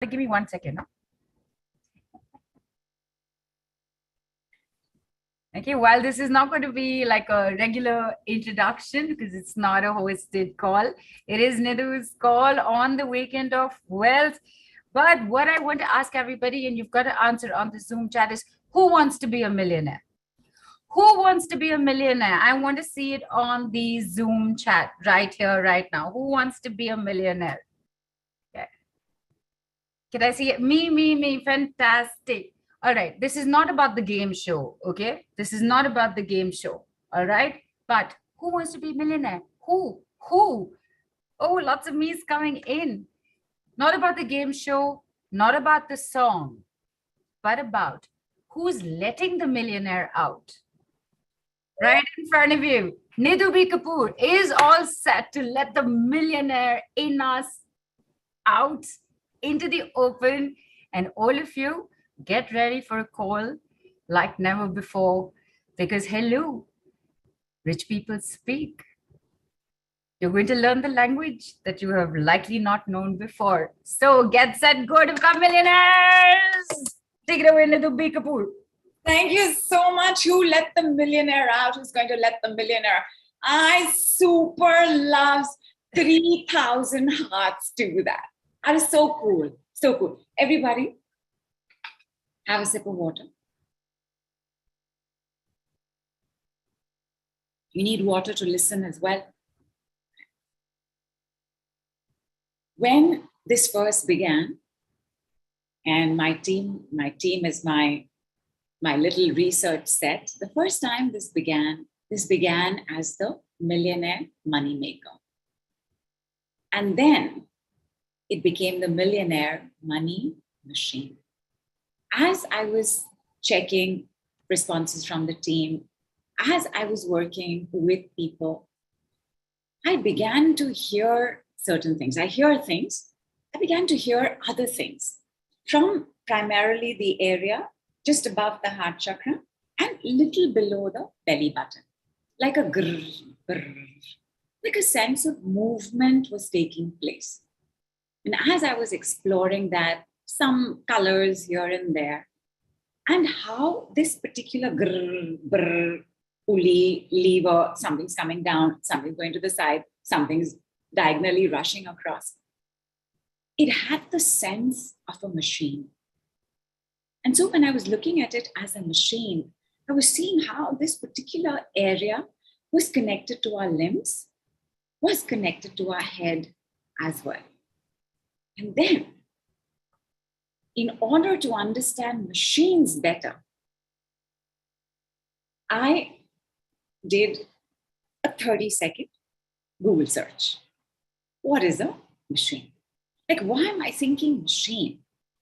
Give me 1 second. No? Okay, while this is not going to be like a regular introduction because it's not a hosted call, it is Nidhu's call on the weekend of wealth. But what I want to ask everybody, and you've got to answer on the Zoom chat, is who wants to be a millionaire? Who wants to be a millionaire? I want to see it on the Zoom chat right here, right now. Who wants to be a millionaire? Okay. Can I see it? Me. Fantastic. All right. This is not about the game show. Okay. This is not about the game show. All right. But who wants to be a millionaire? Who? Who? Oh, lots of me's coming in. Not about the game show, not about the song, but about who's letting the millionaire out. Right in front of you, Nidhu B Kapoor is all set to let the millionaire in us out into the open. And all of you, get ready for a call like never before, because hello, rich people speak. You're going to learn the language that you have likely not known before. So get set, go to become millionaires. Take it away, Nidhu B Kapoor. Thank you so much. Who let the millionaire out? Who's going to let the millionaire? I super loves 3,000 hearts to do that. That is so cool. So cool. Everybody, have a sip of water. You need water to listen as well. When this first began, and my team is my little research set. The first time this began as the Millionaire Money Maker. And then it became the Millionaire Money Machine. As I was checking responses from the team, as I was working with people, I began to hear certain things. I began to hear other things from primarily the area just above the heart chakra and little below the belly button, like a grrr, grrr, like a sense of movement was taking place. And as I was exploring that, some colors here and there, and how this particular grrr, brrr, pulley, lever, something's coming down, something's going to the side, something's diagonally rushing across. It had the sense of a machine. And so when I was looking at it as a machine, I was seeing how this particular area was connected to our limbs, was connected to our head as well. And then, in order to understand machines better, I did a 30-second Google search. What is a machine? Like, why am I thinking machine?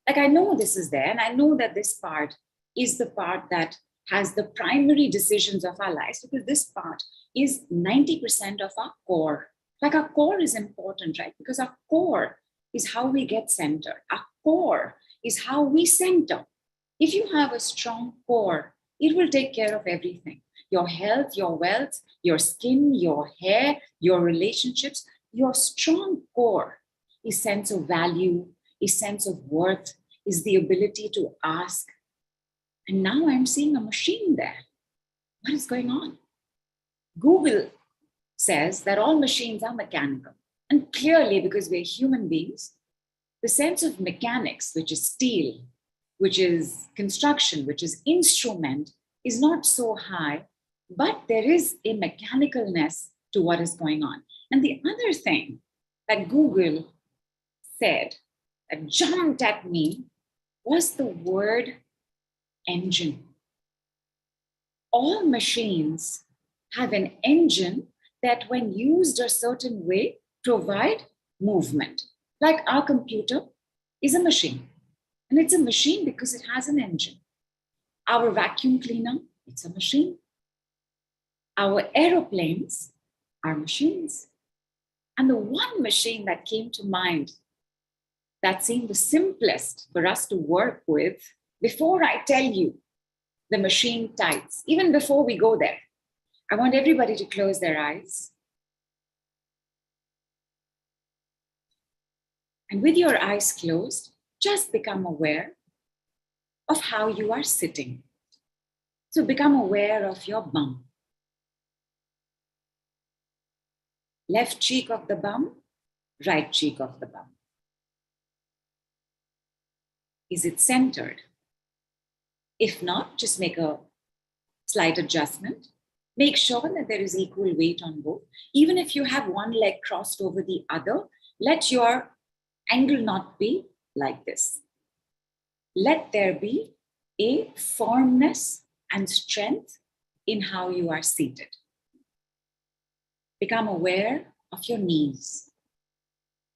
Like, I know this is there, and I know that this part is the part that has the primary decisions of our lives, because this part is 90% of our core. Like, our core is important, right? Because our core is how we get centered. Our core is how we center. If you have a strong core, it will take care of everything. Your health, your wealth, your skin, your hair, your relationships. Your strong core is sense of value, is sense of worth, is the ability to ask. And now I'm seeing a machine there. What is going on? Google says that all machines are mechanical. And clearly, because we're human beings, the sense of mechanics, which is steel, which is construction, which is instrument, is not so high, but there is a mechanicalness to what is going on. And the other thing that Google said that jumped at me was the word engine. All machines have an engine that, when used a certain way, provide movement. Like our computer is a machine. And it's a machine because it has an engine. Our vacuum cleaner, it's a machine. Our aeroplanes are machines. And the one machine that came to mind that seemed the simplest for us to work with, before I tell you the machine types, even before we go there, I want everybody to close their eyes. And with your eyes closed, just become aware of how you are sitting. So become aware of your bum. Left cheek of the bum, right cheek of the bum. Is it centered? If not, just make a slight adjustment. Make sure that there is equal weight on both. Even if you have one leg crossed over the other, let your angle not be like this. Let there be a firmness and strength in how you are seated. Become aware of your knees.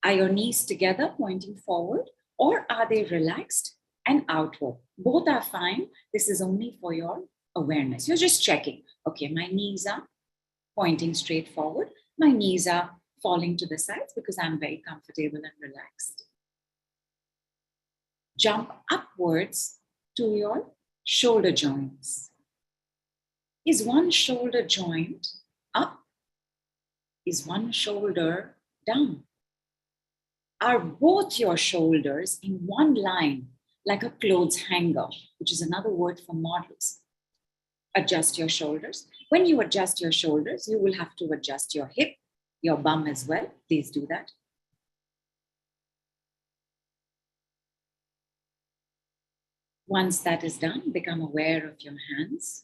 Are your knees together pointing forward, or are they relaxed and outward? Both are fine. This is only for your awareness. You're just checking. Okay, my knees are pointing straight forward. My knees are falling to the sides because I'm very comfortable and relaxed. Jump upwards to your shoulder joints. Is one shoulder joint up? Is one shoulder down? Are both your shoulders in one line, like a clothes hanger, which is another word for models? Adjust your shoulders. When you adjust your shoulders, you will have to adjust your hip, your bum as well. Please do that. Once that is done, become aware of your hands.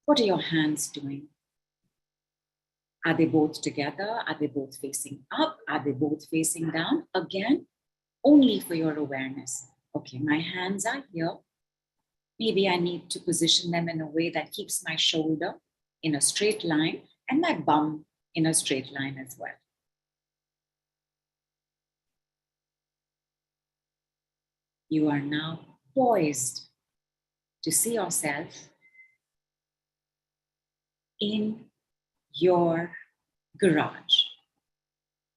What are your hands doing? Are they both together? Are they both facing up? Are they both facing down? Again, only for your awareness. Okay, my hands are here. Maybe I need to position them in a way that keeps my shoulder in a straight line and my bum in a straight line as well. You are now poised to see yourself in your garage.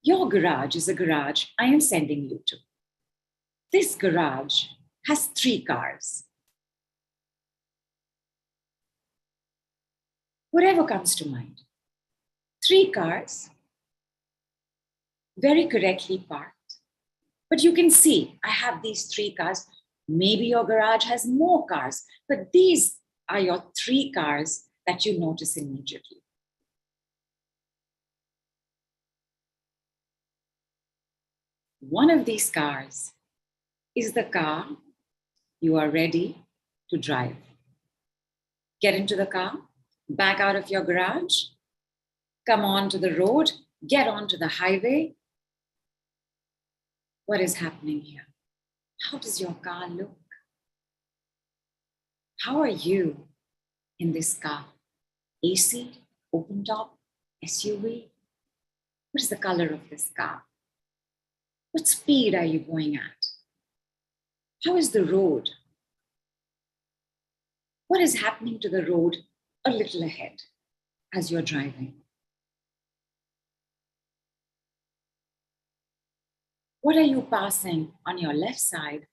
Your garage is a garage I am sending you to. This garage has 3 cars. Whatever comes to mind. 3 cars, very correctly parked. But you can see, I have these 3 cars. Maybe your garage has more cars, but these are your 3 cars that you notice immediately. One of these cars is the car you are ready to drive. Get into the car, back out of your garage, come onto the road, get onto the highway. What is happening here? How does your car look? How are you in this car? AC, open top, SUV? What is the color of this car? What speed are you going at? How is the road? What is happening to the road a little ahead as you're driving? What are you passing on your left side?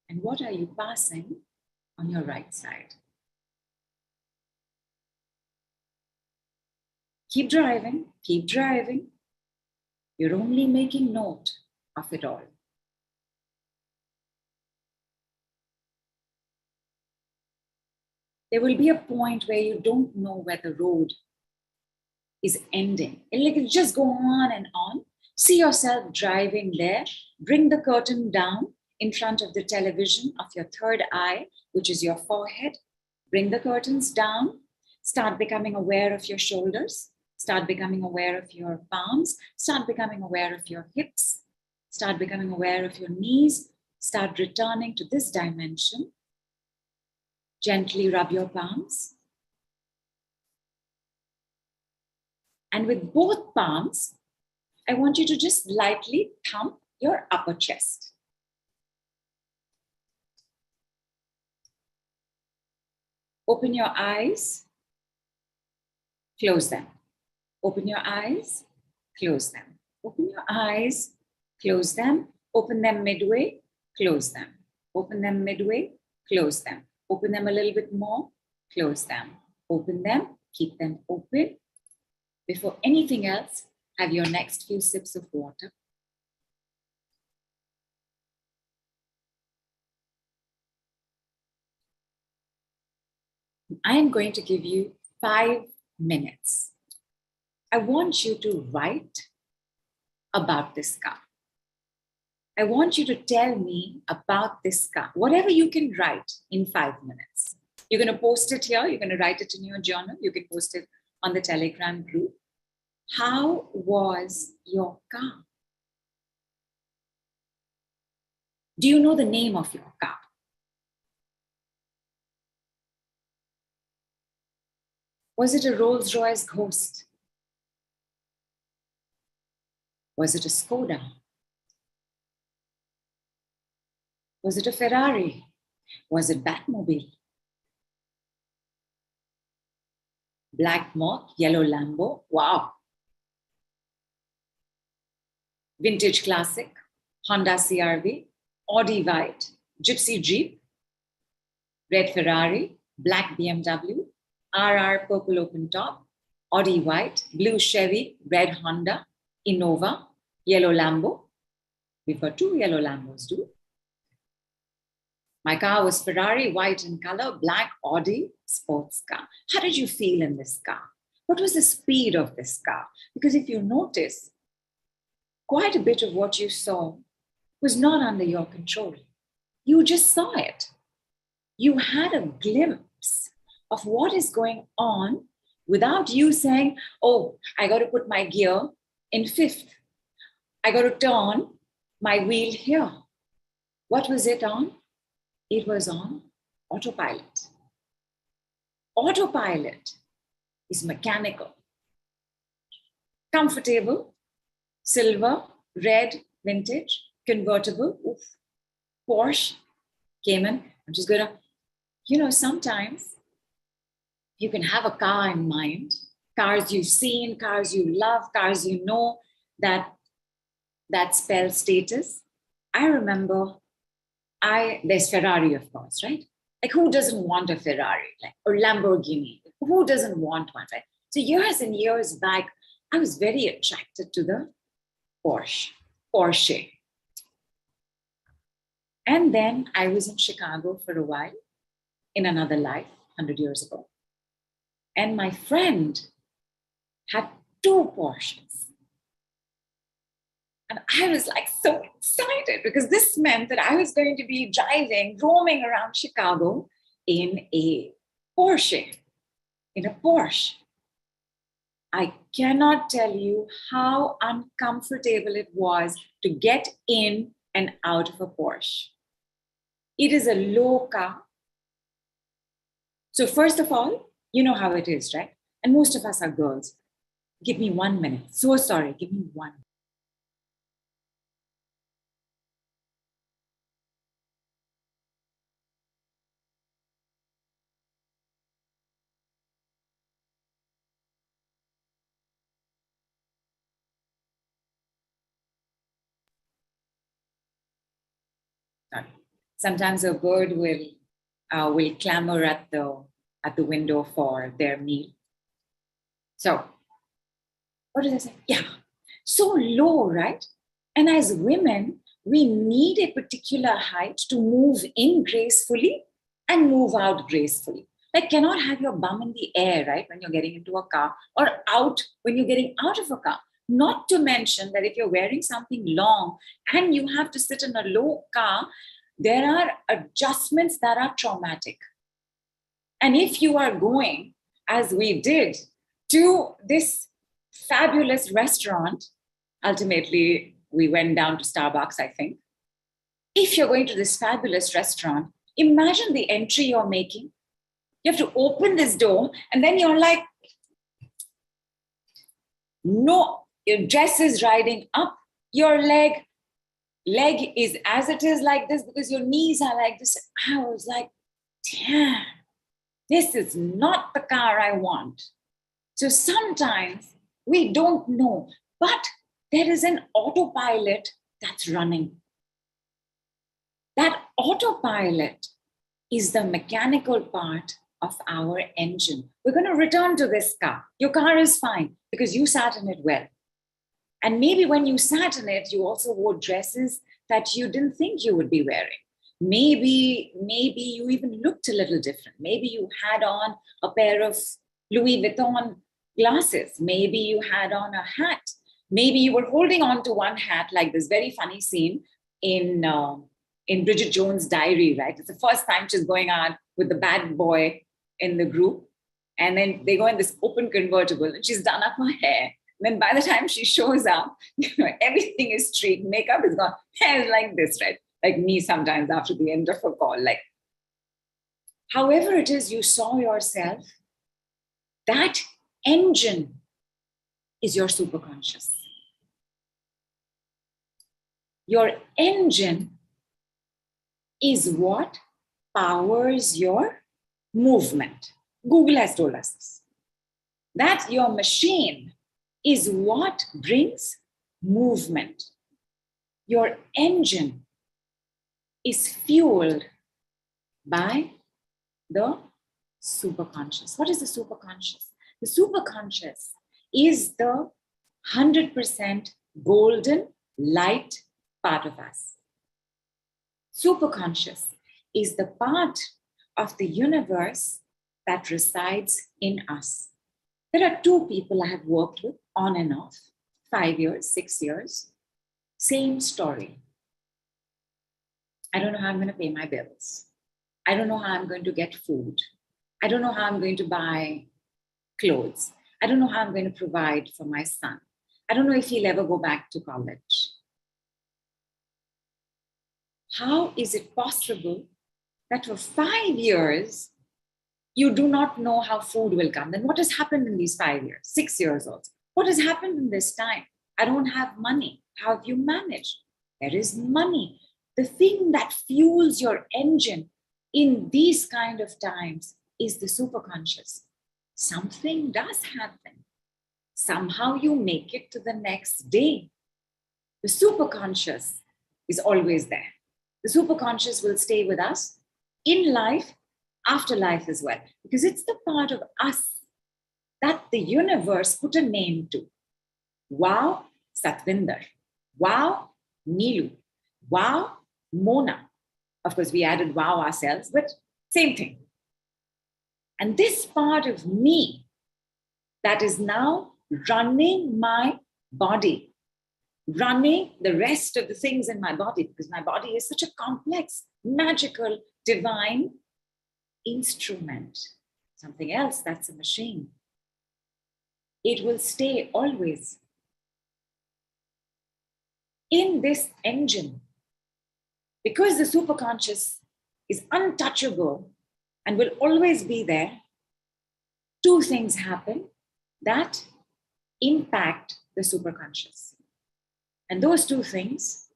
And what are you passing on your right side? Keep driving, keep driving. You're only making note of it all. There will be a point where you don't know where the road is ending. It'll just go on and on. See yourself driving there. Bring the curtain down in front of the television of your third eye, which is your forehead. Bring the curtains down. Start becoming aware of your shoulders. Start becoming aware of your palms. Start becoming aware of your hips. Start becoming aware of your knees. Start returning to this dimension. Gently rub your palms. And with both palms, I want you to just lightly thump your upper chest. Open your eyes, close them. Open your eyes, close them. Open your eyes, close them. Open them midway, close them. Open them midway, close them. Open them a little bit more, close them. Open them, keep them open. Before anything else, have your next few sips of water. I am going to give you 5 minutes. I want you to write about this car. I want you to tell me about this car, whatever you can write in 5 minutes. You're going to post it here. You're going to write it in your journal. You can post it on the Telegram group. How was your car? Do you know the name of your car? Was it a Rolls-Royce Ghost? Was it a Skoda? Was it a Ferrari? Was it Batmobile? Black Moth, yellow Lambo, wow. Vintage Classic, Honda CRV, Audi White, Gypsy Jeep, red Ferrari, black BMW, RR purple open top, Audi White, blue Chevy, red Honda, Innova, yellow Lambo. We've got 2 yellow Lambos too. My car was Ferrari, white in color, black Audi sports car. How did you feel in this car? What was the speed of this car? Because if you notice, quite a bit of what you saw was not under your control. You just saw it. You had a glimpse of what is going on without you saying, oh, I got to put my gear in 5th. I got to turn my wheel here. What was it on? It was on autopilot. Autopilot is mechanical. Comfortable, silver, red, vintage, convertible, oof, Porsche, Cayman. I'm just gonna, sometimes you can have a car in mind, cars you've seen, cars you love, cars you know that spell status. I remember there's Ferrari, of course, right? Like who doesn't want a Ferrari? Or Lamborghini? Who doesn't want one, right? So years and years back, I was very attracted to the Porsche. And then I was in Chicago for a while, in another life, 100 years ago. And my friend had 2 Porsches. And I was so excited because this meant that I was going to be roaming around Chicago in a Porsche, in a Porsche. I cannot tell you how uncomfortable it was to get in and out of a Porsche. It is a low car. So first of all, you know how it is, right? And most of us are girls. Give me 1 minute. So sorry, give me 1 minute. Sometimes a bird will clamor at the window for their meal. So, what did I say? Yeah, so low, right? And as women, we need a particular height to move in gracefully and move out gracefully. Cannot have your bum in the air, right, when you're getting into a car, or out when you're getting out of a car. Not to mention that if you're wearing something long and you have to sit in a low car, there are adjustments that are traumatic. And if you are going, as we did, to this fabulous restaurant, ultimately we went down to Starbucks, I think. If you're going to this fabulous restaurant, imagine the entry you're making. You have to open this door and then you're like, no, your dress is riding up, your leg is as it is like this because your knees are like this. I was like, damn, this is not the car I want. So sometimes we don't know, but there is an autopilot that's running. That autopilot is the mechanical part of our engine. We're going to return to this car. Your car is fine because you sat in it well. And maybe when you sat in it, you also wore dresses that you didn't think you would be wearing. Maybe you even looked a little different. Maybe you had on a pair of Louis Vuitton glasses. Maybe you had on a hat. Maybe you were holding on to one hat, like this very funny scene in Bridget Jones' Diary, right? It's the first time she's going out with the bad boy in the group. And then they go in this open convertible and she's done up her hair. And then by the time she shows up, everything is streaked, makeup is gone, hair is like this, right? Like me sometimes after the end of a call. Like, however it is you saw yourself, that engine is your superconscious. Your engine is what powers your movement. Google has told us this. That your machine is what brings movement. Your engine is fueled by the superconscious. What is the superconscious? The superconscious is the 100% golden light part of us. Superconscious is the part of the universe that resides in us. There are two people I have worked with on and off, 5 years, 6 years, same story. I don't know how I'm going to pay my bills. I don't know how I'm going to get food. I don't know how I'm going to buy clothes. I don't know how I'm going to provide for my son. I don't know if he'll ever go back to college. How is it possible that for 5 years, you do not know how food will come? Then what has happened in these 5 years, 6 years also? What has happened in this time? I don't have money. How have you managed? There is money. The thing that fuels your engine in these kind of times is the superconscious. Something does happen. Somehow you make it to the next day. The superconscious is always there. The superconscious will stay with us in life, after life as well, because it's the part of us that the universe put a name to. Wow, Satvinder. Wow, Neelu. Wow, Mona. Of course, we added wow ourselves, but same thing. And this part of me that is now running my body, running the rest of the things in my body, because my body is such a complex, magical, divine instrument. Something else, that's a machine. It will stay always in this engine. Because the superconscious is untouchable and will always be there, two things happen that impact the superconscious. And those two things,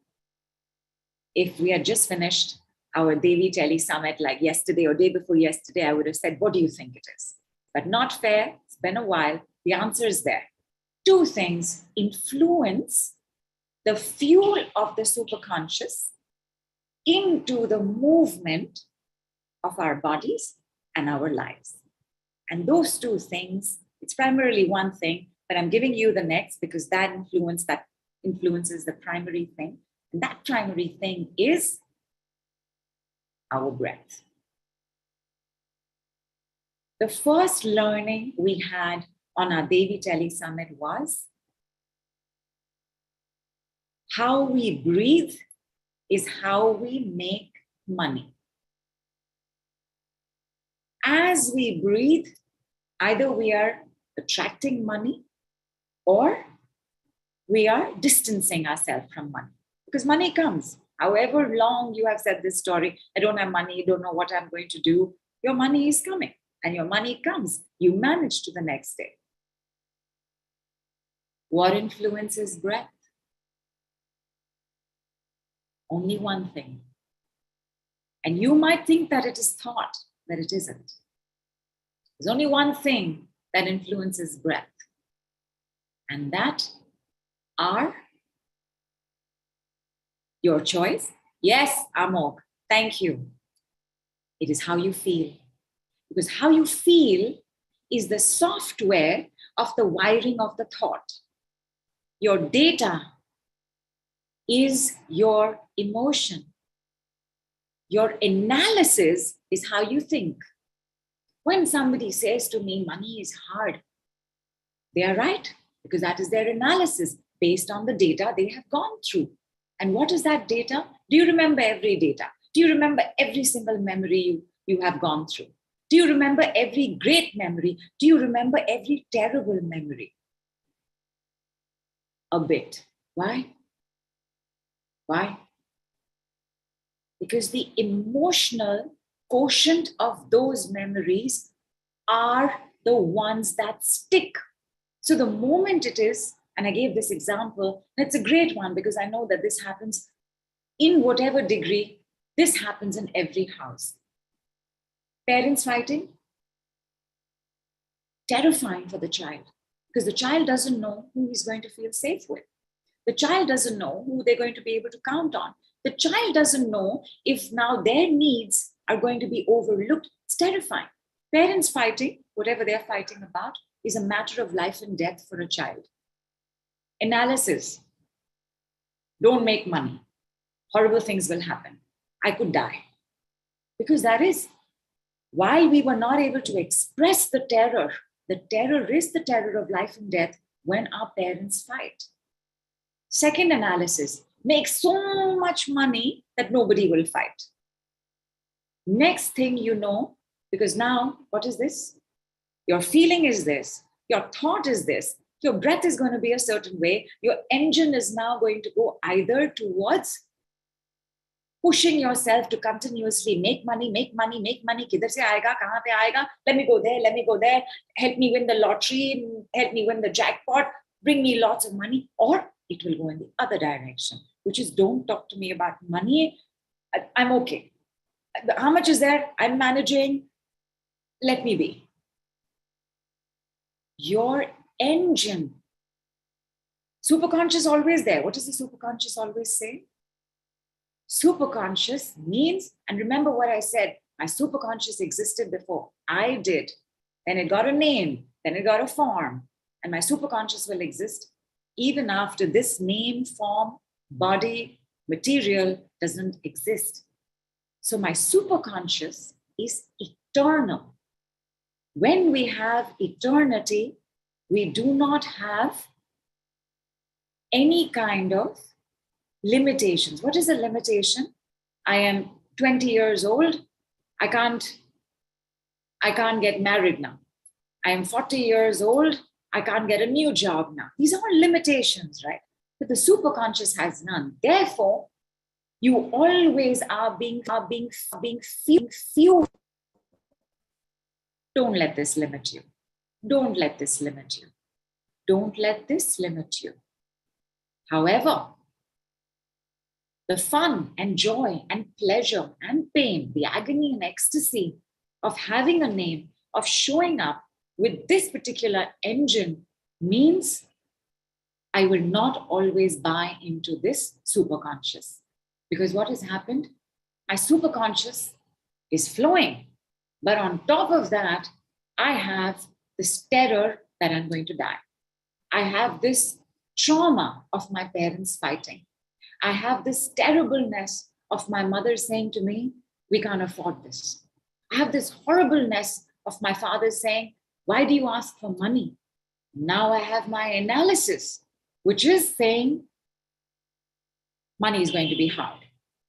if we had just finished our Devi Tele Summit like yesterday or day before yesterday, I would have said, what do you think it is? But not fair, it's been a while, the answer is there. Two things influence the fuel of the superconscious into the movement of our bodies and our lives. And those two things, it's primarily one thing, but I'm giving you the next because that influences the primary thing. And that primary thing is our breath. The first learning we had on our Devi Tele Summit was how we breathe is how we make money. As we breathe, either we are attracting money or we are distancing ourselves from money. Because money comes. However long you have said this story, I don't have money, don't know what I'm going to do, your money is coming. And your money comes. You manage to the next day. What influences breath? Only one thing. And you might think that it is thought, but it isn't. There's only one thing that influences breath. And that are your choice. Yes, Amok, thank you. It is how you feel. Because how you feel is the software of the wiring of the thought. Your data is your emotion. Your analysis is how you think. When somebody says to me, money is hard, they are right, because that is their analysis based on the data they have gone through. And what is that data? Do you remember every data? Do you remember every single memory you have gone through? Do you remember every great memory? Do you remember every terrible memory? A bit. Why? Why? Because the emotional quotient of those memories are the ones that stick. So the moment it is, and I gave this example, and it's a great one because I know that this happens in whatever degree, this happens in every house. Parents fighting, terrifying for the child because the child doesn't know who he's going to feel safe with. The child doesn't know who they're going to be able to count on. The child doesn't know if now their needs are going to be overlooked. It's terrifying. Parents fighting, whatever they're fighting about, is a matter of life and death for a child. Analysis. Don't make money. Horrible things will happen. I could die. Because that is, while we were not able to express the terror is the terror of life and death when our parents fight. Second analysis, make so much money that nobody will fight. Next thing you know, because now, what is this? Your feeling is this, your thought is this, your breath is going to be a certain way, your engine is now going to go either towards pushing yourself to continuously make money, kidhar se aayega, kahan pe aayega, let me go there, help me win the lottery, help me win the jackpot, bring me lots of money, or it will go in the other direction, which is don't talk to me about money, I'm okay. How much is there? I'm managing, let me be. Your engine. Superconscious always there. What does the superconscious always say? Superconscious means, and remember what I said, my superconscious existed before I did. Then it got a name, then it got a form, and my superconscious will exist even after this name, form, body, material doesn't exist. So my superconscious is eternal. When we have eternity, we do not have any kind of limitations. What is a limitation? I am 20 years old. I can't get married now. I am 40 years old. I can't get a new job now. These are limitations, right? But the superconscious has none. Therefore, you always are being fueled. Don't let this limit you. Don't let this limit you. Don't let this limit you. However, the fun and joy and pleasure and pain, the agony and ecstasy of having a name, of showing up with this particular engine means I will not always buy into this superconscious. Because what has happened? My superconscious is flowing. But on top of that, I have this terror that I'm going to die. I have this trauma of my parents fighting. I have this terribleness of my mother saying to me, we can't afford this. I have this horribleness of my father saying, why do you ask for money? Now I have my analysis, which is saying, money is going to be hard.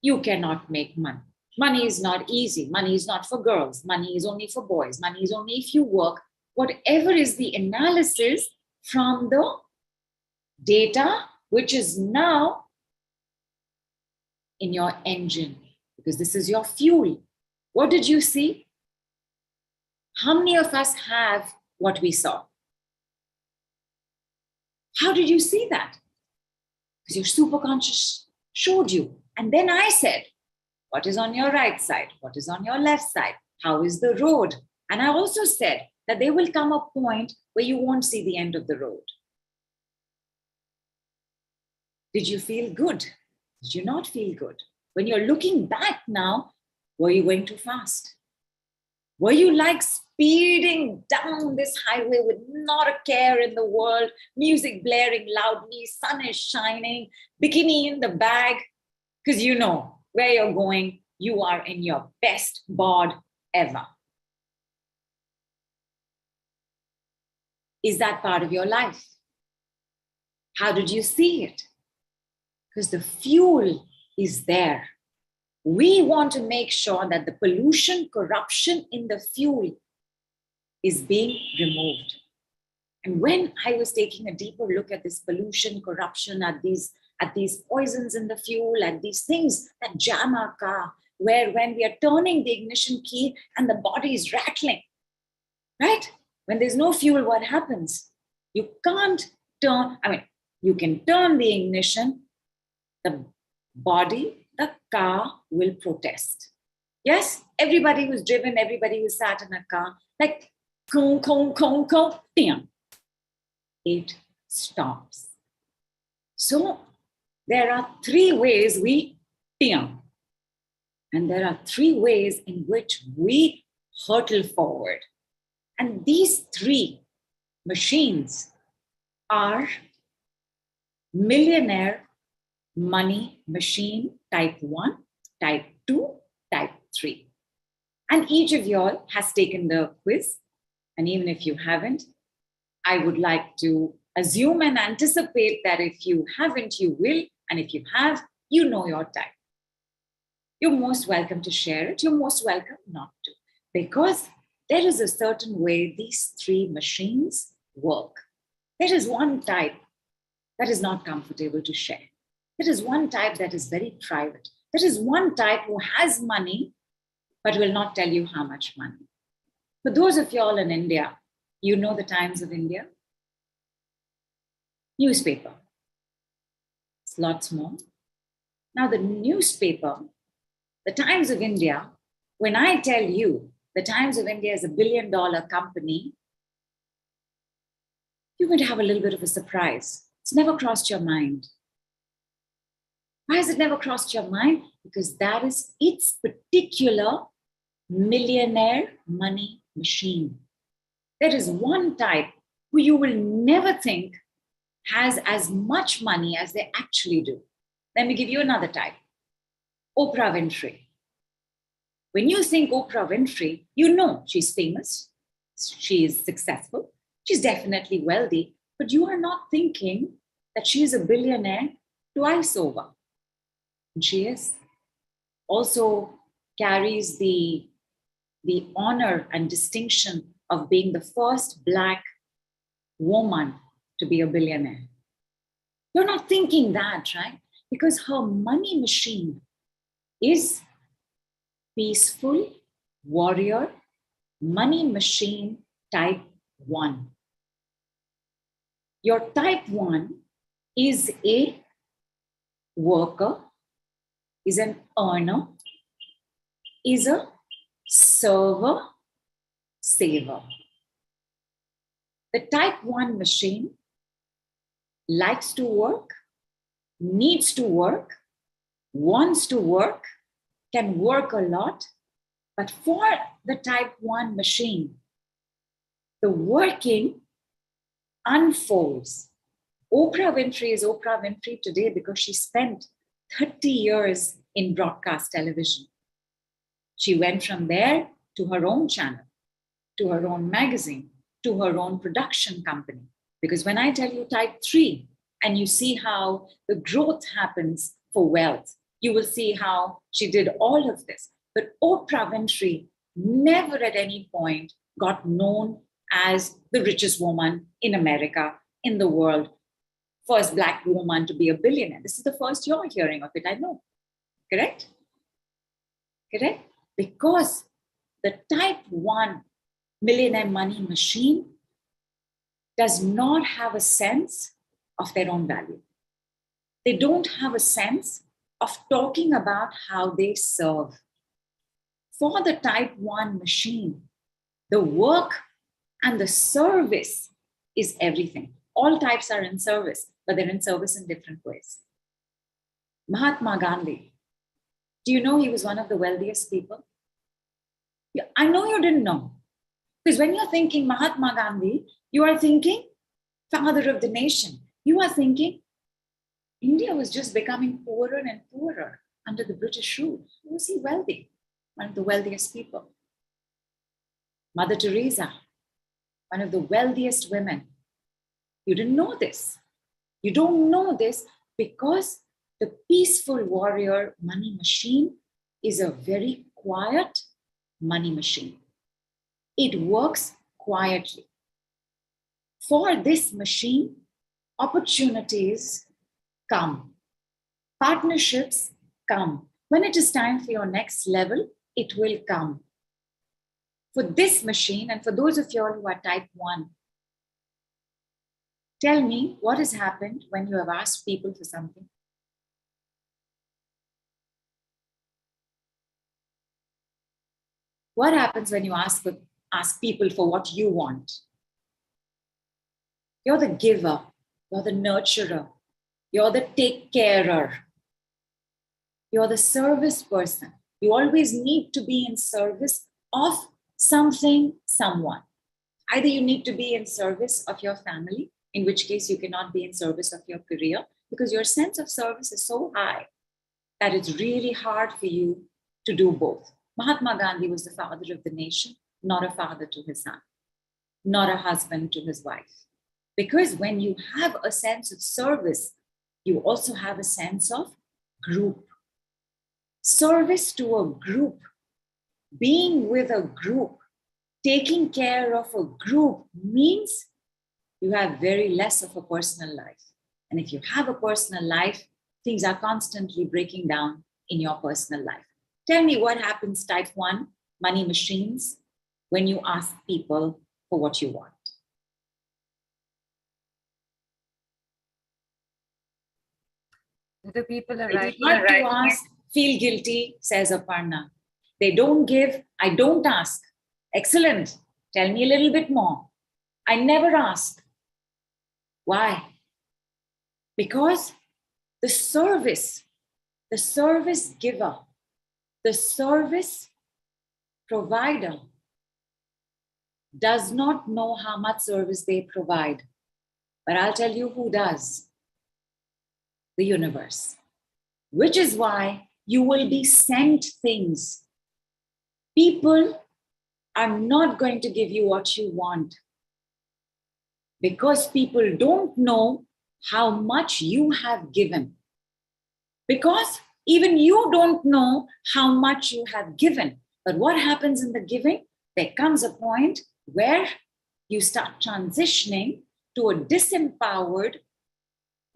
You cannot make money. Money is not easy. Money is not for girls. Money is only for boys. Money is only if you work. Whatever is the analysis from the data, which is now in your engine, because this is your fuel. What did you see? How many of us have what we saw? How did you see that? Because your superconscious showed you. And then I said, what is on your right side? What is on your left side? How is the road? And I also said that there will come a point where you won't see the end of the road. Did you feel good? Did you not feel good? When you're looking back now, were you going too fast? Were you like speeding down this highway with not a care in the world, music blaring loudly, sun is shining, bikini in the bag, because you know where you're going, you are in your best bod ever. Is that part of your life? How did you see it? Because the fuel is there. We want to make sure that the pollution, corruption in the fuel is being removed. And when I was taking a deeper look at this pollution, corruption, at these poisons in the fuel, at these things that jam our car, where when we are turning the ignition key and the body is rattling, right? When there's no fuel, what happens? You can't turn, you can turn the ignition, the body, the car will protest. Yes, everybody who's driven, everybody who sat in a car, like, kong, kong, kong, kong, ding. It stops. So there are three ways we ding. And there are three ways in which we hurtle forward. And these three machines are Millionaire Money Machine Type 1, Type 2, Type 3. And each of y'all has taken the quiz. And even if you haven't, I would like to assume and anticipate that if you haven't, you will. And if you have, you know your type. You're most welcome to share it. You're most welcome not to. Because there is a certain way these three machines work. There is one type that is not comfortable to share. There is one type that is very private. There is one type who has money, but will not tell you how much money. For those of y'all in India, you know the Times of India? Newspaper. It's lots more. Now the newspaper, the Times of India, when I tell you the Times of India is $1 billion company, you're going to have a little bit of a surprise. It's never crossed your mind. Why has it never crossed your mind? Because that is its particular millionaire money machine. There is one type who you will never think has as much money as they actually do. Let me give you another type. Oprah Winfrey. When you think Oprah Winfrey, you know she's famous, she is successful, she's definitely wealthy, but you are not thinking that she is a billionaire twice over. And she is. Also carries the honor and distinction of being the first Black woman to be a billionaire. You're not thinking that, right? Because her money machine is peaceful warrior money machine type 1. Your type 1 is a worker, is an earner, is a server, saver. The type 1 machine likes to work, needs to work, wants to work, can work a lot, but for the type 1 machine, the working unfolds. Oprah Winfrey is Oprah Winfrey today because she spent 30 years in broadcast television. She went from there to her own channel, to her own magazine, to her own production company. Because when I tell you type 3, and you see how the growth happens for wealth, you will see how she did all of this. But Oprah Winfrey never at any point got known as the richest woman in America, in the world, first Black woman to be a billionaire. This is the first you're hearing of it, I know. Correct? Correct? Because the type 1 millionaire money machine does not have a sense of their own value. They don't have a sense of talking about how they serve. For the type 1 machine, the work and the service is everything. All types are in service, but they're in service in different ways. Mahatma Gandhi, do you know he was one of the wealthiest people? Yeah, I know you didn't know. Because when you're thinking Mahatma Gandhi, you are thinking father of the nation. You are thinking India was just becoming poorer and poorer. under the British rule. Was he wealthy? One of the wealthiest people. Mother Teresa, one of the wealthiest women. You didn't know this. You don't know this because the peaceful warrior money machine is a very quiet money machine. It works quietly. For this machine, opportunities come. Partnerships come. When it is time for your next level, it will come. For this machine, and for those of you all who are type 1, tell me what has happened when you have asked people for something. What happens when you ask people for what you want? You're the giver, you're the nurturer, you're the take carer, you're the service person. You always need to be in service of something, someone. Either you need to be in service of your family, in which case you cannot be in service of your career because your sense of service is so high that it's really hard for you to do both. Mahatma Gandhi was the father of the nation, not a father to his son, not a husband to his wife. Because when you have a sense of service, you also have a sense of group. Service to a group, being with a group, taking care of a group means you have very less of a personal life. And if you have a personal life, things are constantly breaking down in your personal life. Tell me what happens, type 1, money machines, when you ask people for what you want. The people are It's hard to ask, feel guilty, says Aparna. They don't give, I don't ask. Excellent. Tell me a little bit more. I never ask. Why? Because the service giver, the service provider does not know how much service they provide. But I'll tell you who does. The universe. Which is why you will be sent things. People are not going to give you what you want because people don't know how much you have given. Because even you don't know how much you have given. But what happens in the giving? There comes a point where you start transitioning to a disempowered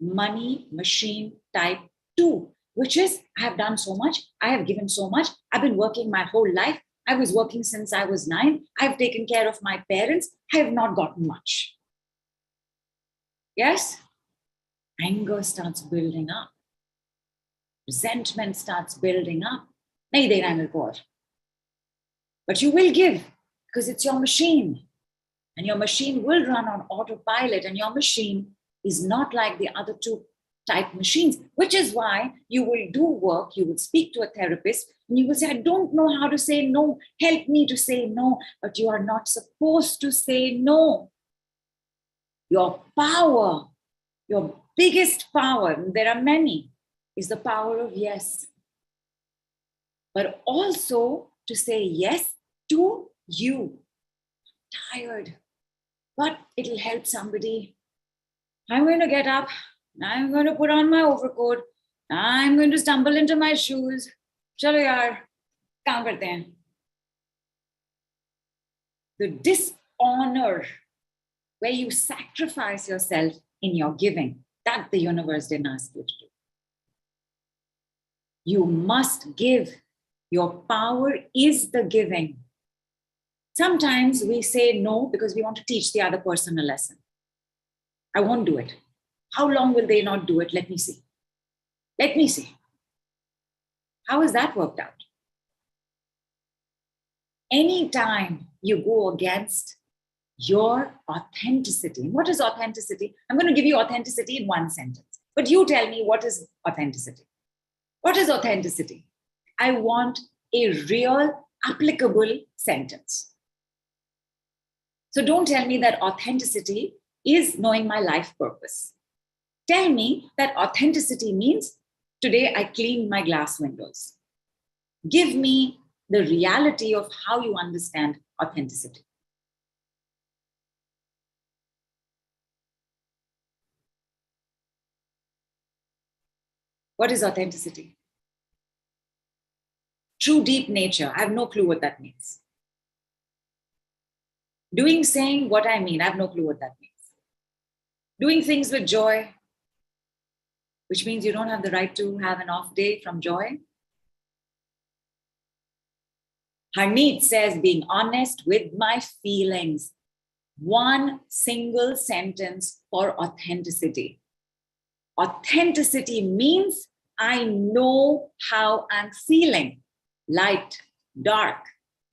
money machine type 2, which is, I have done so much, I have given so much, I've been working my whole life, I was working since I was 9, I've taken care of my parents, I have not gotten much. Yes? Anger starts building up. Resentment starts building up. Nahi dena hai mere ko aur. But you will give because it's your machine. And your machine will run on autopilot, and your machine is not like the other 2 type machines, which is why you will do work, you will speak to a therapist, and you will say, I don't know how to say no, help me to say no, but you are not supposed to say no. Your power, your biggest power, and there are many, is the power of yes. But also to say yes to you. I'm tired, but it'll help somebody. I'm going to get up. I'm going to put on my overcoat. I'm going to stumble into my shoes. Chalo yaar, kaam karte hain. The dishonor, where you sacrifice yourself in your giving, that the universe didn't ask you to do. You must give. Your power is the giving. Sometimes we say no because we want to teach the other person a lesson. I won't do it. How long will they not do it? Let me see. Let me see. How has that worked out? Anytime you go against your authenticity. What is authenticity? I'm going to give you authenticity in one sentence. But you tell me, what is authenticity? What is authenticity? I want a real, applicable sentence. So don't tell me that authenticity is knowing my life purpose. Tell me that authenticity means Today, I cleaned my glass windows. Give me the reality of how you understand authenticity. What is authenticity? True deep nature. I have no clue what that means. Doing, saying what I mean. I have no clue what that means. Doing things with joy, which means you don't have the right to have an off day from joy. Harneet says, being honest with my feelings. One single sentence for authenticity. Authenticity means I know how I'm feeling. Light, dark,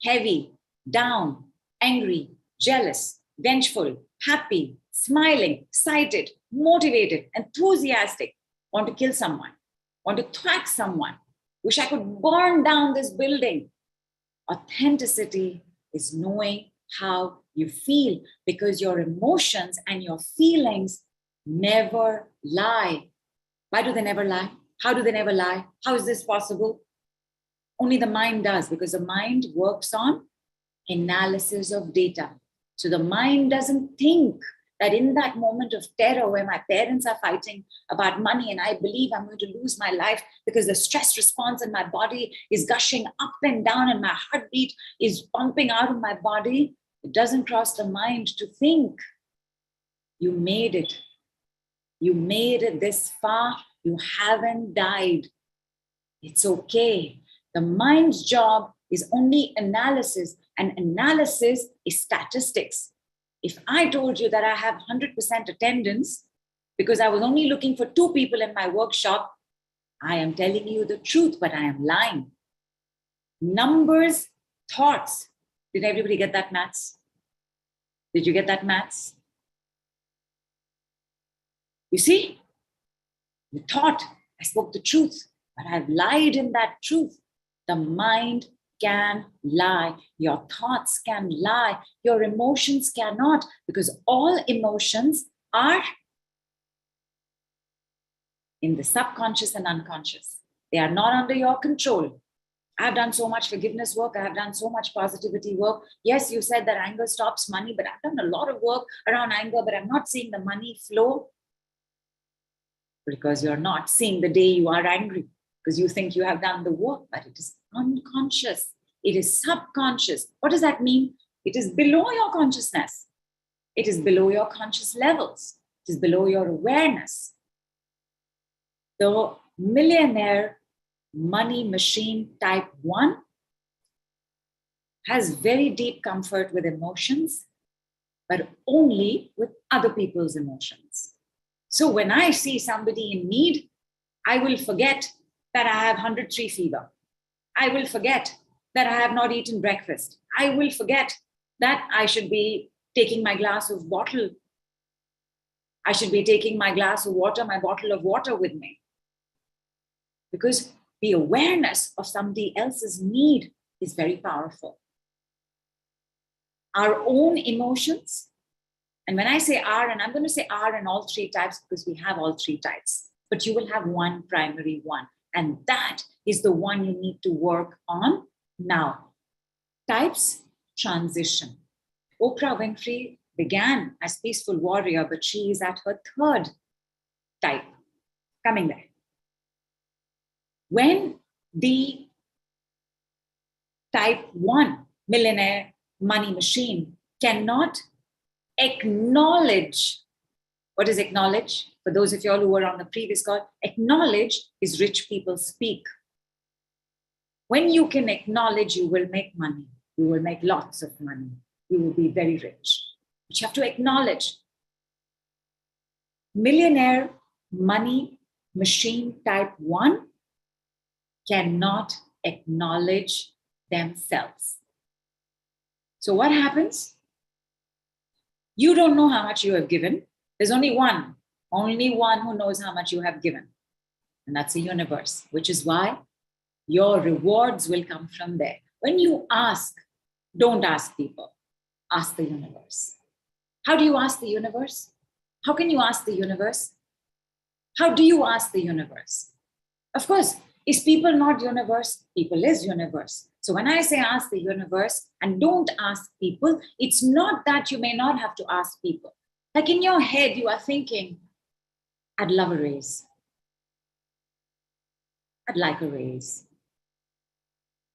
heavy, down, angry, jealous, vengeful, happy, smiling, excited, motivated, enthusiastic, want to kill someone, want to thwack someone, wish I could burn down this building. Authenticity is knowing how you feel, because your emotions and your feelings never lie. Why do they never lie? How do they never lie? How is this possible? Only the mind does, because the mind works on analysis of data. So the mind doesn't think that in that moment of terror where my parents are fighting about money and I believe I'm going to lose my life because the stress response in my body is gushing up and down and my heartbeat is pumping out of my body, it doesn't cross the mind to think, you made it. You made it this far. You haven't died. It's okay. The mind's job is only analysis, and analysis is statistics. If I told you that I have 100% attendance because I was only looking for 2 people in my workshop, I am telling you the truth, but I am lying. Numbers, thoughts. Did everybody get that, maths? Did you get that, maths? You see, you thought I spoke the truth, but I've lied in that truth. The mind can lie. Your thoughts can lie. Your emotions cannot, because all emotions are in the subconscious and unconscious. They are not under your control. I've done so much forgiveness work. I have done so much positivity work. Yes, you said that anger stops money, but I've done a lot of work around anger, but I'm not seeing the money flow because you're not seeing the day you are angry, because you think you have done the work, but it is unconscious. It is subconscious. What does that mean? It is below your consciousness. It is below your conscious levels. It is below your awareness. The Millionaire Money Machine type 1 has very deep comfort with emotions, but only with other people's emotions. So when I see somebody in need, I will forget that I have 103 fever. I will forget that I have not eaten breakfast. I will forget that I should be taking my glass of bottle. I should be taking my glass of water, my bottle of water with me. Because the awareness of somebody else's need is very powerful. Our own emotions, and when I say R, and I'm going to say R in all 3 types because we have all 3 types, but you will have one primary one. And that is the one you need to work on now. Types, transition. Oprah Winfrey began as peaceful warrior, but she is at her 3rd type. Coming there. When the type 1 millionaire money machine cannot acknowledge, what is acknowledge? For those of you all who were on the previous call, acknowledge is rich people speak. When you can acknowledge, you will make money. You will make lots of money. You will be very rich. But you have to acknowledge. Millionaire money machine type 1 cannot acknowledge themselves. So what happens? You don't know how much you have given. There's only one who knows how much you have given. And that's the universe, which is why your rewards will come from there. When you ask, don't ask people, ask the universe. How do you ask the universe? How can you ask the universe? How do you ask the universe? Of course, is people not universe? People is universe. So when I say ask the universe and don't ask people, it's not that you may not have to ask people. Like in your head, you are thinking, I'd love a raise. I'd like a raise.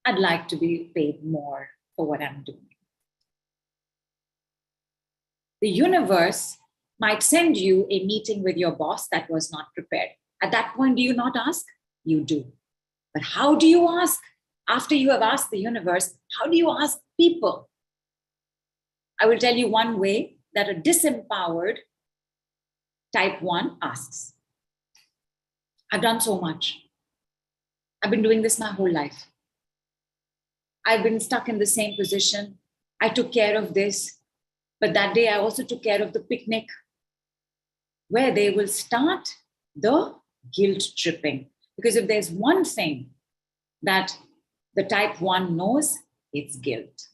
I'd like to be paid more for what I'm doing. The universe might send you a meeting with your boss that was not prepared. At that point, do you not ask? You do. But how do you ask? After you have asked the universe, how do you ask people? I will tell you one way that a disempowered type 1 asks. I've done so much. I've been doing this my whole life. I've been stuck in the same position. I took care of this. But that day I also took care of the picnic, where they will start the guilt tripping. Because if there's one thing that the type 1 knows, it's guilt.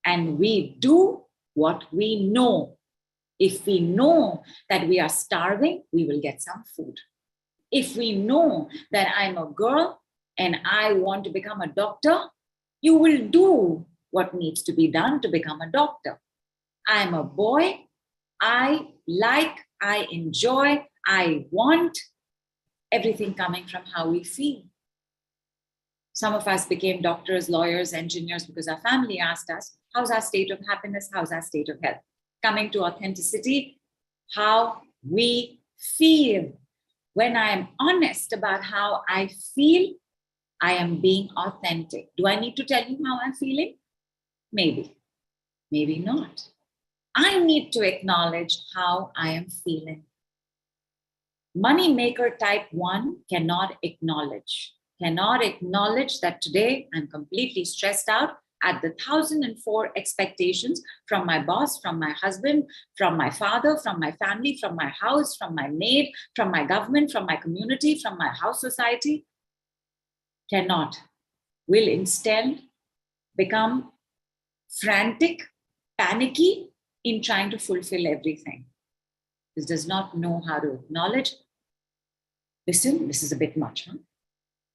And we do what we know. If we know that we are starving, we will get some food. If we know that I'm a girl and I want to become a doctor, you will do what needs to be done to become a doctor. I'm a boy. I like, I enjoy, I want, everything coming from how we feel. Some of us became doctors, lawyers, engineers because our family asked us, how's our state of happiness? How's our state of health? Coming to authenticity, how we feel. When I am honest about how I feel, I am being authentic. Do I need to tell you how I'm feeling? Maybe, maybe not. I need to acknowledge how I am feeling. Money maker type 1 cannot acknowledge that today I'm completely stressed out at the 1004 expectations from my boss, from my husband, from my father, from my family, from my house, from my maid, from my government, from my community, from my house society. Cannot. Will instead become frantic, panicky in trying to fulfill everything. This does not know how to acknowledge. Listen, this is a bit much. Huh?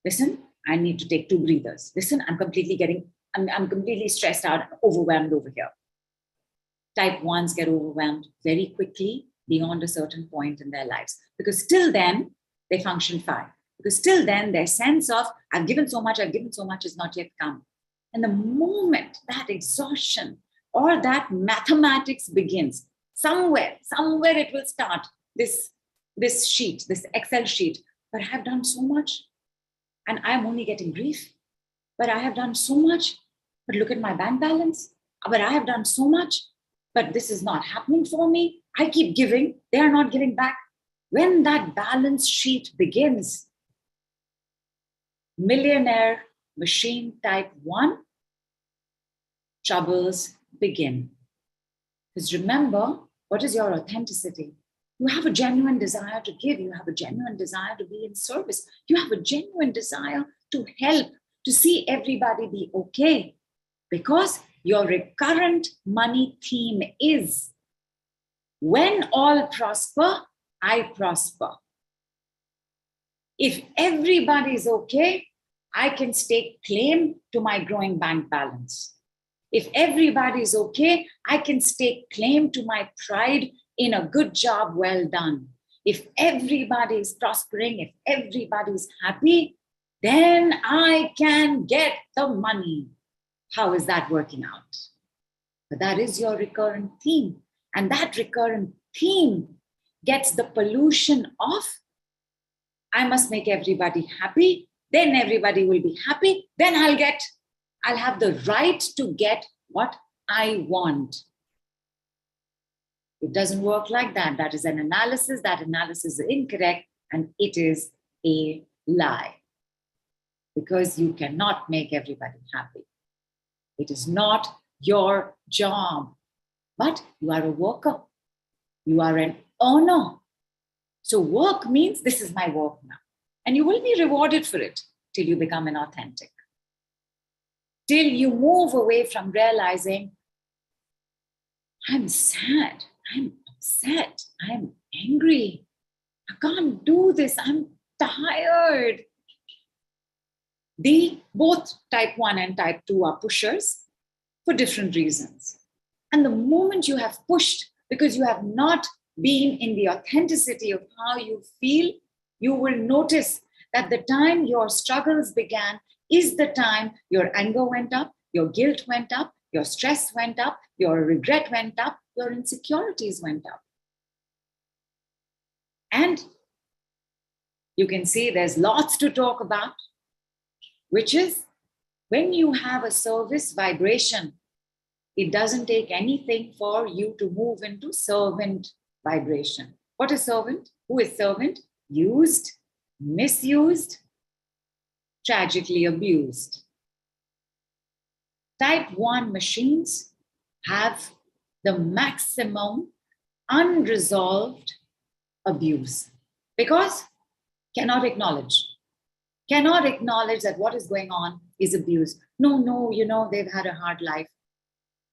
Listen, I need to take 2 breathers. Listen, I'm completely stressed out, overwhelmed over here. Type 1s get overwhelmed very quickly beyond a certain point in their lives, because till then they function fine. Because till then their sense of I've given so much is not yet come. And the moment that exhaustion or that mathematics begins, somewhere it will start, this sheet, this Excel sheet. But I have done so much and I'm only getting grief. But I have done so much, but look at my bank balance. But I have done so much, but this is not happening for me. I keep giving, they are not giving back. When that balance sheet begins, Millionaire Machine type 1, troubles begin. Because remember, what is your authenticity? You have a genuine desire to give. You have a genuine desire to be in service. You have a genuine desire to help, to see everybody be okay. Because your recurrent money theme is, when all prosper, I prosper. If everybody is okay, I can stake claim to my growing bank balance. If everybody is okay, I can stake claim to my pride in a good job well done. If everybody is prospering, if everybody is happy, then I can get the money. How is that working out? But that is your recurrent theme. And that recurrent theme gets the pollution of, I must make everybody happy, then everybody will be happy, then I'll have the right to get what I want. It doesn't work like that. That is an analysis. That analysis is incorrect, and it is a lie. Because you cannot make everybody happy. It is not your job, but you are a worker. You are an earner. So work means this is my work now. And you will be rewarded for it till you become an authentic. Till you move away from realizing, I'm sad, I'm upset, I'm angry. I can't do this, I'm tired. Both type 1 and type 2 are pushers for different reasons. And the moment you have pushed because you have not been in the authenticity of how you feel, you will notice that the time your struggles began is the time your anger went up, your guilt went up, your stress went up, your regret went up, your insecurities went up. And you can see there's lots to talk about, which is when you have a service vibration, it doesn't take anything for you to move into servant vibration. What is servant? Who is servant? Used, misused, tragically abused. Type 1 machines have the maximum unresolved abuse because cannot acknowledge that what is going on is abuse. No, they've had a hard life.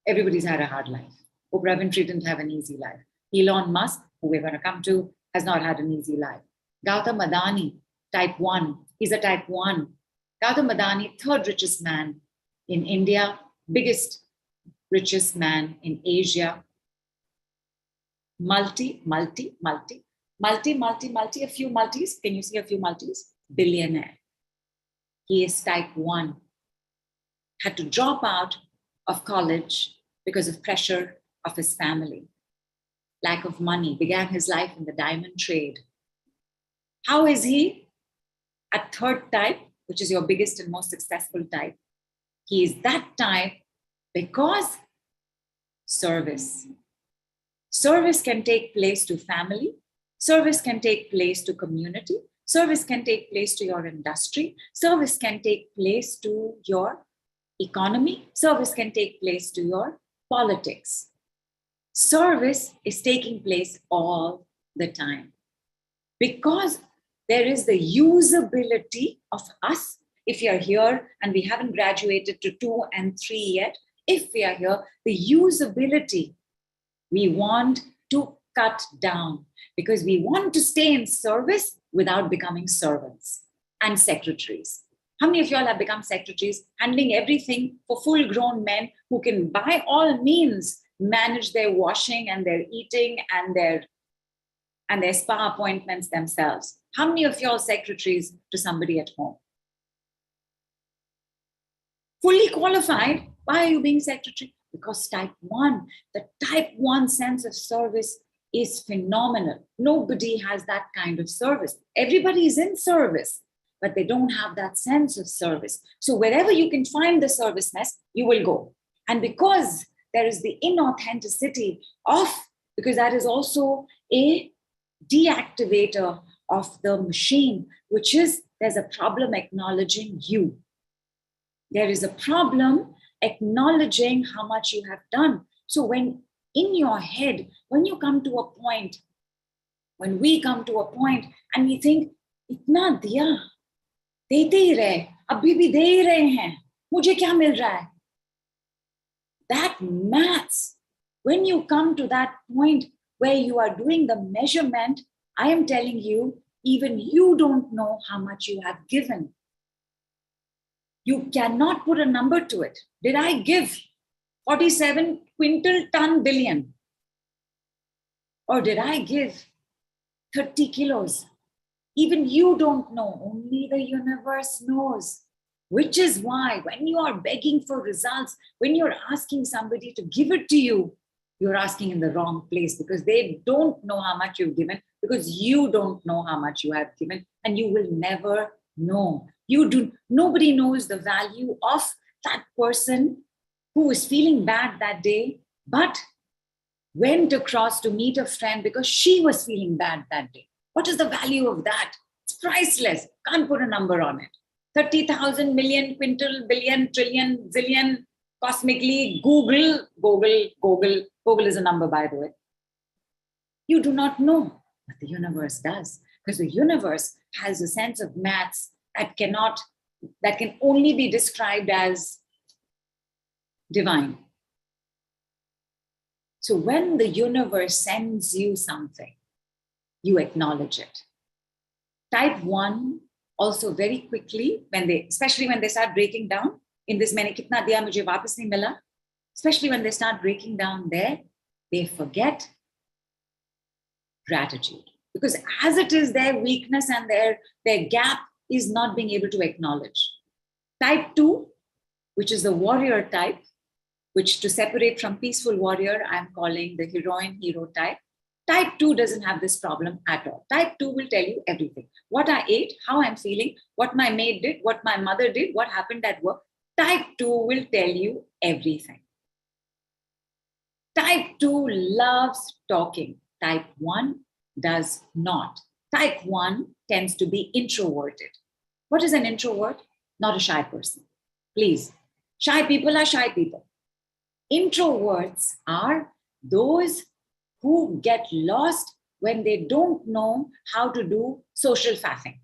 Everybody's had a hard life. Oprah Winfrey didn't have an easy life. Elon Musk, who we're going to come to, has not had an easy life. Gautam Adani, type 1, he's a type 1. Gautam Adani, third richest man in India, biggest, richest man in Asia. Multi, a few multis. Can you see a few multis? Billionaire. He is type 1. Had to drop out of college because of pressure of his family. Lack of money. Began his life in the diamond trade. How is he? At third type, which is your biggest and most successful type. He is that type because service. Service can take place to family. Service can take place to community. Service can take place to your industry. Service can take place to your economy. Service can take place to your politics. Service is taking place all the time because there is the usability of us. If you're here and we haven't graduated to 2 and 3 yet, if we are here, the usability we want to cut down because we want to stay in service without becoming servants and secretaries. How many of y'all have become secretaries, handling everything for full-grown men who can, by all means, manage their washing and their eating and their spa appointments themselves? How many of y'all secretaries to somebody at home? Fully qualified. Why are you being secretary? Because type 1, the type 1 sense of service is phenomenal. Nobody has that kind of service. Everybody is in service, but they don't have that sense of service. So wherever you can find the serviceness, you will go. And because there is the inauthenticity because that is also a deactivator of the machine, which is there's a problem acknowledging you. There is a problem acknowledging how much you have done. So when in your head, when we come to a point and we think, itna diya, dete hi rahe, abhi bhi de hi rahe hain, mujhe kya mil raha hai? That maths, when you come to that point where you are doing the measurement, I am telling you, even you don't know how much you have given. You cannot put a number to it. Did I give 47 quintal ton billion? Or did I give 30 kilos? Even you don't know. Only the universe knows. Which is why when you are begging for results, when you're asking somebody to give it to you, you're asking in the wrong place because they don't know how much you've given, because you don't know how much you have given, and you will never know. Nobody knows the value of that person who is feeling bad that day, but went across to meet a friend because she was feeling bad that day. What is the value of that? It's priceless. Can't put a number on it. 30,000 million, quintal, billion, trillion, zillion, cosmically, Google is a number, by the way. You do not know, but the universe does, because the universe has a sense of maths that can only be described as divine. So when the universe sends you something, you acknowledge it. Type 1 also very quickly, especially when they start breaking down in this मैंने कितना दिया मुझे वापस नहीं मिला, especially when they start breaking down there, they forget gratitude. Because as it is, their weakness and their gap is not being able to acknowledge. Type 2, which is the warrior type, which to separate from peaceful warrior, I'm calling the heroine hero type. Type 2 doesn't have this problem at all. Type 2 will tell you everything. What I ate, how I'm feeling, what my maid did, what my mother did, what happened at work. Type 2 will tell you everything. Type 2 loves talking. Type 1 does not. Type 1 tends to be introverted. What is an introvert? Not a shy person. Please. Shy people are shy people. Introverts are those who get lost when they don't know how to do social faffing.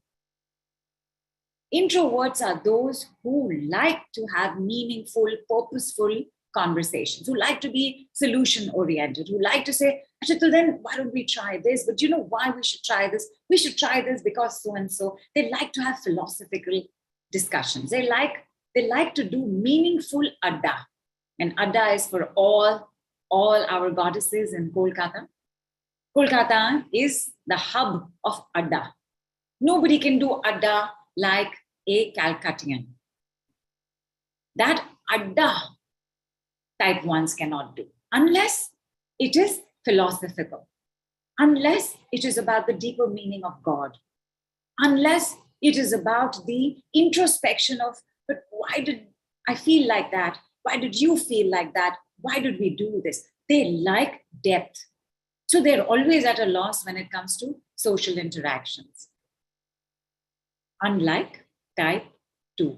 Introverts are those who like to have meaningful, purposeful conversations, who like to be solution-oriented, who like to say, so then why don't we try this? But you know why we should try this? We should try this because so-and-so. They like to have philosophical discussions. They like to do meaningful adda. And adda is for all our goddesses in Kolkata. Kolkata is the hub of adda. Nobody can do adda like a Calcuttian. That adda type 1s cannot do, unless it is philosophical, unless it is about the deeper meaning of God, unless it is about the introspection of, but why did I feel like that? Why did you feel like that? Why did we do this? They like depth. So they're always at a loss when it comes to social interactions. Unlike type 2,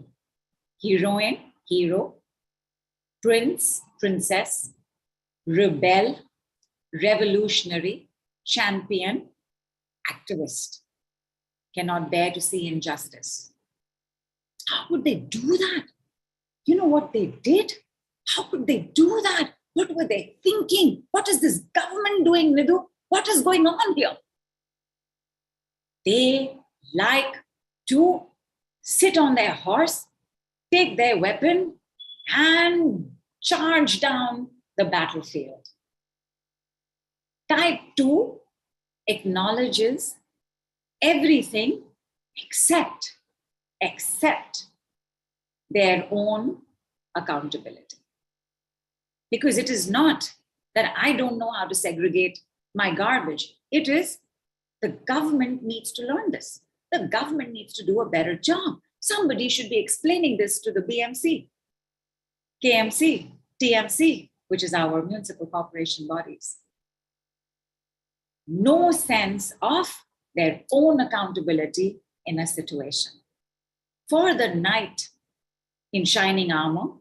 heroine, hero, prince, princess, rebel, revolutionary, champion, activist, cannot bear to see injustice. How would they do that? You know what they did? How could they do that? What were they thinking? What is this government doing, Nidhu? What is going on here? They like to sit on their horse, take their weapon, and charge down the battlefield. Type 2 acknowledges everything except their own accountability. Because it is not that I don't know how to segregate my garbage. It is the government needs to learn this. The government needs to do a better job. Somebody should be explaining this to the BMC, KMC, TMC, which is our municipal corporation bodies. No sense of their own accountability in a situation. For the knight in shining armor,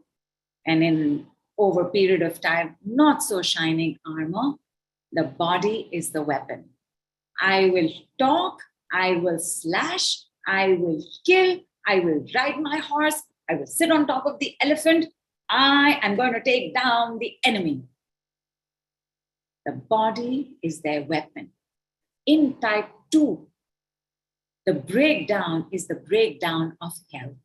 and in over a period of time, not so shining armor, the body is the weapon. I will talk, I will slash, I will kill, I will ride my horse, I will sit on top of the elephant, I am going to take down the enemy. The body is their weapon. In type 2, the breakdown is the breakdown of health.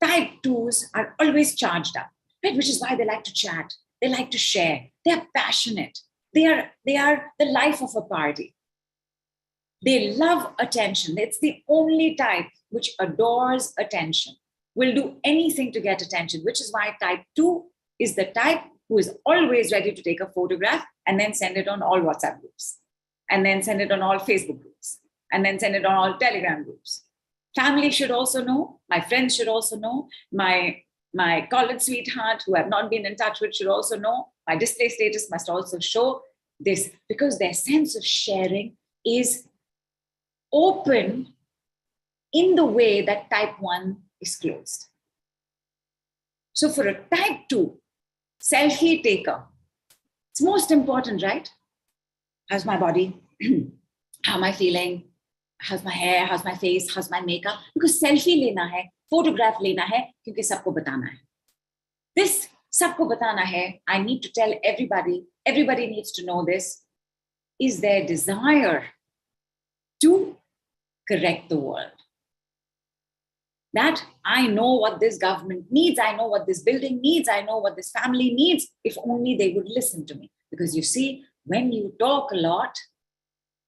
Type 2s are always charged up, right? Which is why they like to chat, they like to share, they're passionate, they are the life of a party. They love attention. It's the only type which adores attention, will do anything to get attention, which is why type 2 is the type who is always ready to take a photograph and then send it on all WhatsApp groups, and then send it on all Facebook groups, and then send it on all Telegram groups. Family should also know, my friends should also know, my college sweetheart who I've not been in touch with should also know, my display status must also show this, because their sense of sharing is open in the way that type 1 is closed. So for a type 2 selfie taker, it's most important, right? How's my body? How am I feeling? How's my hair? How's my face? How's my makeup? Because selfie lena hai, photograph lena hai, kyunki sabko batana hai. This sabko batana hai, I need to tell everybody needs to know this, is their desire to correct the world. That I know what this government needs, I know what this building needs, I know what this family needs, if only they would listen to me. Because you see, when you talk a lot,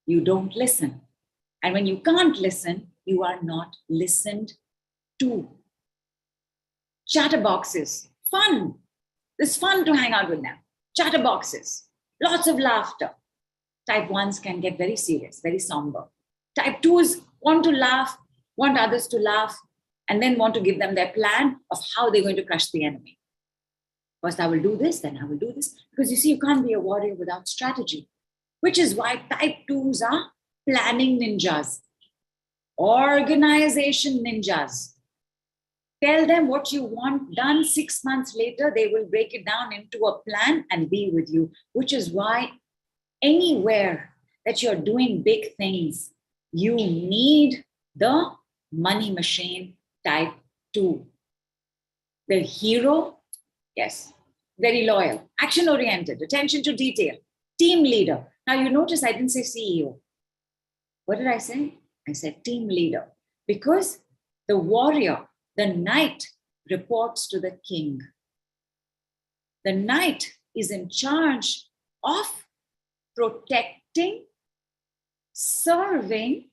you don't listen. And when you can't listen, you are not listened to. Chatterboxes, fun. It's fun to hang out with them. Chatterboxes, lots of laughter. Type 1s can get very serious, very somber. Type 2s want to laugh, want others to laugh, and then want to give them their plan of how they're going to crush the enemy. First, I will do this, then I will do this. Because you see, you can't be a warrior without strategy, which is why type 2s are planning ninjas, organization ninjas. Tell them what you want done. 6 months later, they will break it down into a plan and be with you, which is why anywhere that you're doing big things, you need the money machine type 2. The hero, yes, very loyal, action-oriented, attention to detail, team leader. Now you notice I didn't say CEO. What did I say? I said team leader. Because the warrior, the knight, reports to the king. The knight is in charge of protecting, serving,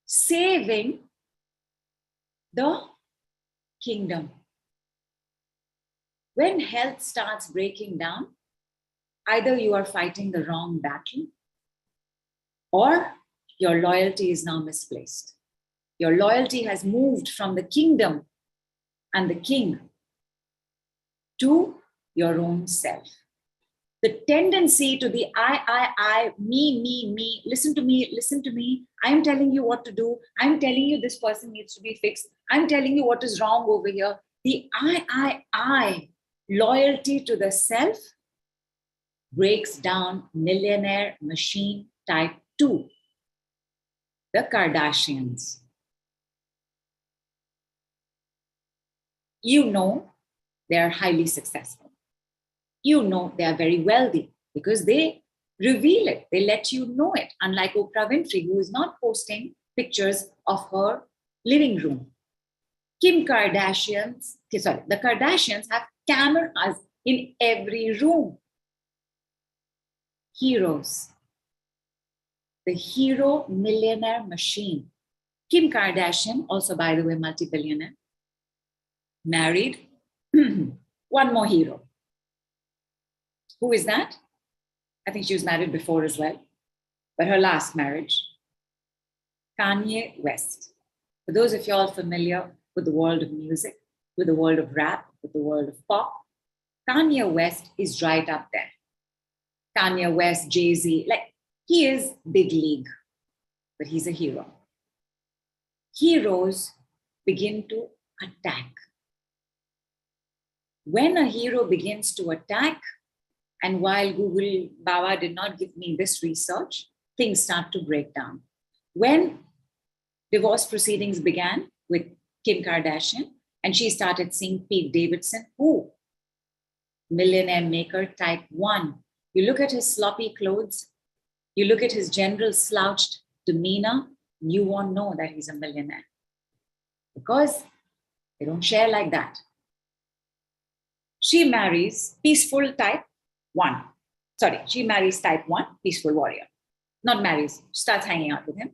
saving the kingdom. When health starts breaking down, either you are fighting the wrong battle or your loyalty is now misplaced. Your loyalty has moved from the kingdom and the king to your own self. The tendency to the I, me, listen to me. I'm telling you what to do. I'm telling you this person needs to be fixed. I'm telling you what is wrong over here. The I, loyalty to the self breaks down millionaire machine type 2. The Kardashians. You know they are highly successful. You know they are very wealthy because they reveal it. They let you know it. Unlike Oprah Winfrey, who is not posting pictures of her living room. The Kardashians have cameras in every room. Heroes. The hero millionaire machine. Kim Kardashian, also by the way, multi-billionaire, married one more hero. Who is that? I think she was married before as well, but her last marriage, Kanye West. For those of you all familiar with the world of music, with the world of rap, with the world of pop, Kanye West is right up there. Kanye West, Jay-Z, like he is big league, but he's a hero. Heroes begin to attack. When a hero begins to attack, and while Google Baba did not give me this research, things start to break down. When divorce proceedings began with Kim Kardashian, and she started seeing Pete Davidson, who? Millionaire maker type 1. You look at his sloppy clothes, you look at his general slouched demeanor, you won't know that he's a millionaire. Because they don't share like that. She marries peaceful type 1. She marries type 1, peaceful warrior. Not marries, starts hanging out with him.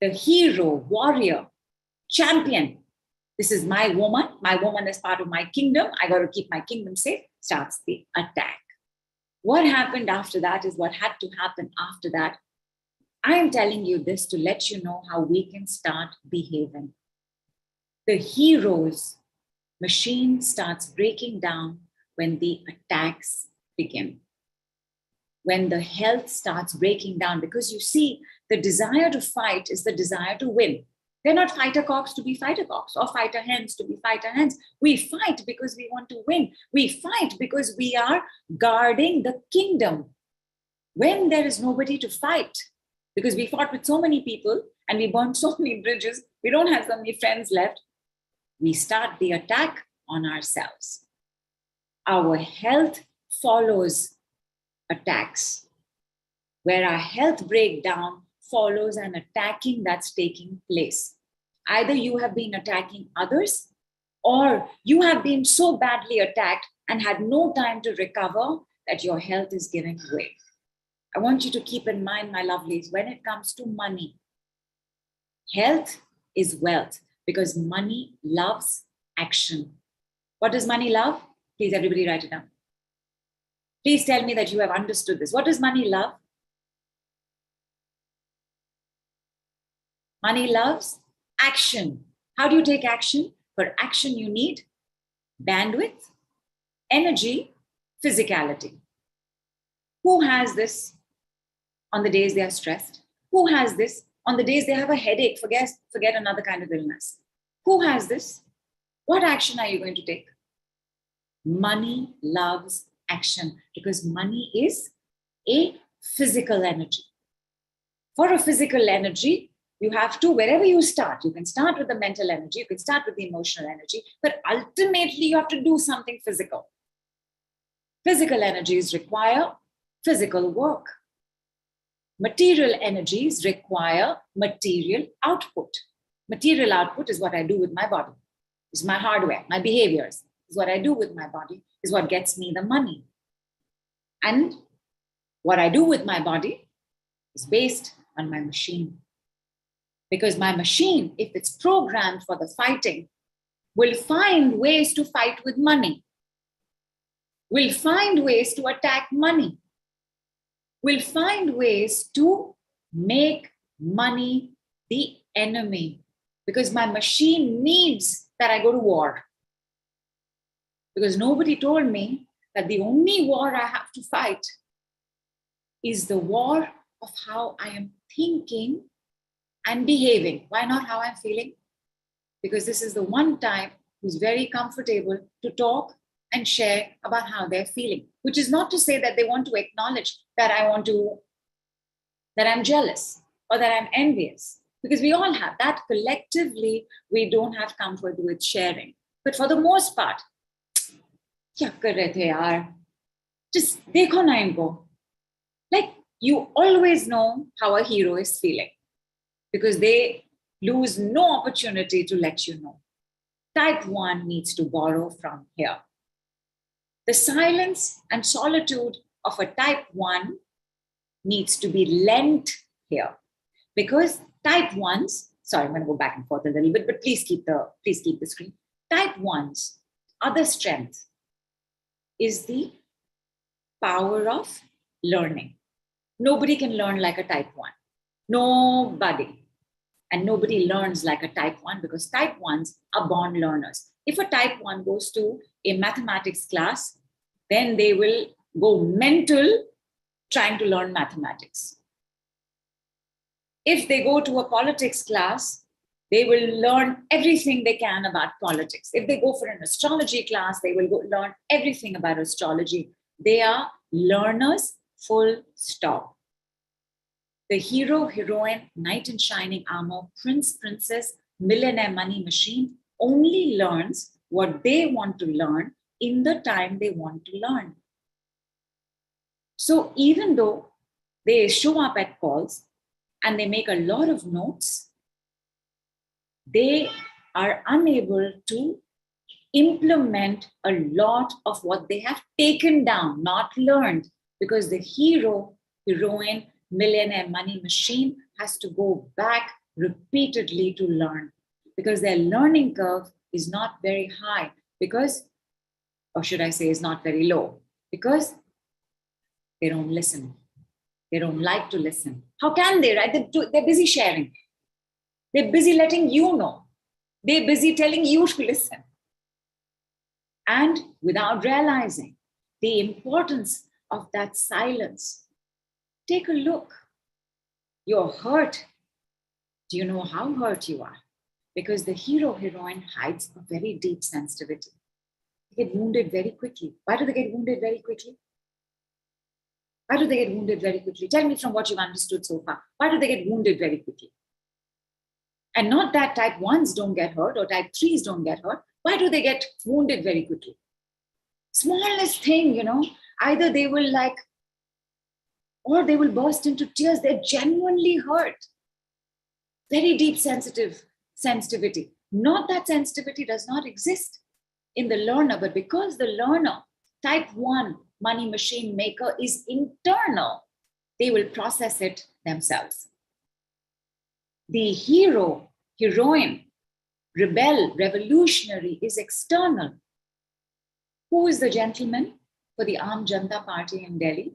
The hero, warrior, champion. This is my woman. My woman is part of my kingdom. I got to keep my kingdom safe. Starts the attack. What happened after that is what had to happen after that. I am telling you this to let you know how we can start behaving. The hero's machine starts breaking down when the attacks begin. When the health starts breaking down, because you see, the desire to fight is the desire to win. They're not fighter cocks to be fighter cocks or fighter hens to be fighter hens. We fight because we want to win. We fight because we are guarding the kingdom. When there is nobody to fight, because we fought with so many people and we burned so many bridges, we don't have so many friends left, we start the attack on ourselves. Our health follows attacks. Where our health breaks down, follows an attacking that's taking place. Either you have been attacking others, or you have been so badly attacked and had no time to recover that your health is giving way. I want you to keep in mind, my lovelies, when it comes to money, health is wealth because money loves action. What does money love? Please, everybody write it down. Please tell me that you have understood this. What does money love? Money loves action. How do you take action? For action, you need bandwidth, energy, physicality. Who has this on the days they are stressed? Who has this on the days they have a headache? Forget another kind of illness. Who has this? What action are you going to take? Money loves action because money is a physical energy. For a physical energy, you have to, wherever you start, you can start with the mental energy, you can start with the emotional energy, but ultimately you have to do something physical. Physical energies require physical work. Material energies require material output. Material output is what I do with my body. It's my hardware, my behaviors. Is what I do with my body, is what gets me the money. And what I do with my body is based on my machine. Because my machine, if it's programmed for the fighting, will find ways to fight with money, will find ways to attack money, will find ways to make money the enemy. Because my machine needs that I go to war. Because nobody told me that the only war I have to fight is the war of how I am thinking and behaving. Why not how I'm feeling? Because this is the one time who's very comfortable to talk and share about how they're feeling, which is not to say that they want to acknowledge that that I'm jealous or that I'm envious, because we all have that. Collectively, we don't have comfort with sharing. But for the most part, क्या कर रहे थे यार? Just देखो ना इनको. Like, you always know how a hero is feeling because they lose no opportunity to let you know. Type 1 needs to borrow from here. The silence and solitude of a type 1 needs to be lent here because type 1s, sorry, I'm going to go back and forth a little bit, but please keep the screen. Type 1's other strength is the power of learning. Nobody can learn like a type 1. Nobody. And nobody learns like a type 1 because type 1s are born learners. If a type 1 goes to a mathematics class, then they will go mental trying to learn mathematics. If they go to a politics class, they will learn everything they can about politics. If they go for an astrology class, they will learn everything about astrology. They are learners, full stop. The hero, heroine, knight in shining armor, prince, princess, millionaire money machine only learns what they want to learn in the time they want to learn. So even though they show up at calls and they make a lot of notes, they are unable to implement a lot of what they have taken down, not learned, because the hero, heroine, millionaire money machine has to go back repeatedly to learn because their learning curve is not very high because, or should I say is not very low, because they don't listen. They don't like to listen. How can they, right? They're busy sharing. They're busy letting you know. They're busy telling you to listen. And without realizing the importance of that silence, take a look. You're hurt. Do you know how hurt you are? Because the hero, heroine hides a very deep sensitivity. They get wounded very quickly. Why do they get wounded very quickly? Why do they get wounded very quickly? Tell me from what you've understood so far. Why do they get wounded very quickly? And not that type 1s don't get hurt or type 3s don't get hurt. Why do they get wounded very quickly? Smallest thing, either they will like or they will burst into tears. They're genuinely hurt. Very deep sensitivity. Not that sensitivity does not exist in the learner, but because the learner, type 1 money machine maker, is internal, they will process it themselves. The hero, heroine, rebel, revolutionary is external. Who is the gentleman for the Aam Janata Party in Delhi?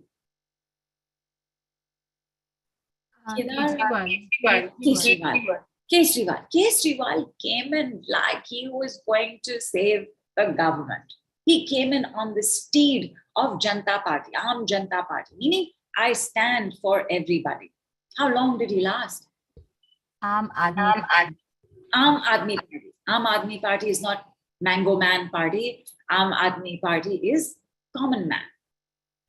Kejriwal came in like he was going to save the government. He came in on the steed of Janata Party, Aam Janata Party, meaning I stand for everybody. How long did he last? Aam Aadmi Party. Aam Aadmi Party. Aam Aadmi Party is not Mango Man Party. Aam Aadmi Party is common man.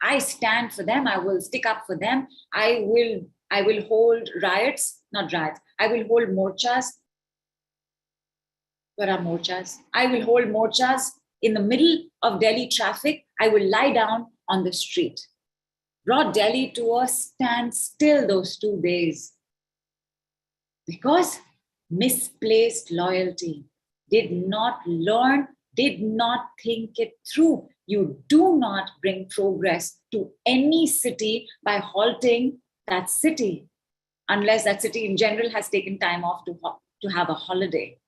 I stand for them. I will stick up for them. I will hold riots, not riots. I will hold morchas. What are morchas? I will hold morchas in the middle of Delhi traffic. I will lie down on the street. Brought Delhi to a standstill those 2 days. Because misplaced loyalty, did not learn, did not think it through. You do not bring progress to any city by halting that city, unless that city in general has taken time off to have a holiday.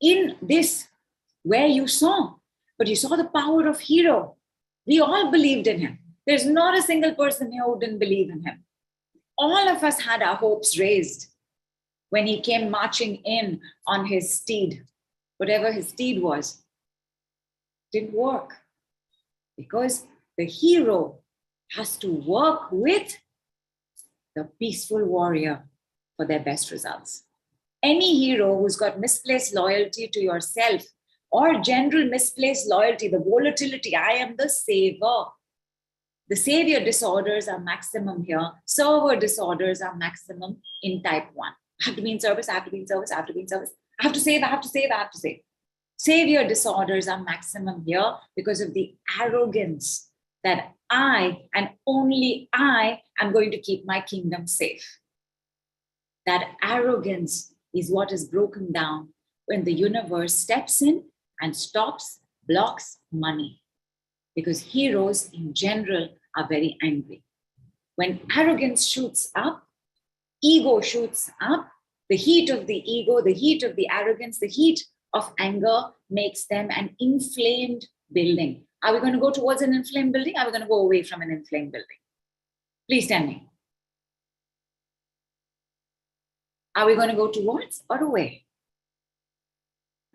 In this, where you saw the power of hero. We all believed in him. There's not a single person here who didn't believe in him. All of us had our hopes raised when he came marching in on his steed, whatever his steed was. Didn't work because the hero has to work with the peaceful warrior for their best results. Any hero who's got misplaced loyalty to yourself or general misplaced loyalty, the volatility, I am the saver. The savior disorders are maximum here. Server disorders are maximum in type 1. I have to be in service, I have to be in service, I have to be in service. I have to save, I have to save, I have to save. Savior disorders are maximum here because of the arrogance that I and only I am going to keep my kingdom safe. That arrogance is what is broken down when the universe steps in and stops, blocks money. Because heroes in general are very angry. When arrogance shoots up, ego shoots up, the heat of the ego, the heat of the arrogance, the heat of anger makes them an inflamed building. Are we going to go towards an inflamed building? Are we going to go away from an inflamed building? Please tell me. Are we going to go towards or away?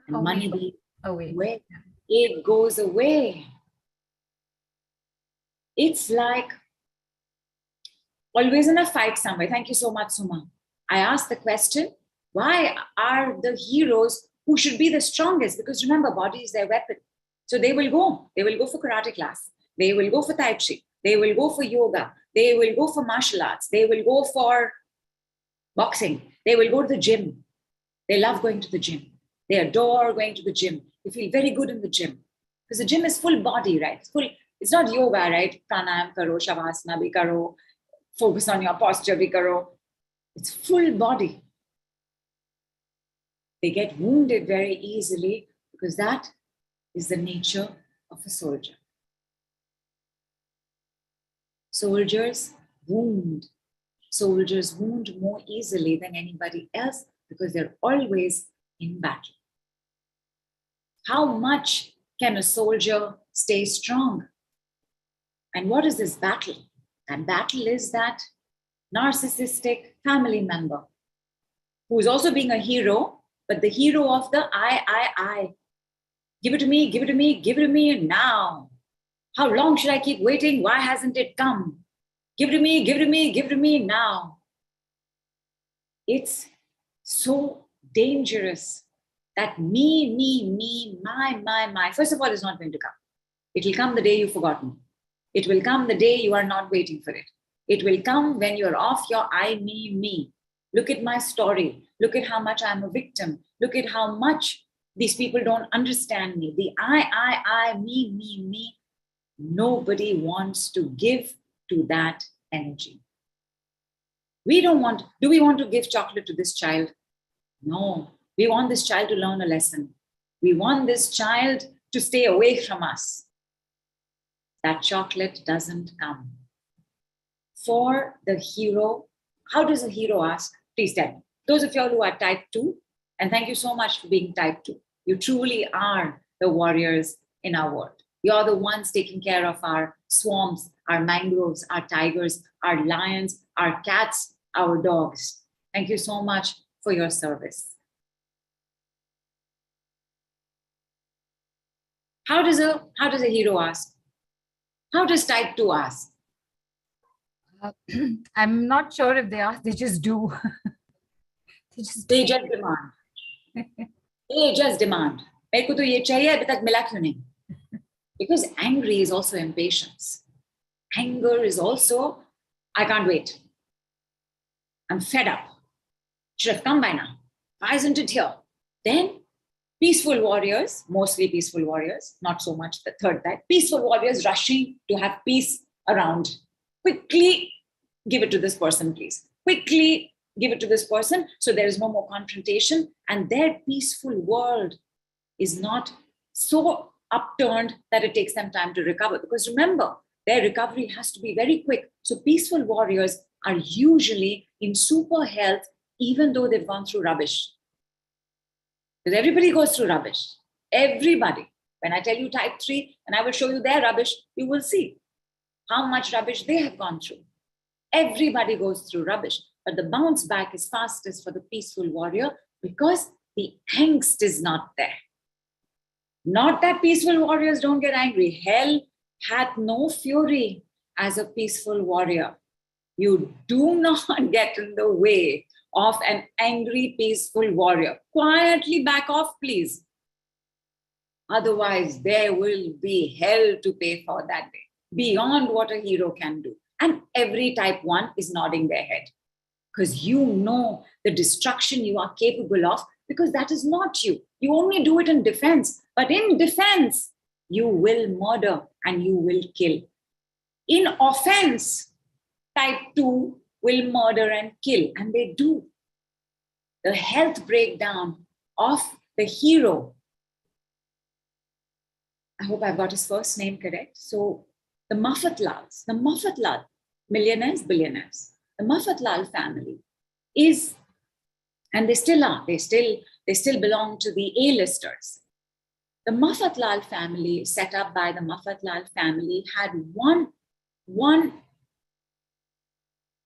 And money be away. It goes away. It's like always in a fight somewhere. Thank you so much, Suma. I asked the question, why are the heroes who should be the strongest? Because remember, body is their weapon. So they will go. They will go for karate class. They will go for Tai Chi. They will go for yoga. They will go for martial arts. They will go for boxing. They will go to the gym. They love going to the gym. They adore going to the gym. They feel very good in the gym. Because the gym is full body, right? It's not yoga, right? Pranayam karo, shavasana bhi karo, focus on your posture bhi karo. It's full body. They get wounded very easily because that is the nature of a soldier. Soldiers wound. Soldiers wound more easily than anybody else because they're always in battle. How much can a soldier stay strong? And what is this battle? And battle is that narcissistic family member who is also being a hero, but the hero of the I. Give it to me, give it to me, give it to me now. How long should I keep waiting? Why hasn't it come? Give it to me, give it to me, give it to me now. It's so dangerous that me, my. First of all, is not going to come. It will come the day you've forgotten. It will come the day you are not waiting for it. It will come when you're off your I, me. Look at my story. Look at how much I'm a victim. Look at how much these people don't understand me. The I, me. Nobody wants to give to that energy. Do we want to give chocolate to this child? No, we want this child to learn a lesson. We want this child to stay away from us. That chocolate doesn't come. For the hero, how does a hero ask? Please tell me. Those of y'all who are type 2, and thank you so much for being type 2. You truly are the warriors in our world. You're the ones taking care of our swamps, our mangroves, our tigers, our lions, our cats, our dogs. Thank you so much for your service. How does a hero ask? How does type 2 ask? I'm not sure if they ask, they just do. they just demand. They just demand. मेरे को तो ये चाहिए अभी तक मिला क्यों नहीं? Because angry is also impatience. Anger is also, I can't wait. I'm fed up. Should have come by now. Why isn't it here? Then peaceful warriors, mostly peaceful warriors, not so much the third type, peaceful warriors rushing to have peace around. Quickly give it to this person, please. Quickly give it to this person so there is no more confrontation, and their peaceful world is not so upturned that it takes them time to recover. Because remember, their recovery has to be very quick. So peaceful warriors are usually in super health, even though they've gone through rubbish. Because everybody goes through rubbish. Everybody. When I tell you type 3, and I will show you their rubbish, you will see how much rubbish they have gone through. Everybody goes through rubbish. But the bounce back is fastest for the peaceful warrior because the angst is not there. Not that peaceful warriors don't get angry. Hell hath no fury as a peaceful warrior. You do not get in the way of an angry, peaceful warrior. Quietly back off, please. Otherwise, there will be hell to pay for that day, beyond what a hero can do. And every type 1 is nodding their head because you know the destruction you are capable of, because that is not you. You only do it in defense. But in defense, you will murder and you will kill. In offense, type 2 will murder and kill, and they do. The health breakdown of the hero. I hope I've got his first name correct. So the Mafatlal, millionaires, billionaires. The Mafatlal family is, and they still are, they still belong to the A-listers. The Mafatlal family, set up by the Mafatlal family, had one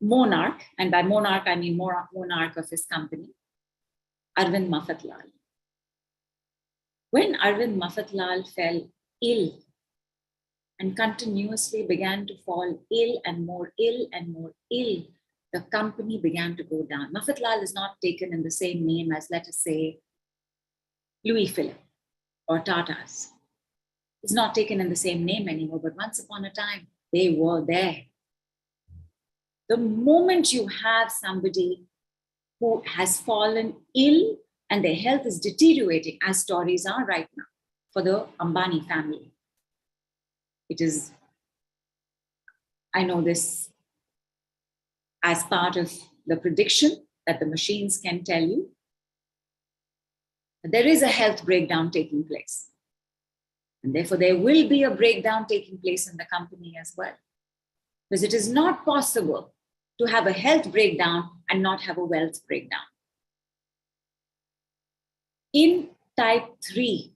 monarch, and by monarch I mean monarch of his company, Arvind Mafatlal. When Arvind Mafatlal fell ill and continuously began to fall ill and more ill and more ill, the company began to go down. Mafatlal is not taken in the same name as, let us say, Louis Philippe or Tata's. It's not taken in the same name anymore, but once upon a time, they were there. The moment you have somebody who has fallen ill and their health is deteriorating, as stories are right now for the Ambani family, it is, I know this as part of the prediction that the machines can tell you, there is a health breakdown taking place. And therefore, there will be a breakdown taking place in the company as well. Because it is not possible to have a health breakdown and not have a wealth breakdown. In type 3,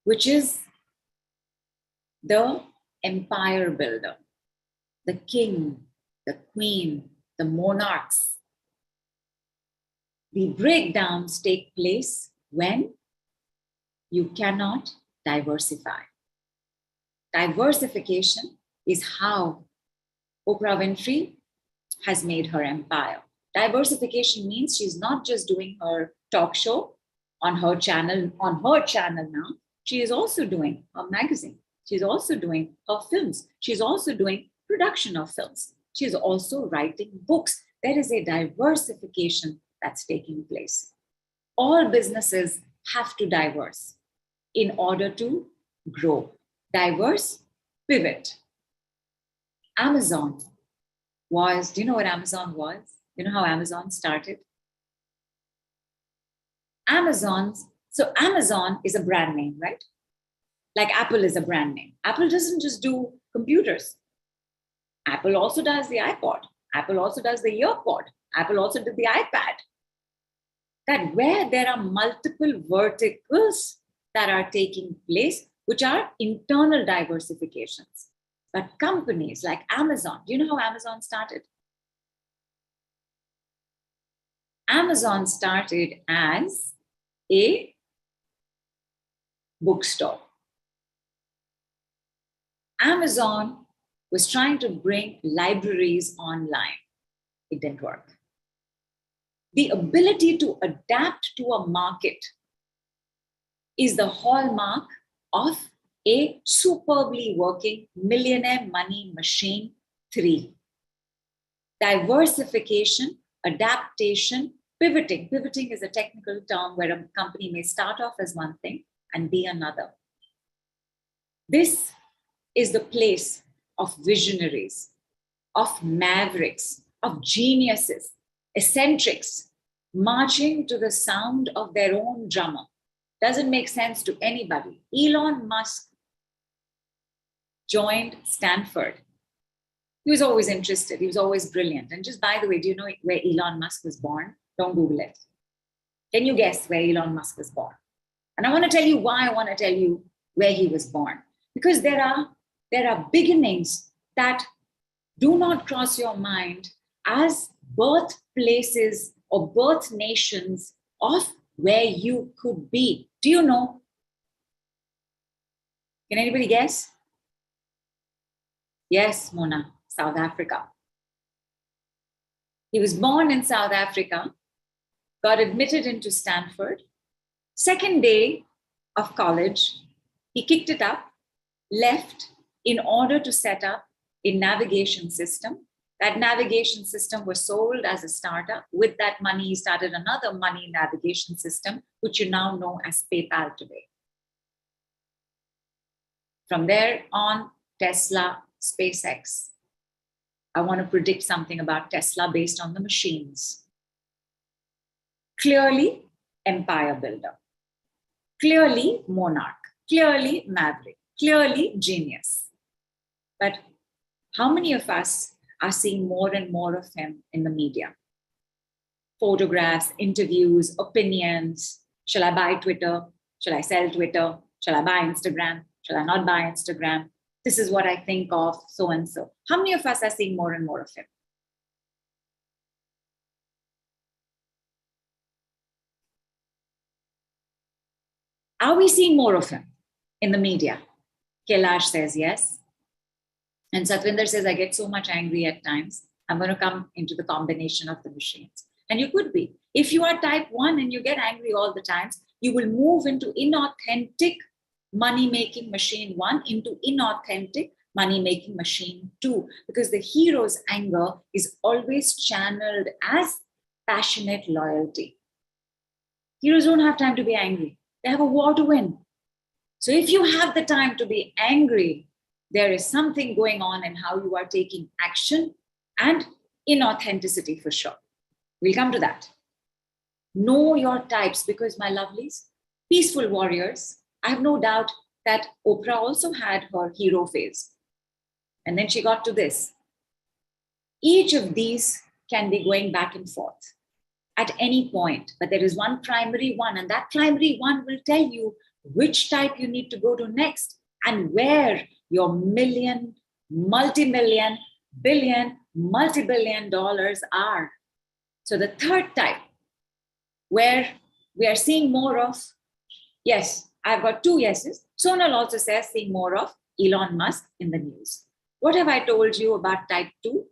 which is the empire builder, the king, the queen, the monarchs, the breakdowns take place when you cannot diversify. Diversification is how Oprah Winfrey has made her empire. Diversification means she's not just doing her talk show on her channel now. She is also doing her magazine. She's also doing her films. She's also doing production of films. She's also writing books. There is a diversification that's taking place. All businesses have to diverse in order to grow. Diverse, pivot. Amazon was, do you know what Amazon was? You know how Amazon started? Amazon is a brand name, right? Like Apple is a brand name. Apple doesn't just do computers. Apple also does the iPod. Apple also does the EarPod. Apple also did the iPad. That where there are multiple verticals that are taking place, which are internal diversifications. But companies like Amazon, do you know how Amazon started? Amazon started as a bookstore. Amazon was trying to bring libraries online. It didn't work. The ability to adapt to a market is the hallmark of a superbly working Millionaire Money Machine 3. Diversification, adaptation, pivoting. Pivoting is a technical term where a company may start off as one thing and be another. This is the place of visionaries, of mavericks, of geniuses, eccentrics, marching to the sound of their own drummer. Doesn't make sense to anybody. Elon Musk joined Stanford. He was always interested. He was always brilliant. And just by the way, do you know where Elon Musk was born? Don't Google it. Can you guess where Elon Musk was born? And I want to tell you why I want to tell you where he was born. Because there are beginnings that do not cross your mind as birthplaces or birth nations of where you could be. Do you know? Can anybody guess? Yes, Mona, South Africa. He was born in South Africa, got admitted into Stanford. Second day of college, he kicked it up, left in order to set up a navigation system. That navigation system was sold as a startup. With that money, he started another money navigation system, which you now know as PayPal today. From there on, Tesla, SpaceX. I want to predict something about Tesla based on the machines. Clearly, empire builder. Clearly, monarch. Clearly, maverick. Clearly, genius. But how many of us are seeing more and more of him in the media? Photographs, interviews, opinions. Shall I buy Twitter? Shall I sell Twitter? Shall I buy Instagram? Shall I not buy Instagram? This is what I think of, so and so. How many of us are seeing more and more of him? Are we seeing more of him in the media? Kailash says yes. And Satvinder says, I get so much angry at times. I'm going to come into the combination of the machines. And you could be. If you are type 1 and you get angry all the times, you will move into inauthentic money-making machine 1 into inauthentic money-making machine 2. Because the hero's anger is always channeled as passionate loyalty. Heroes don't have time to be angry. They have a war to win. So if you have the time to be angry, there is something going on in how you are taking action and inauthenticity for sure. We'll come to that. Know your types because, my lovelies, peaceful warriors, I have no doubt that Oprah also had her hero phase. And then she got to this. Each of these can be going back and forth at any point, but there is one primary one, and that primary one will tell you which type you need to go to next and where your million, multi-million, billion, multi-billion dollars are. So the third type, where we are seeing more of, yes, I've got 2 yeses. Sonal also says seeing more of Elon Musk in the news. What have I told you about type 2?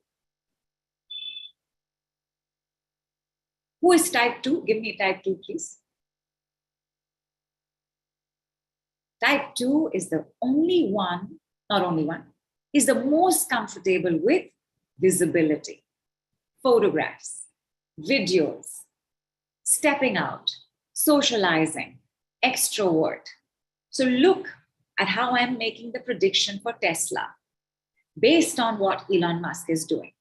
Who is type 2? Give me type 2, please. Type 2 is the only one, not only one, is the most comfortable with visibility, photographs, videos, stepping out, socializing, extrovert. So look at how I'm making the prediction for Tesla. based on what Elon Musk is doing.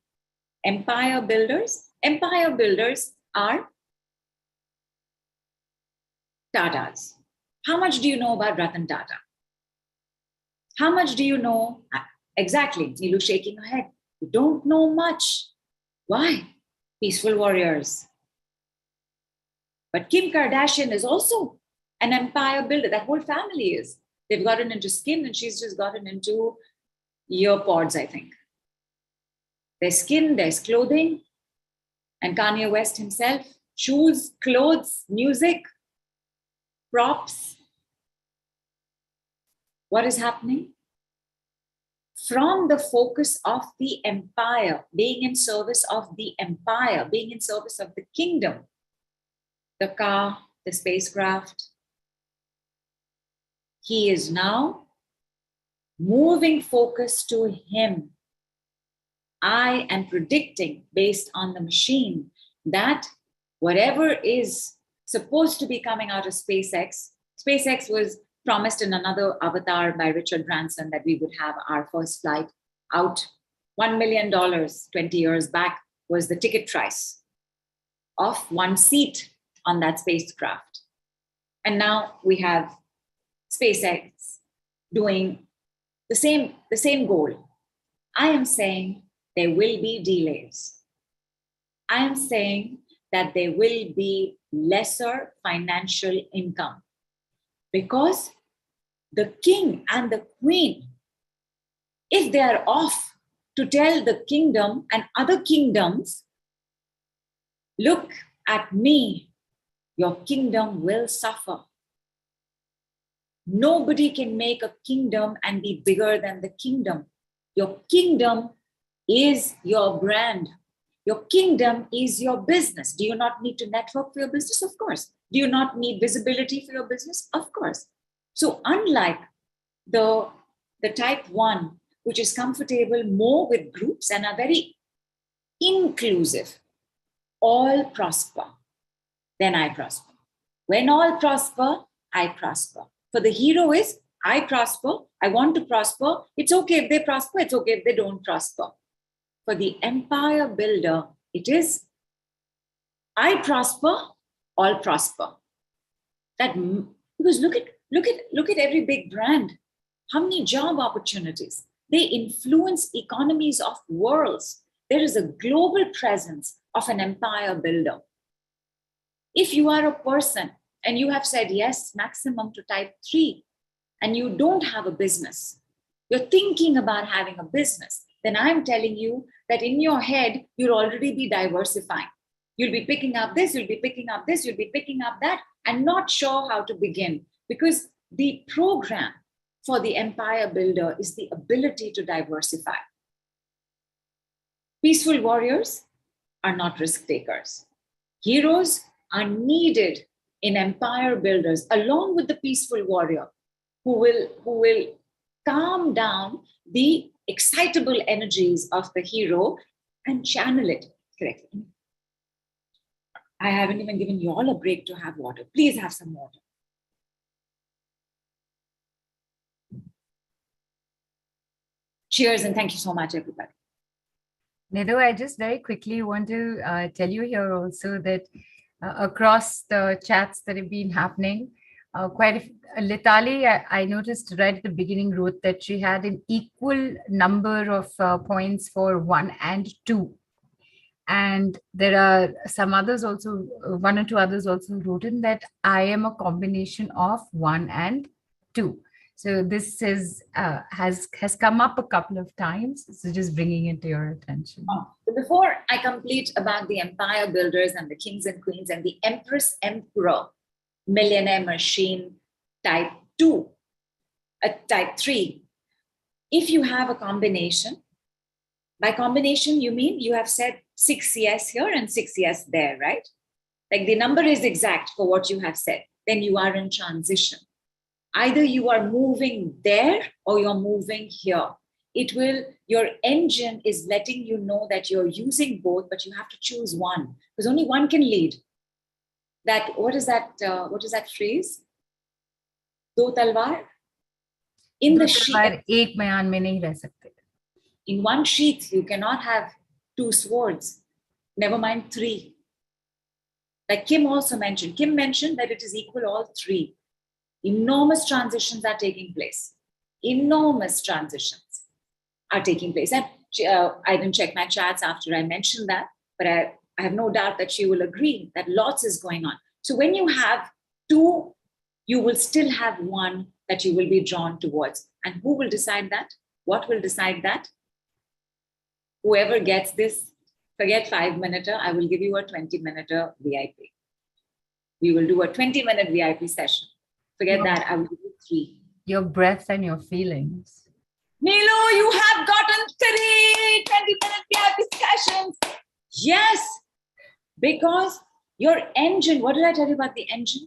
Empire builders are Tatas. How much do you know about Ratan Tata? How much do you know? Exactly, Nilu shaking her head. You don't know much. Why? Peaceful warriors. But Kim Kardashian is also an empire builder. That whole family is. They've gotten into skin and she's just gotten into ear pods, I think. There's skin, there's clothing. And Kanye West himself, shoes, clothes, music, props. What is happening? From the focus of the empire, being in service of the empire, being in service of the kingdom, the car, the spacecraft, he is now moving focus to him. I am predicting based on the machine that whatever is supposed to be coming out of SpaceX was promised in another avatar by Richard Branson that we would have our first flight out. $1 million 20 years back was the ticket price of one seat on that spacecraft. And now we have SpaceX doing the same goal. I am saying there will be delays. I am saying that there will be lesser financial income because the king and the queen, if they are off to tell the kingdom and other kingdoms, look at me, your kingdom will suffer. Nobody can make a kingdom and be bigger than the kingdom. Your kingdom is your brand. Your kingdom is your business. Do you not need to network for your business? Of course. Do you not need visibility for your business? Of course. So unlike the type 1, which is comfortable more with groups and are very inclusive, all prosper, then I prosper. When all prosper, I prosper. For the hero is, I prosper, I want to prosper. It's okay if they prosper, it's okay if they don't prosper. For the empire builder, it is, I prosper, all prosper. That, because look at every big brand. How many job opportunities? They influence economies of worlds. There is a global presence of an empire builder. If you are a person and you have said yes maximum to type 3 and you don't have a business, you're thinking about having a business, then I'm telling you that in your head, you'll already be diversifying. You'll be picking up this, you'll be picking up this, you'll be picking up that, and not sure how to begin. Because the program for the empire builder is the ability to diversify. Peaceful warriors are not risk takers. Heroes are needed in empire builders, along with the peaceful warrior, who will calm down the excitable energies of the hero and channel it correctly. I haven't even given you all a break to have water. Please have some water. Cheers and thank you so much, everybody. Nidhu, I just very quickly want to tell you here also that across the chats that have been happening, Litali, I noticed right at the beginning wrote that she had an equal number of points for 1 and 2. And there are some others also, 1 or 2 others also wrote in that I am a combination of 1 and 2. So this is has come up a couple of times. So just bringing it to your attention. So before I complete about the empire builders and the kings and queens and the empress emperor, millionaire machine type 2, type 3, if you have a combination, by combination, you mean you have said 6 yes here and 6 yes there, right? Like the number is exact for what you have said. Then you are in transition. Either you are moving there or you're moving here. Your engine is letting you know that you're using both, but you have to choose one because only one can lead. What is that phrase? Do talwar? In the ship. एक म्यान में नहीं रह सकते. In one sheath, you cannot have 2 swords, never mind 3. Like Kim also mentioned. Kim mentioned that it is equal all 3. Enormous transitions are taking place. Enormous transitions are taking place. And I didn't check my chats after I mentioned that, but I have no doubt that she will agree that lots is going on. So when you have 2, you will still have 1 that you will be drawn towards. And who will decide that? What will decide that? Whoever gets this, forget 5-minute, I will give you a 20-minute VIP. We will do a 20-minute VIP session. Forget that, I will give you 3. Your breath and your feelings. Nilu, you have gotten 3 20-minute VIP sessions. Yes, because your engine, what did I tell you about the engine?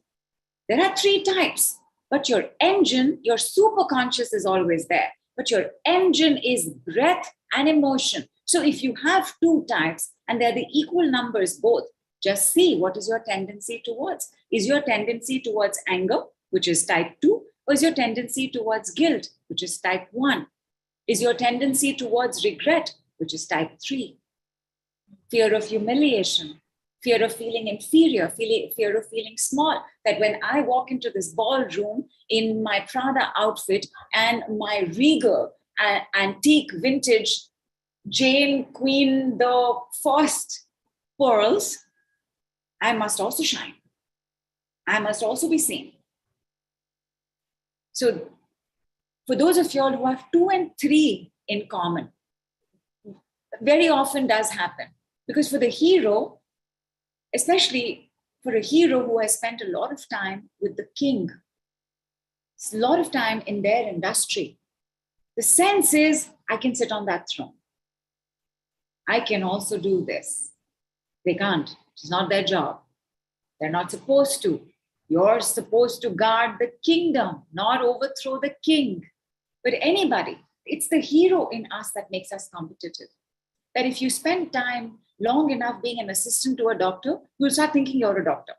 There are 3 types, but your engine, your superconscious is always there. But your engine is breath and emotion. So if you have 2 types and they're the equal numbers both, just see what is your tendency towards. Is your tendency towards anger, which is type 2, or is your tendency towards guilt, which is type 1? Is your tendency towards regret, which is type 3? Fear of humiliation, fear of feeling inferior, fear of feeling small. That when I walk into this ballroom in my Prada outfit and my regal, antique, vintage, Jane, Queen, the first pearls, I must also shine. I must also be seen. So for those of you all who have 2 and 3 in common, very often does happen. Because for the hero, especially for a hero who has spent a lot of time with the king, a lot of time in their industry, the sense is, I can sit on that throne. I can also do this. They can't. It's not their job. They're not supposed to. You're supposed to guard the kingdom, not overthrow the king. But anybody, it's the hero in us that makes us competitive. That if you spend time long enough being an assistant to a doctor, you'll start thinking you're a doctor.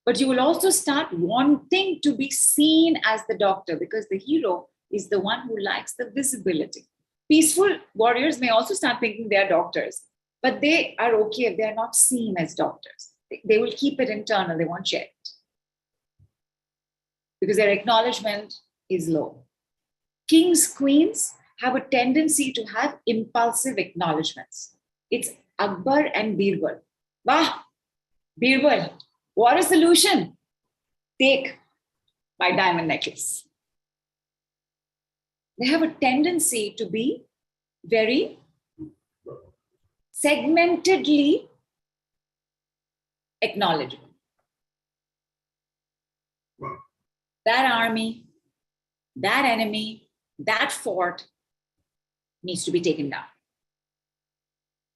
But you will also start wanting to be seen as the doctor, because the hero is the one who likes the visibility. Peaceful warriors may also start thinking they are doctors, but they are okay if they are not seen as doctors. They will keep it internal. They won't share it because their acknowledgement is low. Kings, queens have a tendency to have impulsive acknowledgements. It's Akbar and Birbal. Wah, Birbal, what a solution. Take my diamond necklace. They have a tendency to be very segmentedly acknowledgeable. That army, that enemy, that fort needs to be taken down.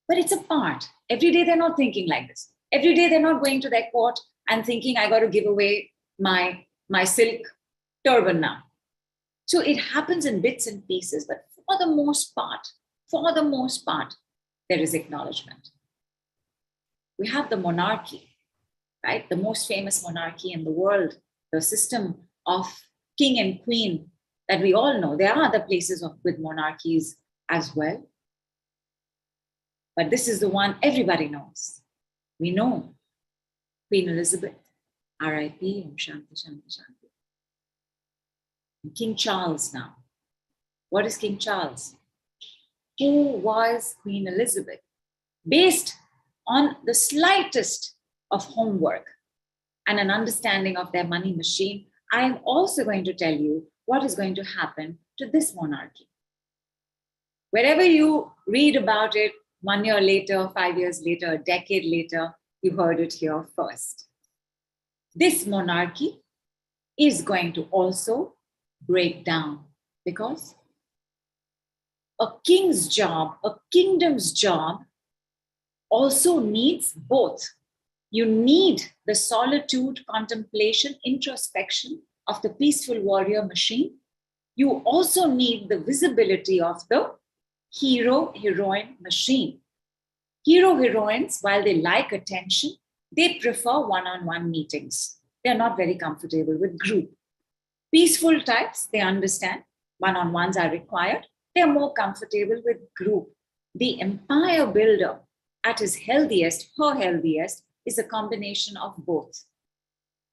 But it's a part. Every day they're not thinking like this. Every day they're not going to their court and thinking, I got to give away my silk turban now. So it happens in bits and pieces, but for the most part, there is acknowledgement. We have the monarchy, right? The most famous monarchy in the world, the system of king and queen that we all know. There are other places with monarchies as well. But this is the one everybody knows. We know Queen Elizabeth, R.I.P. Om Shanti, Shanti, Shanti. King Charles now. What is King Charles? Who was Queen Elizabeth? Based on the slightest of homework and an understanding of their money machine, I am also going to tell you what is going to happen to this monarchy. Wherever you read about it, 1 year later, 5 years later, a decade later, you heard it here first. This monarchy is going to also break down because a king's job, a kingdom's job also needs both. You need the solitude, contemplation, introspection of the peaceful warrior machine. You also need the visibility of the hero, heroine machine. Hero, heroines, while they like attention, they prefer one-on-one meetings. They're not very comfortable with group. Peaceful types, they understand one-on-ones are required, They're more comfortable with group. The empire builder at his healthiest, her healthiest, is a combination of both.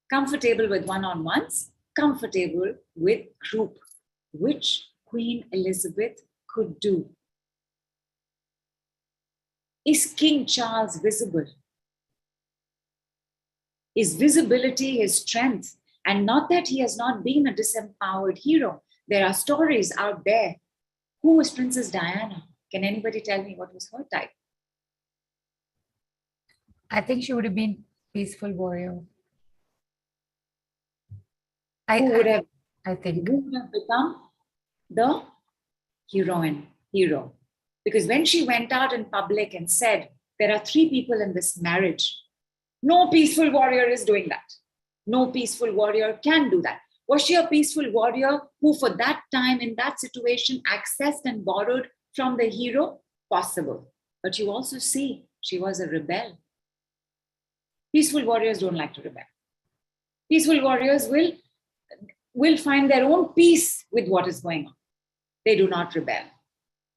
Comfortable with one-on-ones, comfortable with group, which Queen Elizabeth could do. Is King Charles visible? Is visibility his strength? And not that he has not been a disempowered hero. There are stories out there. Who was Princess Diana? Can anybody tell me what was her type? I think she would have been peaceful warrior. Who would have become the hero? Because when she went out in public and said, there are 3 people in this marriage, no peaceful warrior is doing that. No peaceful warrior can do that. Was she a peaceful warrior who for that time in that situation accessed and borrowed from the hero? Possible. But you also see she was a rebel. Peaceful warriors don't like to rebel. Peaceful warriors will find their own peace with what is going on. They do not rebel,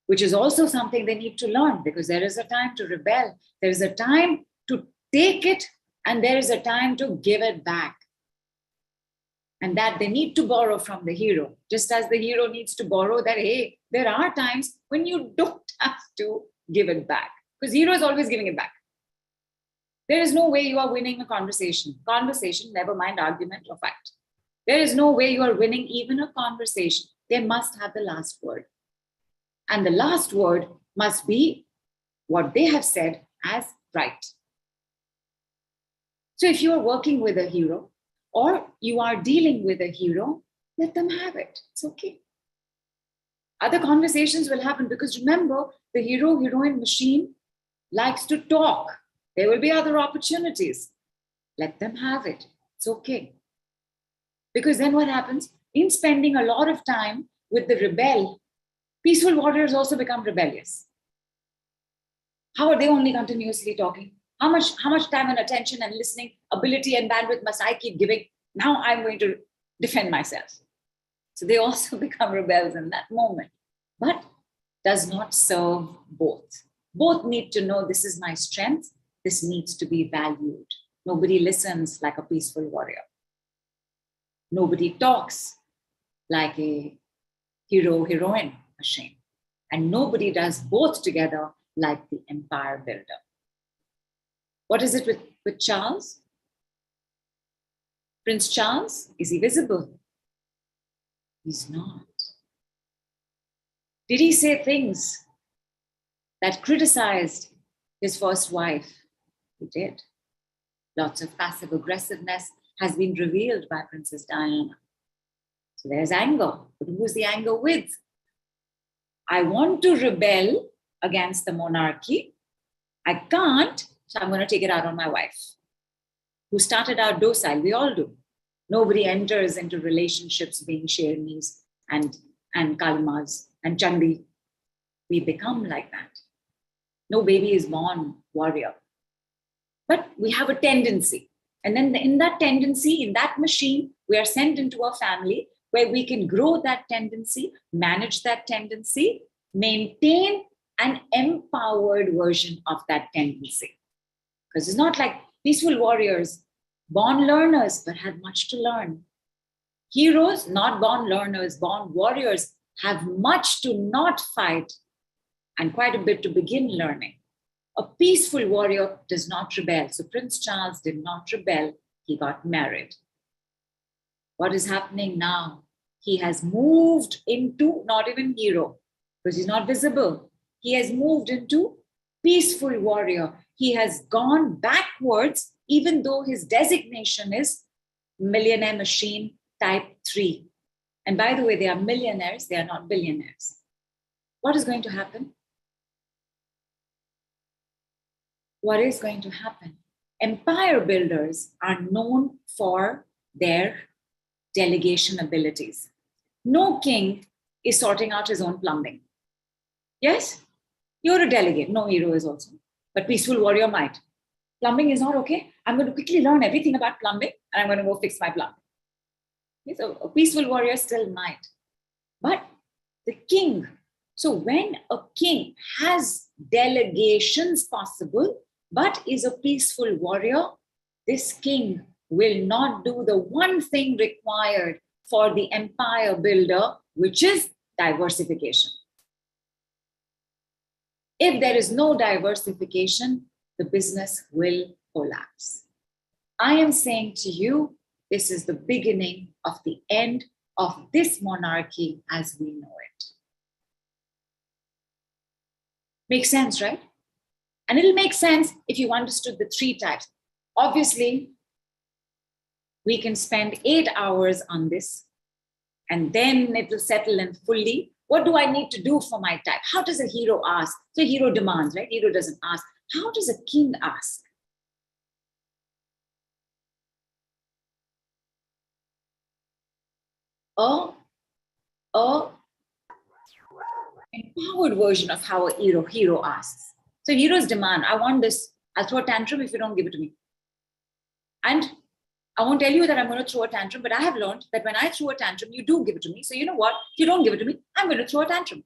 which is also something they need to learn, because there is a time to rebel. There is a time to take it, and there is a time to give it back. And that they need to borrow from the hero, just as the hero needs to borrow that, hey, there are times when you don't have to give it back, because hero is always giving it back. There is no way you are winning a conversation. Conversation, never mind argument or fact. There is no way you are winning even a conversation. They must have the last word. And the last word must be what they have said as right. So if you are working with a hero or you are dealing with a hero, let them have it. It's okay. Other conversations will happen, because remember, the hero-heroine machine likes to talk. There will be other opportunities. Let them have it. It's okay. Because then what happens? In spending a lot of time with the rebel, peaceful warriors also become rebellious. How are they only continuously talking? How much time and attention and listening ability and bandwidth must I keep giving? Now I'm going to defend myself. So they also become rebels in that moment, but does not serve both. Both need to know this is my strength. This needs to be valued. Nobody listens like a peaceful warrior. Nobody talks like a hero-heroine machine. And nobody does both together like the empire builder. What is it with Charles? Prince Charles, is he visible? He's not. Did he say things that criticized his first wife? He did. Lots of passive aggressiveness has been revealed by Princess Diana. So there's anger. But who's the anger with? I want to rebel against the monarchy. I can't, so I'm going to take it out on my wife, who started out docile. We all do. Nobody enters into relationships being Shernis and Kalimas and Chandi. We become like that. No baby is born warrior. But we have a tendency. And then in that tendency, in that machine, we are sent into a family where we can grow that tendency, manage that tendency, maintain an empowered version of that tendency. Because it's not like peaceful warriors, born learners, but have much to learn. Heroes, not born learners, born warriors, have much to not fight and quite a bit to begin learning. A peaceful warrior does not rebel. So Prince Charles did not rebel. He got married. What is happening now? He has moved into not even hero, because he's not visible. He has moved into peaceful warrior. He has gone backwards, even though his designation is Millionaire Machine Type 3. And by the way, they are millionaires, they are not billionaires. What is going to happen? What is going to happen? Empire builders are known for their delegation abilities. No king is sorting out his own plumbing. Yes, you're a delegate. No hero is also. But peaceful warrior might. Plumbing is not okay. I'm going to quickly learn everything about plumbing and I'm going to go fix my plumbing. Okay, so a peaceful warrior still might. But the king So when a king has delegations possible, but is a peaceful warrior, this king will not do the one thing required for the empire builder, which is diversification. If there is no diversification, the business will collapse. I am saying to you, this is the beginning of the end of this monarchy as we know it. Makes sense, right? And it'll make sense if you understood the three types. Obviously, we can spend 8 hours on this, and then it will settle in fully. What do I need to do for my type? How does a hero ask? So hero demands, right? Hero doesn't ask. How does a king ask? A empowered version of how a hero asks. So heroes demand, I want this. I'll throw a tantrum if you don't give it to me. And I won't tell you that I'm going to throw a tantrum, but I have learned that when I throw a tantrum, you do give it to me. So you know what? If you don't give it to me, I'm going to throw a tantrum.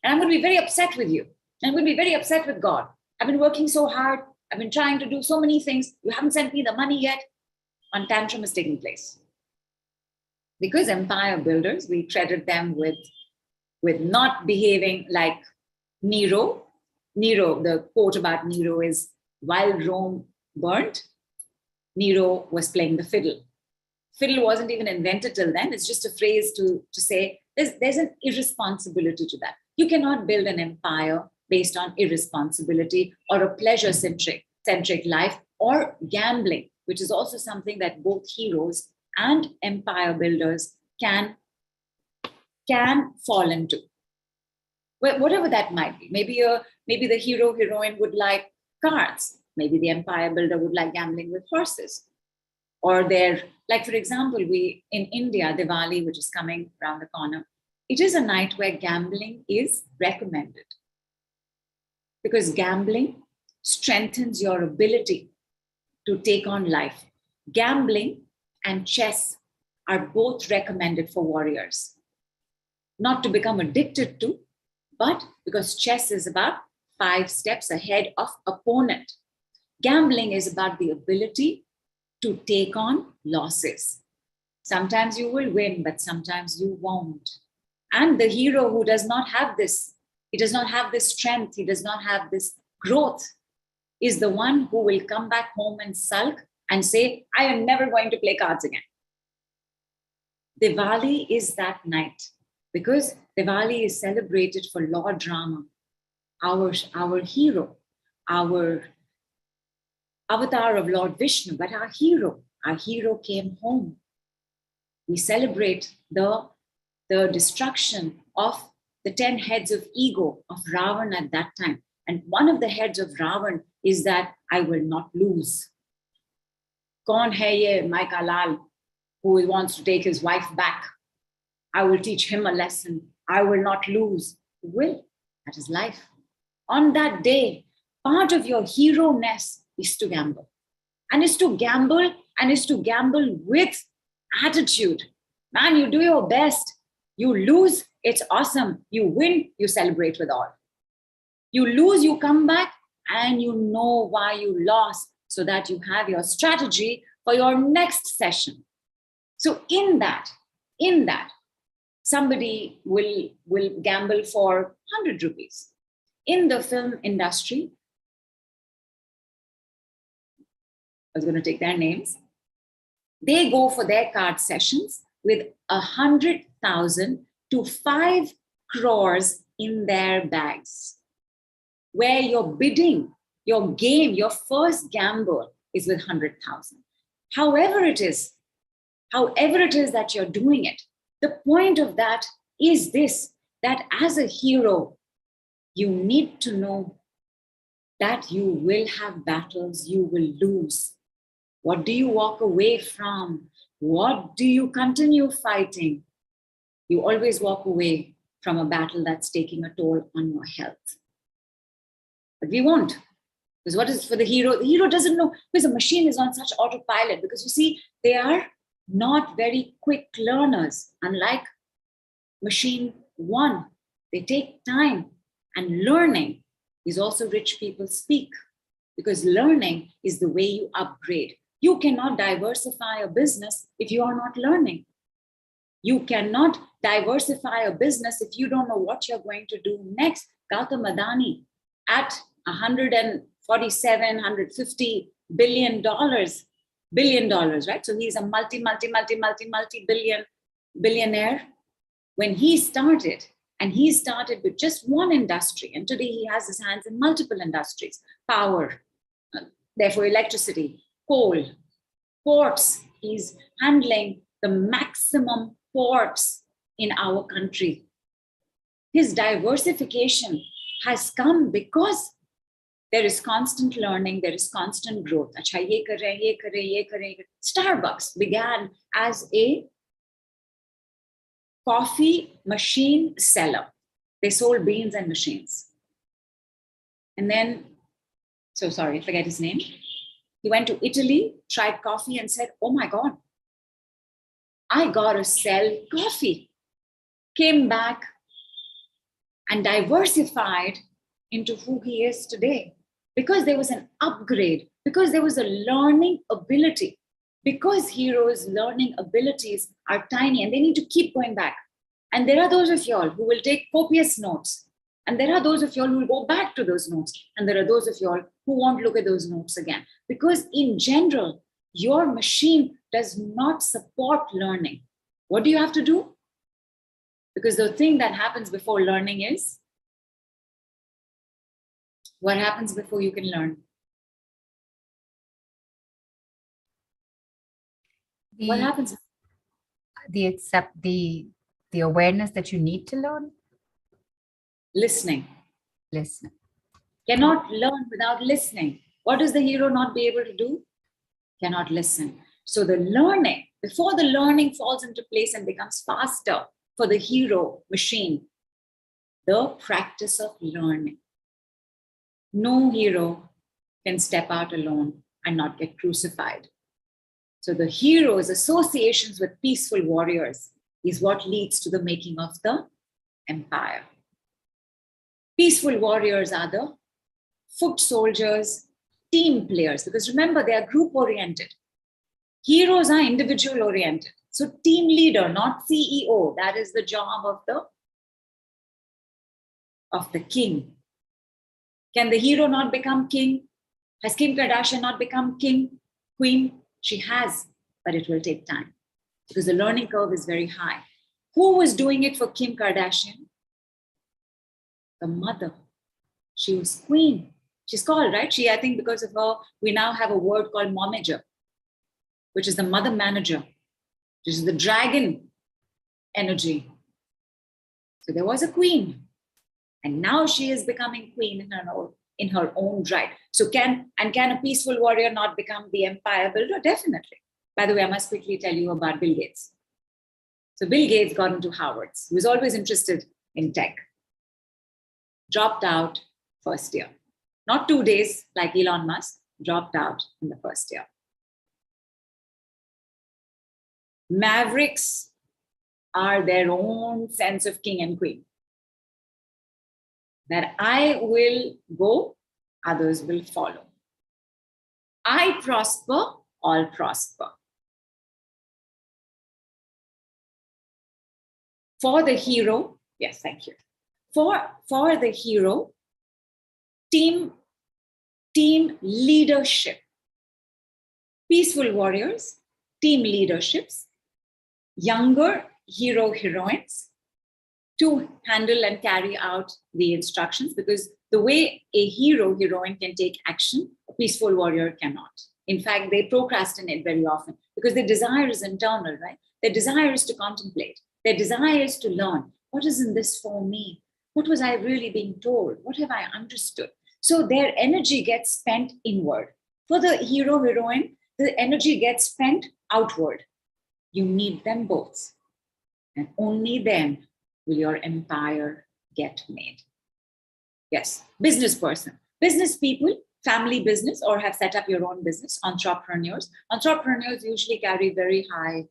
And I'm going to be very upset with you. And I'm going to be very upset with God. I've been working so hard. I've been trying to do so many things. You haven't sent me the money yet. And tantrum is taking place. Because empire builders, we credit them with not behaving like Nero. Nero, the quote about Nero is, while Rome burnt, Nero was playing the fiddle. Fiddle wasn't even invented till then. It's just a phrase to say there's an irresponsibility to that. You cannot build an empire based on irresponsibility or a pleasure-centric life or gambling, which is also something that both heroes and empire builders can fall into. Well, whatever that might be. Maybe the hero, heroine would like cards. Maybe the empire builder would like gambling with horses. Or like for example, in India, Diwali, which is coming around the corner, it is a night where gambling is recommended. Because gambling strengthens your ability to take on life. Gambling and chess are both recommended for warriors. Not to become addicted to, but because chess is about 5 steps ahead of opponent. Gambling is about the ability to take on losses. Sometimes you will win, but sometimes you won't. And the hero who does not have this, he does not have this strength, he does not have this growth, is the one who will come back home and sulk and say, I am never going to play cards again. Diwali is that night because Diwali is celebrated for Lord Rama, our hero, our avatar of Lord Vishnu, but our hero came home. We celebrate the destruction of the 10 heads of ego of Ravan at that time. And one of the heads of Ravan is that I will not lose. Kaun hai ye Maika Lal, who wants to take his wife back? I will teach him a lesson. I will not lose. Will, that is life. On that day, part of your hero-ness is to gamble. And is to gamble with attitude. Man, you do your best. You lose, it's awesome. You win, you celebrate with all. You lose, you come back, and you know why you lost so that you have your strategy for your next session. So in that, somebody will gamble for 100 rupees. In the film industry, I was going to take their names. They go for their card sessions with 100,000 to 5 crores in their bags, where your bidding, your game, your first gamble is with 100,000. However it is that you're doing it, the point of that is this, that as a hero, you need to know that you will have battles, you will lose. What do you walk away from? What do you continue fighting? You always walk away from a battle that's taking a toll on your health. But we won't. Because what is for the hero? The hero doesn't know, because the machine is on such autopilot. Because you see, they are not very quick learners, unlike machine 1. They take time. And learning is also rich people speak, because learning is the way you upgrade. You cannot diversify a business if you are not learning. You cannot diversify a business if you don't know what you're going to do next. Gautam Adani at 147, 150 billion dollars, right? So he's a multi-billion billionaire. When he started, and he started with just one industry, and today he has his hands in multiple industries: power, therefore electricity, coal, ports. He's handling the maximum ports in our country. His diversification has come because there is constant learning, there is constant growth. Achha, ye kar rahe, ye kar rahe, ye kar rahe. Starbucks began as a coffee machine seller. They sold beans and machines. And then, so sorry, forget his name. He went to Italy, tried coffee, and said, oh my God, I gotta sell coffee. Came back and diversified into who he is today, because there was an upgrade, because there was a learning ability, because heroes' learning abilities are tiny and they need to keep going back. And there are those of y'all who will take copious notes. And there are those of y'all who will go back to those notes. And there are those of y'all who won't look at those notes again. Because in general, your machine does not support learning. What do you have to do? Because the thing that happens before learning is, what happens before you can learn? What happens? The awareness that you need to learn. Listening. Listen. Cannot learn without listening. What does the hero not be able to do? Cannot listen. So the learning, before the learning falls into place and becomes faster for the hero machine, the practice of learning. No hero can step out alone and not get crucified. So the hero's associations with peaceful warriors is what leads to the making of the empire. Peaceful warriors are the foot soldiers, team players, because remember, they are group oriented. Heroes are individual oriented. So team leader, not CEO, that is the job of the king. Can the hero not become king? Has Kim Kardashian not become king, queen? She has, but it will take time because the learning curve is very high. Who was doing it for Kim Kardashian? The mother. She was queen. She's called, right? I think because of her, we now have a word called momager, which is the mother manager, which is the dragon energy. So there was a queen, and now she is becoming queen in her own right. So can a peaceful warrior not become the empire builder? Definitely. By the way, I must quickly tell you about Bill Gates. So Bill Gates got into Harvard's. He was always interested in tech. Dropped out first year. Not 2 days like Elon Musk, dropped out in the first year. Mavericks are their own sense of king and queen. That I will go, others will follow. I prosper, all prosper. For the hero, yes, thank you. For the hero, team leadership. Peaceful warriors, team leaderships, younger hero heroines to handle and carry out the instructions, because the way a hero heroine can take action, a peaceful warrior cannot. In fact, they procrastinate very often because their desire is internal, right? Their desire is to contemplate. Their desire is to learn. What is in this for me? What was I really being told? What have I understood? So their energy gets spent inward. For the hero heroine, the energy gets spent outward. You need them both. And only then will your empire get made. Yes, business person. Business people, family business, or have set up your own business, entrepreneurs. Entrepreneurs usually carry very high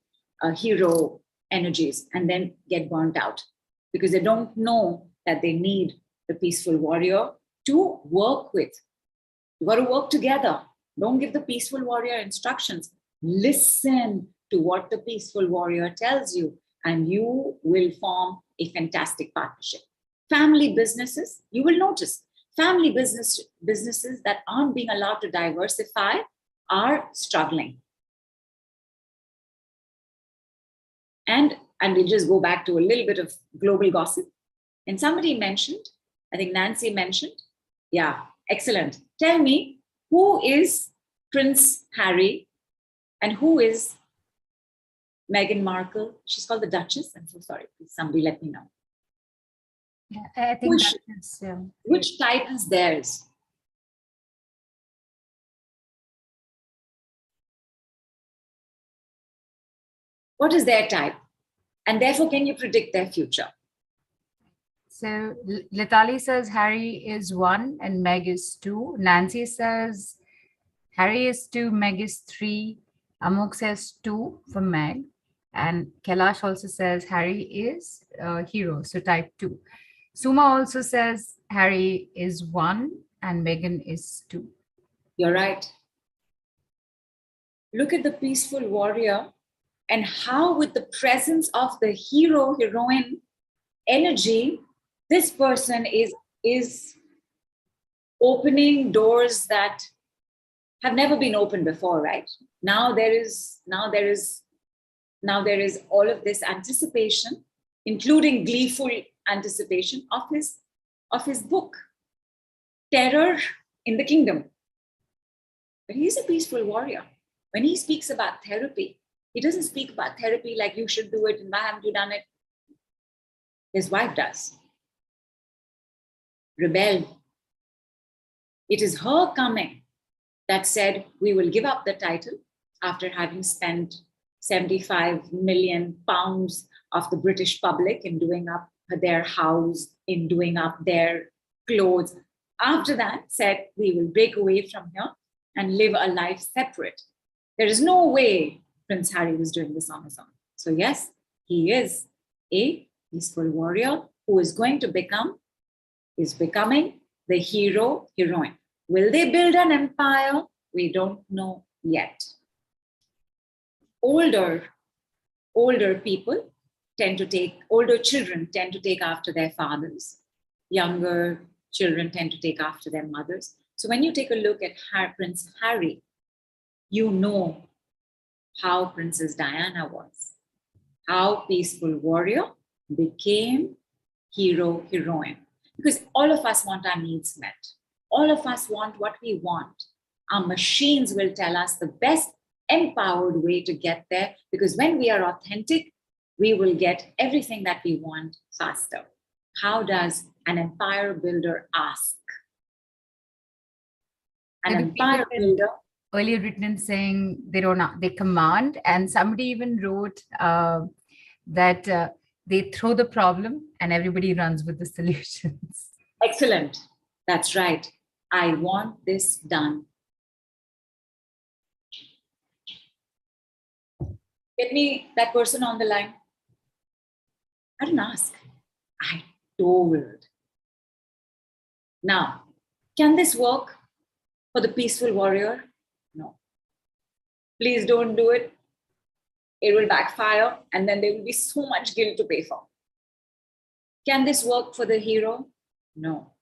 hero energies and then get burnt out because they don't know that they need the peaceful warrior to work with. You got to work together. Don't give the peaceful warrior instructions. Listen to what the peaceful warrior tells you, and you will form a fantastic partnership. Family businesses, you will notice, family businesses that aren't being allowed to diversify are struggling. And we'll just go back to a little bit of global gossip. And somebody mentioned, I think Nancy mentioned, yeah, excellent. Tell me, who is Prince Harry and who is Meghan Markle? She's called the Duchess. I'm so sorry. Please, somebody let me know. Yeah, I think which type is theirs? What is their type? And therefore, can you predict their future? So Litali says Harry is 1 and Meg is 2. Nancy says Harry is 2, Meg is 3. Amok says 2 for Meg. And Kailash also says Harry is hero, so type 2. Suma also says Harry is 1 and Meghan is 2. You're right. Look at the peaceful warrior and how, with the presence of the hero, heroine energy, this person is opening doors that have never been opened before, right? Now there is all of this anticipation, including gleeful anticipation of his book, Terror in the Kingdom. But he's a peaceful warrior. When he speaks about therapy, he doesn't speak about therapy like you should do it and why haven't you done it? His wife does. Rebel. It is her coming that said, we will give up the title after having spent 75 million pounds of the British public in doing up their house, in doing up their clothes. After that, said, we will break away from here and live a life separate. There is no way Prince Harry was doing this on his own. So yes, he is a peaceful warrior who is becoming the hero, heroine. Will they build an empire? We don't know yet. Older children tend to take after their fathers. Younger children tend to take after their mothers. So when you take a look at Prince Harry, you know how Princess Diana was, how peaceful warrior became hero, heroine. Because all of us want our needs met. All of us want what we want. Our machines will tell us the best empowered way to get there, because when we are authentic, we will get everything that we want faster. How does an empire builder ask? An empire builder earlier written in saying they command, and somebody even wrote that they throw the problem and everybody runs with the solutions. Excellent. That's right. I want this done. Get me that person on the line. I didn't ask. I told. Now, can this work for the peaceful warrior? No. Please don't do it. It will backfire, and then there will be so much guilt to pay for. Can this work for the hero? No.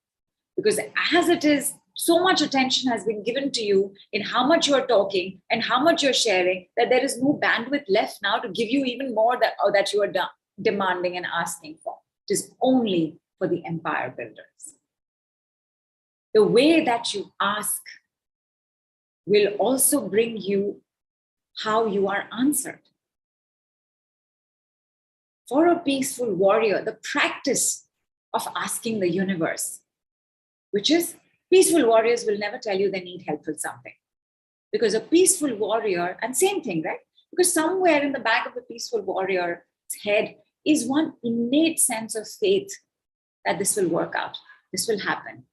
Because as it is, so much attention has been given to you in how much you're talking and how much you're sharing that there is no bandwidth left now to give you even more that you are demanding and asking for. It is only for the empire builders. The way that you ask will also bring you how you are answered. For a peaceful warrior, the practice of asking the universe, which is peaceful warriors will never tell you they need help with something. Because a peaceful warrior, and same thing, right? Because somewhere in the back of the peaceful warrior's head is one innate sense of faith that this will work out, this will happen.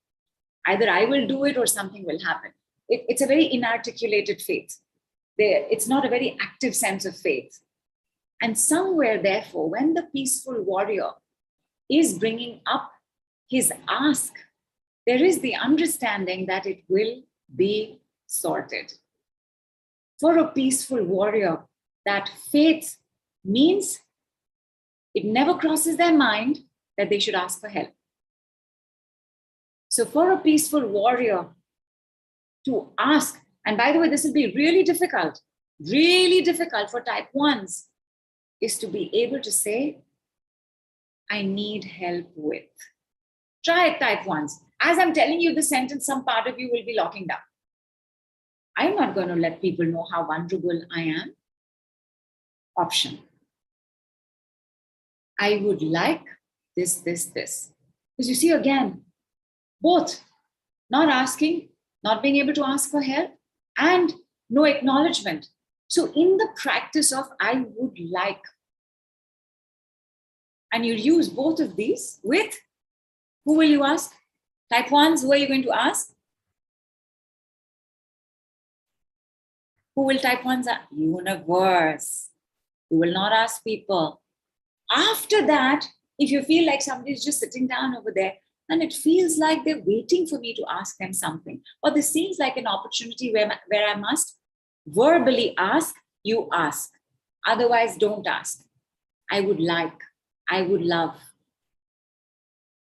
Either I will do it or something will happen. It's a very inarticulated faith. It's not a very active sense of faith. And somewhere, therefore, when the peaceful warrior is bringing up his ask, there is the understanding that it will be sorted. For a peaceful warrior, that faith means it never crosses their mind that they should ask for help. So for a peaceful warrior to ask, and by the way, this will be really difficult for type 1s, is to be able to say, I need help with. Try it, type 1s. As I'm telling you the sentence, some part of you will be locking down. I'm not going to let people know how vulnerable I am. Option. I would like this. Because you see, again, both not asking, not being able to ask for help, and no acknowledgement. So in the practice of I would like, and you use both of these with, who will you ask? Type 1s, who are you going to ask? Who will type 1s ask? Universe. You will not ask people. After that, if you feel like somebody is just sitting down over there, and it feels like they're waiting for me to ask them something, or this seems like an opportunity where I must verbally ask, you ask. Otherwise, don't ask. I would like, I would love.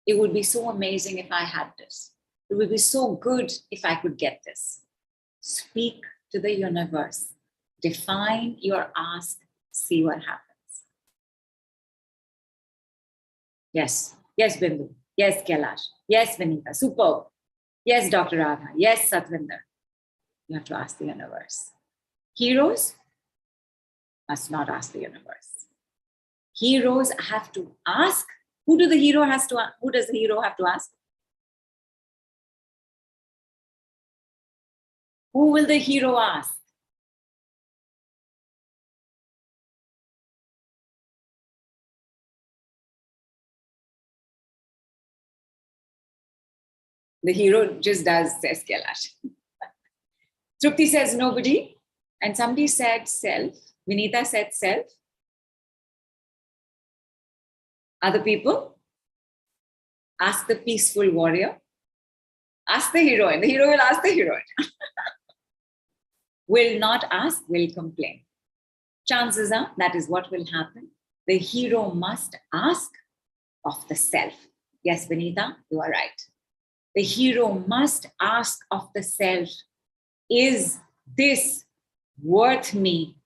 It would be so amazing if I had this. It would be so good if I could get this. Speak to the universe. Define your ask. See what happens. Yes. Yes, Bindu. Yes, Kailash. Yes, Vinita. Superb. Yes, Dr. Radha. Yes, Satvinder. You have to ask the universe. Heroes must not ask the universe. Heroes have to ask. Who does the hero have to ask? Who will the hero ask? The hero just does, says Kailash. Trupti says nobody. And somebody said self. Vinita said self. Other people? Ask the peaceful warrior. Ask the heroine. The hero will ask the heroine. Will not ask, will complain. Chances are that is what will happen. The hero must ask of the self. Yes, Vinita, you are right. The hero must ask of the self, is this worth me?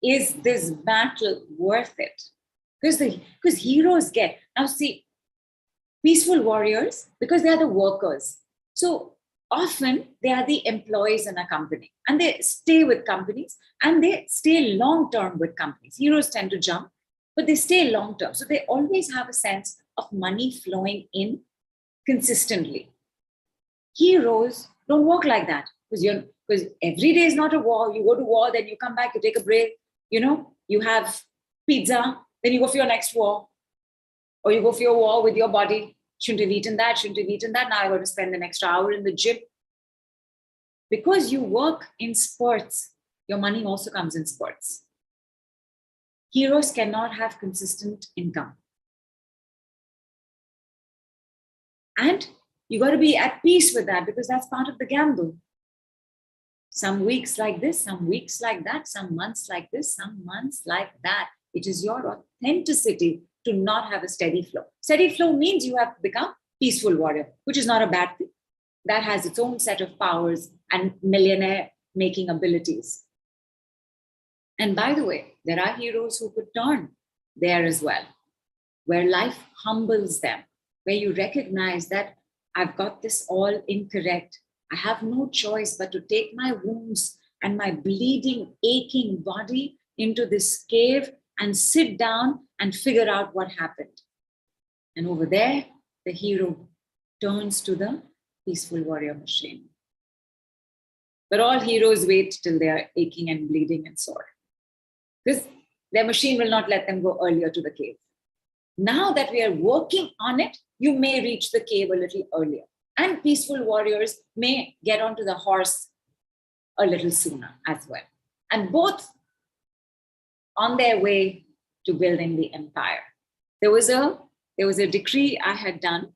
Is this battle worth it? Because heroes get, now see, peaceful warriors, because they are the workers. So often they are the employees in a company and they stay with companies and they stay long-term with companies. Heroes tend to jump, but they stay long-term. So they always have a sense of money flowing in consistently. Heroes don't work like that because every day is not a war. You go to war, then you come back, you take a break, you have pizza, then you go for your next war, or you go for your war with your body. Shouldn't have eaten that. Now I got to spend an extra hour in the gym. Because you work in spurts, your money also comes in spurts. Heroes cannot have consistent income. And you got to be at peace with that because that's part of the gamble. Some weeks like this, some weeks like that, some months like this, some months like that. It is your authenticity to not have a steady flow. Steady flow means you have to become peaceful warrior, which is not a bad thing. That has its own set of powers and millionaire making abilities. And by the way, there are heroes who could turn there as well, where life humbles them, where you recognize that I've got this all incorrect. I have no choice but to take my wounds and my bleeding, aching body into this cave and sit down and figure out what happened. And over there, the hero turns to the peaceful warrior machine. But all heroes wait till they are aching and bleeding and sore, because their machine will not let them go earlier to the cave. Now that we are working on it, you may reach the cave a little earlier. And peaceful warriors may get onto the horse a little sooner as well. And both on their way to building the empire. There was a there was a decree I had done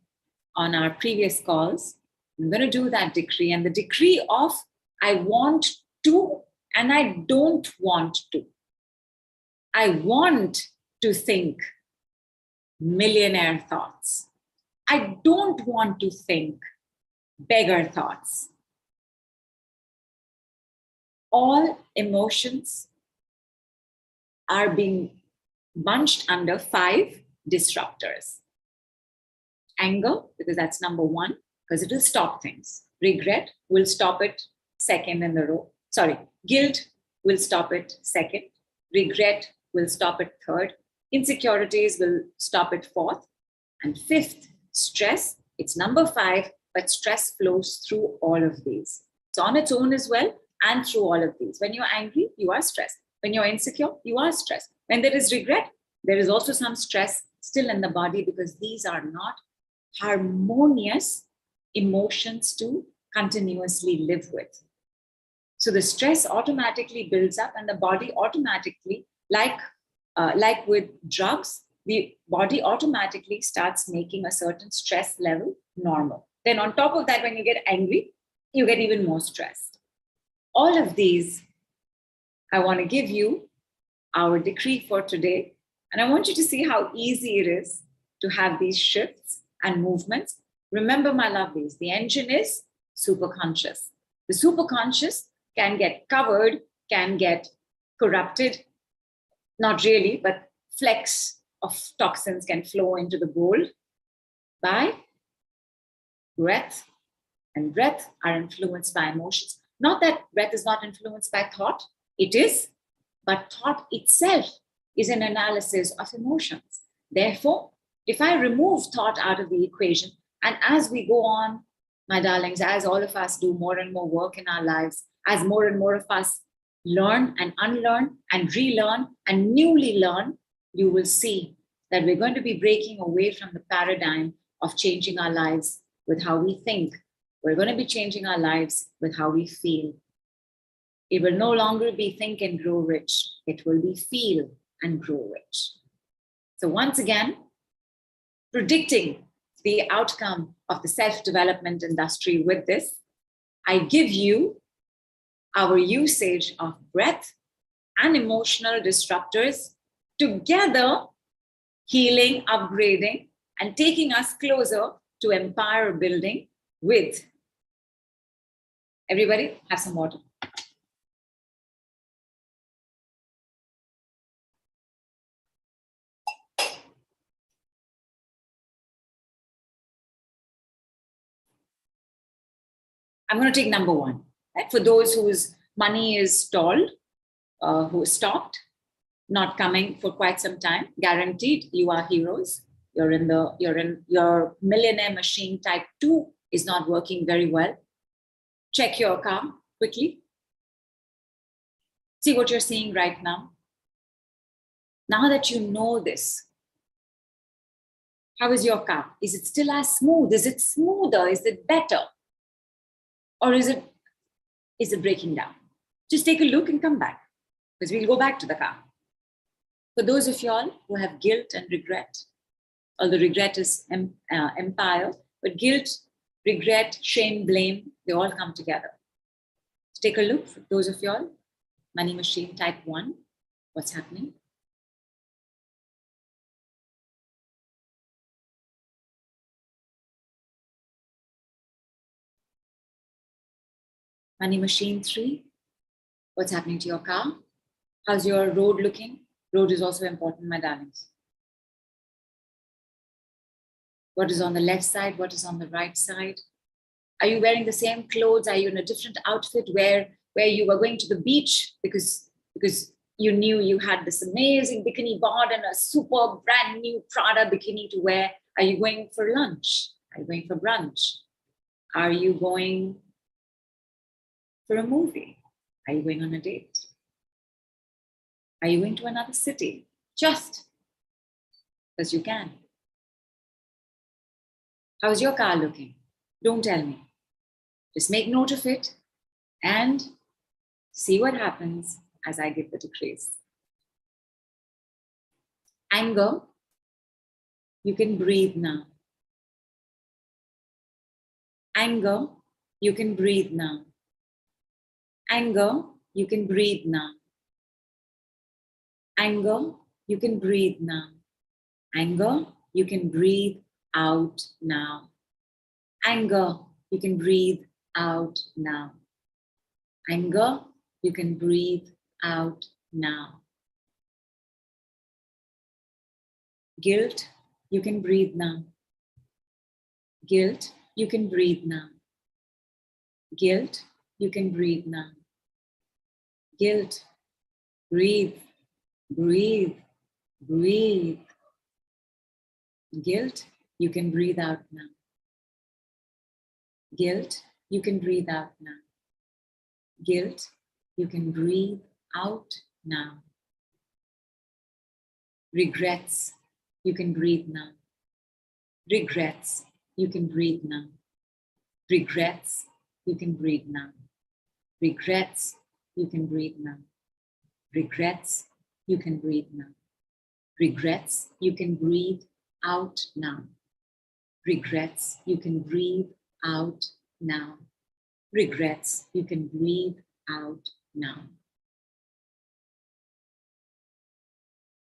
on our previous calls. I'm going to do that decree, and the decree of I want to and I don't want to. I want to think millionaire thoughts. I don't want to think beggar thoughts. All emotions are being bunched under 5 disruptors. Anger, because that's number 1, because it will stop things. Regret will stop it second in the row. Guilt will stop it second. Regret will stop it third. Insecurities will stop it fourth. And 5th, stress. It's number 5, but stress flows through all of these. So on its own as well, and through all of these. When you're angry, you are stressed. When you're insecure, you are stressed. When there is regret, there is also some stress still in the body, because these are not harmonious emotions to continuously live with. So the stress automatically builds up, and the body automatically, like with drugs, the body automatically starts making a certain stress level normal. Then on top of that, when you get angry, you get even more stressed. All of these, I want to give you our decree for today. And I want you to see how easy it is to have these shifts and movements. Remember, my lovelies, the engine is superconscious. The superconscious can get covered, can get corrupted. Not really, but flecks of toxins can flow into the gold by breath. And breath are influenced by emotions. Not that breath is not influenced by thought. It is, but thought itself is an analysis of emotions. Therefore, if I remove thought out of the equation, and as we go on, my darlings, as all of us do more and more work in our lives, as more and more of us learn and unlearn and relearn and newly learn, you will see that we're going to be breaking away from the paradigm of changing our lives with how we think. We're going to be changing our lives with how we feel. It will no longer be think and grow rich. It will be feel and grow rich. So once again, predicting the outcome of the self-development industry with this, I give you our usage of breath and emotional disruptors together, healing, upgrading, and taking us closer to empire building with. Everybody, have some water. I'm going to take number 1. Right? For those whose money is stalled, who is stopped, not coming for quite some time, guaranteed you are heroes. You're in your millionaire machine type 2 is not working very well. Check your car quickly. See what you're seeing right now. Now that you know this, how is your car? Is it still as smooth? Is it smoother? Is it better? Or is it breaking down? Just take a look and come back, because we'll go back to the car. For those of y'all who have guilt and regret, although regret is empire, but guilt, regret, shame, blame, they all come together. So take a look for those of y'all, money machine type 1, what's happening? Money machine 3, what's happening to your car? How's your road looking? Road is also important, my darlings. What is on the left side? What is on the right side? Are you wearing the same clothes? Are you in a different outfit where you were going to the beach because you knew you had this amazing bikini bought and a super brand new Prada bikini to wear? Are you going for lunch? Are you going for brunch? Are you going for a movie? Are you going on a date? Are you going to another city? Just because you can. How's your car looking? Don't tell me. Just make note of it and see what happens as I give the decrees. Anger you can breathe now. Anger, you can breathe now. Anger, you can breathe now. Anger, you can breathe now. Anger, you can breathe out now. Anger, you can breathe out now. Anger, you can breathe out now. Guilt, you can breathe now. Guilt, you can breathe now. Guilt, you can breathe now. Guilt, breathe, breathe, breathe. Guilt, you can breathe out now. Guilt, you can breathe out now. Guilt, you can breathe out now. Regrets, you can breathe now. Regrets, you can breathe now. Regrets, you can breathe now. Regrets, you can breathe now. Regrets, you can breathe now. Regrets, you can breathe out now. Regrets, you can breathe out now. Regrets, you can breathe out now.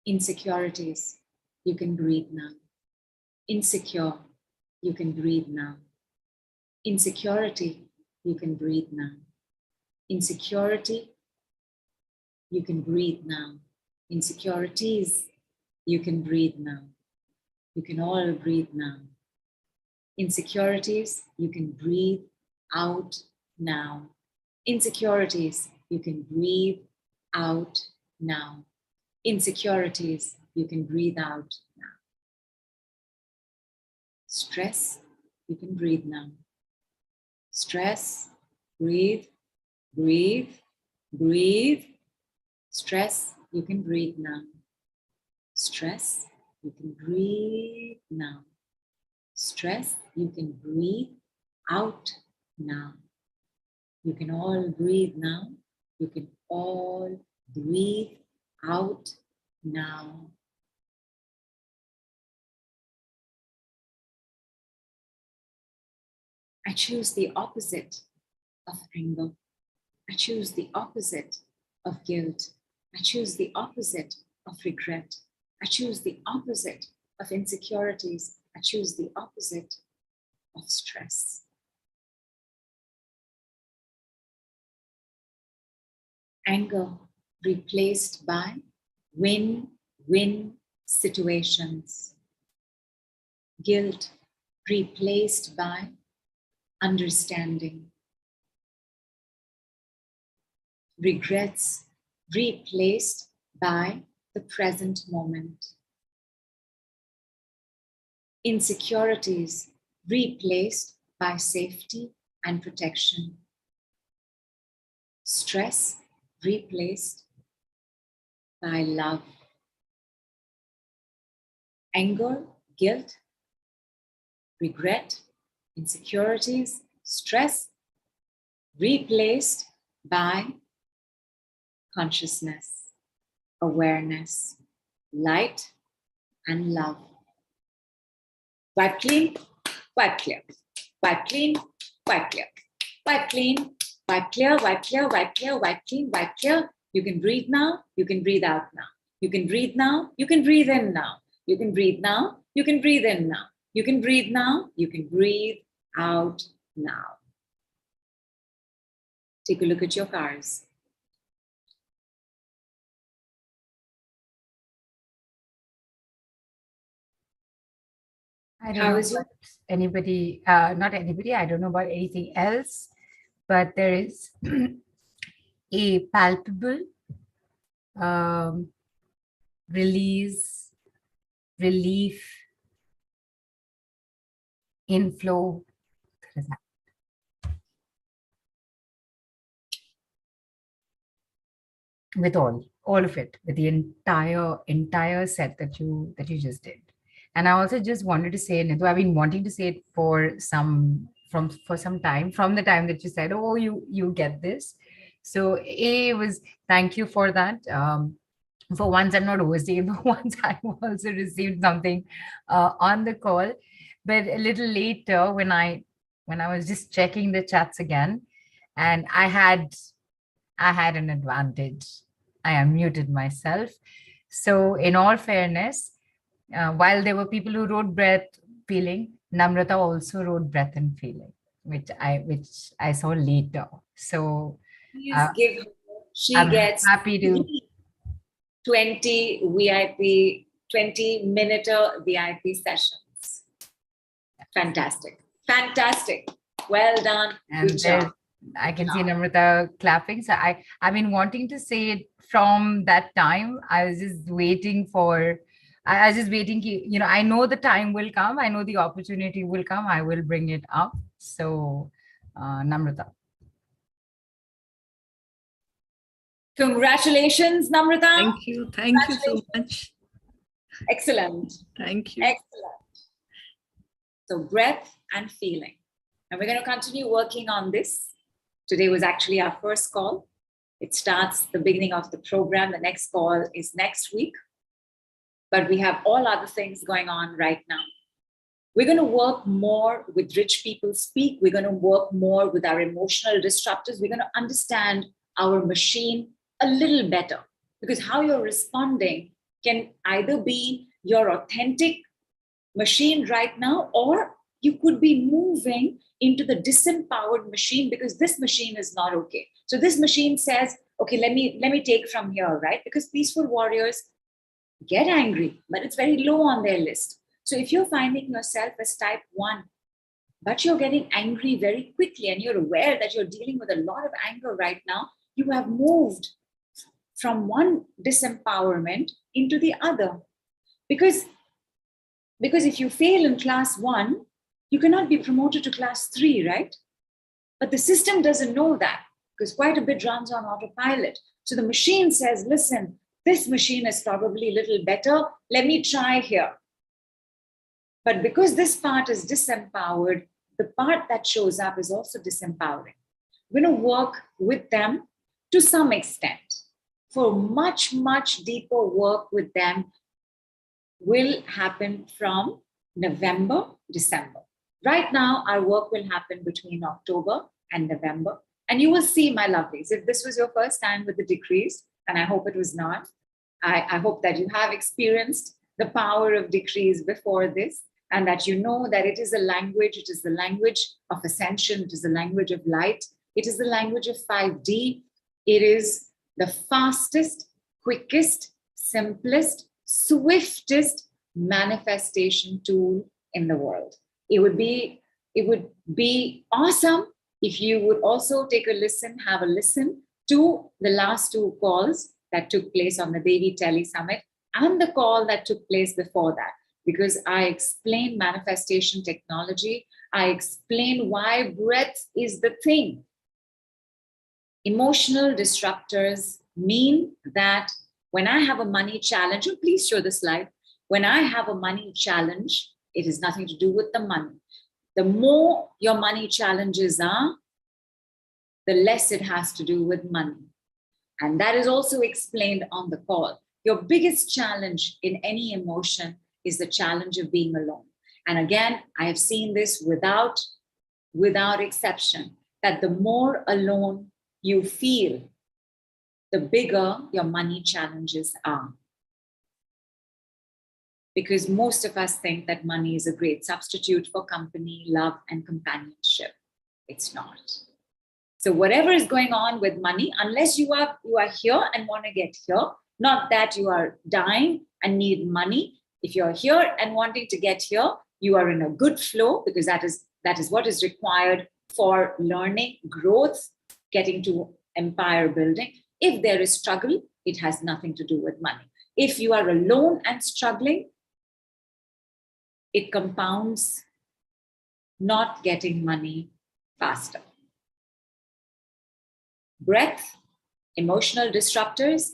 Insecurities, you can breathe now. Insecure, you can breathe now. Insecurity, you can breathe now. Insecurity, you can breathe now. Insecurities, you can breathe now. You can all breathe now. Insecurities, you can breathe out now. Insecurities, you can breathe out now. Insecurities, you can breathe out now. Stress, you can breathe now. Stress, breathe, breathe, breathe. Stress, you can breathe now. Stress, you can breathe now. Stress, you can breathe out now. You can all breathe now. You can all breathe out now. I choose the opposite of anger. I choose the opposite of guilt. I choose the opposite of regret. I choose the opposite of insecurities. I choose the opposite of stress. Anger replaced by win-win situations. Guilt replaced by understanding. Regrets replaced by the present moment. Insecurities replaced by safety and protection. Stress replaced by love. Anger, guilt, regret, insecurities, stress replaced by consciousness, awareness, light, and love. Wipe clean, wipe clear. Wipe clean, wipe clear. Wipe clean, wipe clear, wipe clear, wipe clear, wipe clean, wipe clear. You can breathe now, you can breathe out now. You can breathe now, you can breathe in now. You can breathe now, you can breathe in now. You can breathe now, you can breathe out now. Take a look at your cars. I don't know about anybody, not anybody, I don't know about anything else, but there is a palpable release, relief, inflow. With all of it, with the entire set that you just did. And I also just wanted to say, Nidhu, I've been wanting to say it for some time, from the time that you said, oh, you get this. So thank you for that. For once, I'm not hosting. For once, I also received something on the call. But a little later, when I was just checking the chats again, and I had an advantage. I unmuted myself. So, in all fairness, while there were people who wrote breath, feeling, Namrata also wrote breath and feeling, which I saw later. So, Please uh, give her, she I'm gets happy to. 20 VIP, 20-minute VIP sessions. Fantastic. Fantastic. Well done. Good And job. there, I can see Namrata clapping. So I've been wanting to say it from that time. I was just waiting for. I was just waiting. I know the time will come. I know the opportunity will come. I will bring it up. So, Namrata. Congratulations, Namrata. Thank you. Thank you so much. Excellent. Thank you. Excellent. So breath and feeling. And we're going to continue working on this. Today was actually our first call. It starts the beginning of the program. The next call is next week. But we have all other things going on right now. We're going to work more with rich people speak. We're going to work more with our emotional disruptors. We're going to understand our machine a little better, because how you're responding can either be your authentic machine right now, or you could be moving into the disempowered machine because this machine is not okay. So this machine says, okay, let me take from here, right? Because peaceful warriors get angry, but it's very low on their list. So if you're finding yourself as type 1, but you're getting angry very quickly and you're aware that you're dealing with a lot of anger right now, you have moved from one disempowerment into the other. Because if you fail in class 1, you cannot be promoted to class 3, right? But the system doesn't know that, because quite a bit runs on autopilot. So the machine says, listen, this machine is probably a little better. Let me try here. But because this part is disempowered, the part that shows up is also disempowering. We're going to work with them to some extent. For much, much deeper work with them will happen from November, December. Right now, our work will happen between October and November. And you will see, my lovelies, if this was your first time with the decrees, and I hope it was not, I hope that you have experienced the power of decrees before this, and that you know that it is a language, it is the language of ascension, it is the language of light, it is the language of 5D, it is the fastest, quickest, simplest, swiftest manifestation tool in the world. It would be awesome if you would also take a listen, have a listen to the last 2 calls that took place on the Devi Tele Summit and the call that took place before that, because I explained manifestation technology. I explained why breath is the thing. Emotional disruptors mean that when I have a money challenge, oh, please show the slide. When I have a money challenge, it has nothing to do with the money. The more your money challenges are, the less it has to do with money. And that is also explained on the call. Your biggest challenge in any emotion is the challenge of being alone. And again, I have seen this without exception, that the more alone you feel, the bigger your money challenges are. Because most of us think that money is a great substitute for company, love, and companionship. It's not. So whatever is going on with money, unless you are here and want to get here, not that you are dying and need money. If you're here and wanting to get here, you are in a good flow, because that is what is required for learning, growth, getting to empire building. If there is struggle, it has nothing to do with money. If you are alone and struggling, it compounds not getting money faster. Breath, emotional disruptors,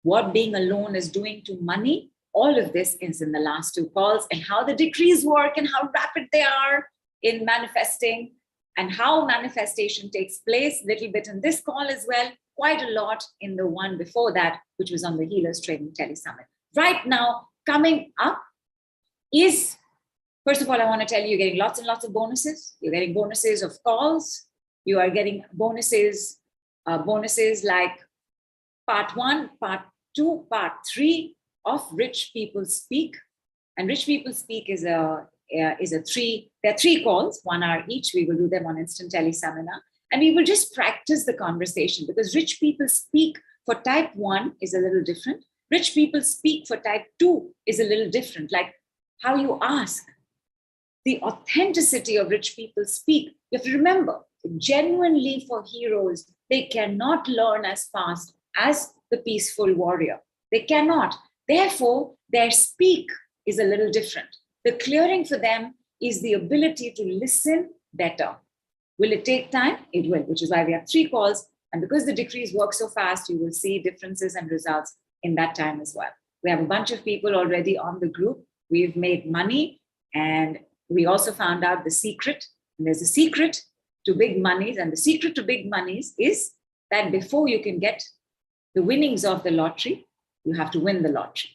what being alone is doing to money, all of this is in the last 2 calls, and how the decrees work and how rapid they are in manifesting and how manifestation takes place, little bit in this call as well, quite a lot in the one before that, which was on the Healers Training Tele Summit. Right now, coming up is, first of all, I want to tell you, you're getting lots and lots of bonuses. You're getting bonuses of calls. You are getting bonuses like part 1, part 2, part 3 of Rich People Speak. And Rich People Speak is there are 3 calls, 1 hour each. We will do them on Instant Tele Seminar. And we will just practice the conversation, because Rich People Speak for type 1 is a little different. Rich People Speak for type 2 is a little different, like how you ask. The authenticity of Rich People Speak. You have to remember, genuinely for heroes, they cannot learn as fast as the peaceful warrior. They cannot. Therefore, their speak is a little different. The clearing for them is the ability to listen better. Will it take time? It will, which is why we have 3 calls. And because the decrees work so fast, you will see differences and results in that time as well. We have a bunch of people already on the group. We've made money, and we also found out the secret. And there's a secret to big monies. And the secret to big monies is that before you can get the winnings of the lottery, you have to win the lottery.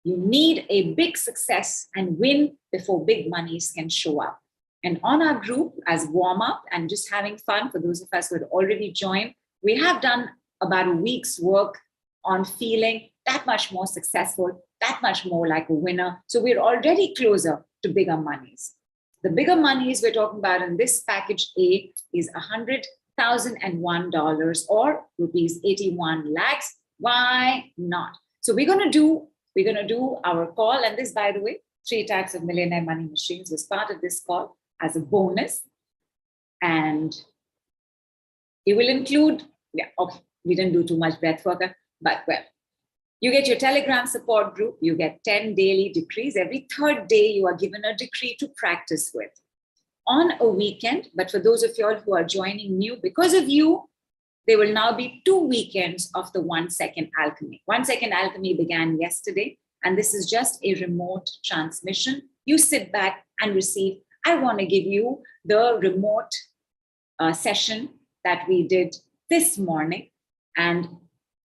You need a big success and win before big monies can show up. And on our group, as warm up and just having fun, for those of us who had already joined, we have done about a week's work on feeling that much more successful, that much more like a winner. So we're already closer to bigger monies. The bigger monies we're talking about in this package A is $100,001 or rupees 81 lakhs. Why not? So we're going to do our call. And this, by the way, 3 types of Millionaire Money Machines was part of this call as a bonus. And it will include, we didn't do too much breath work, but well, you get your Telegram support group, you get 10 daily decrees. Every 3rd day, you are given a decree to practice with on a weekend. But for those of you all who are joining new, because of you, there will now be 2 weekends of the 1 Second Alchemy. 1 Second Alchemy began yesterday, and this is just a remote transmission. You sit back and receive. I want to give you the remote session that we did this morning. And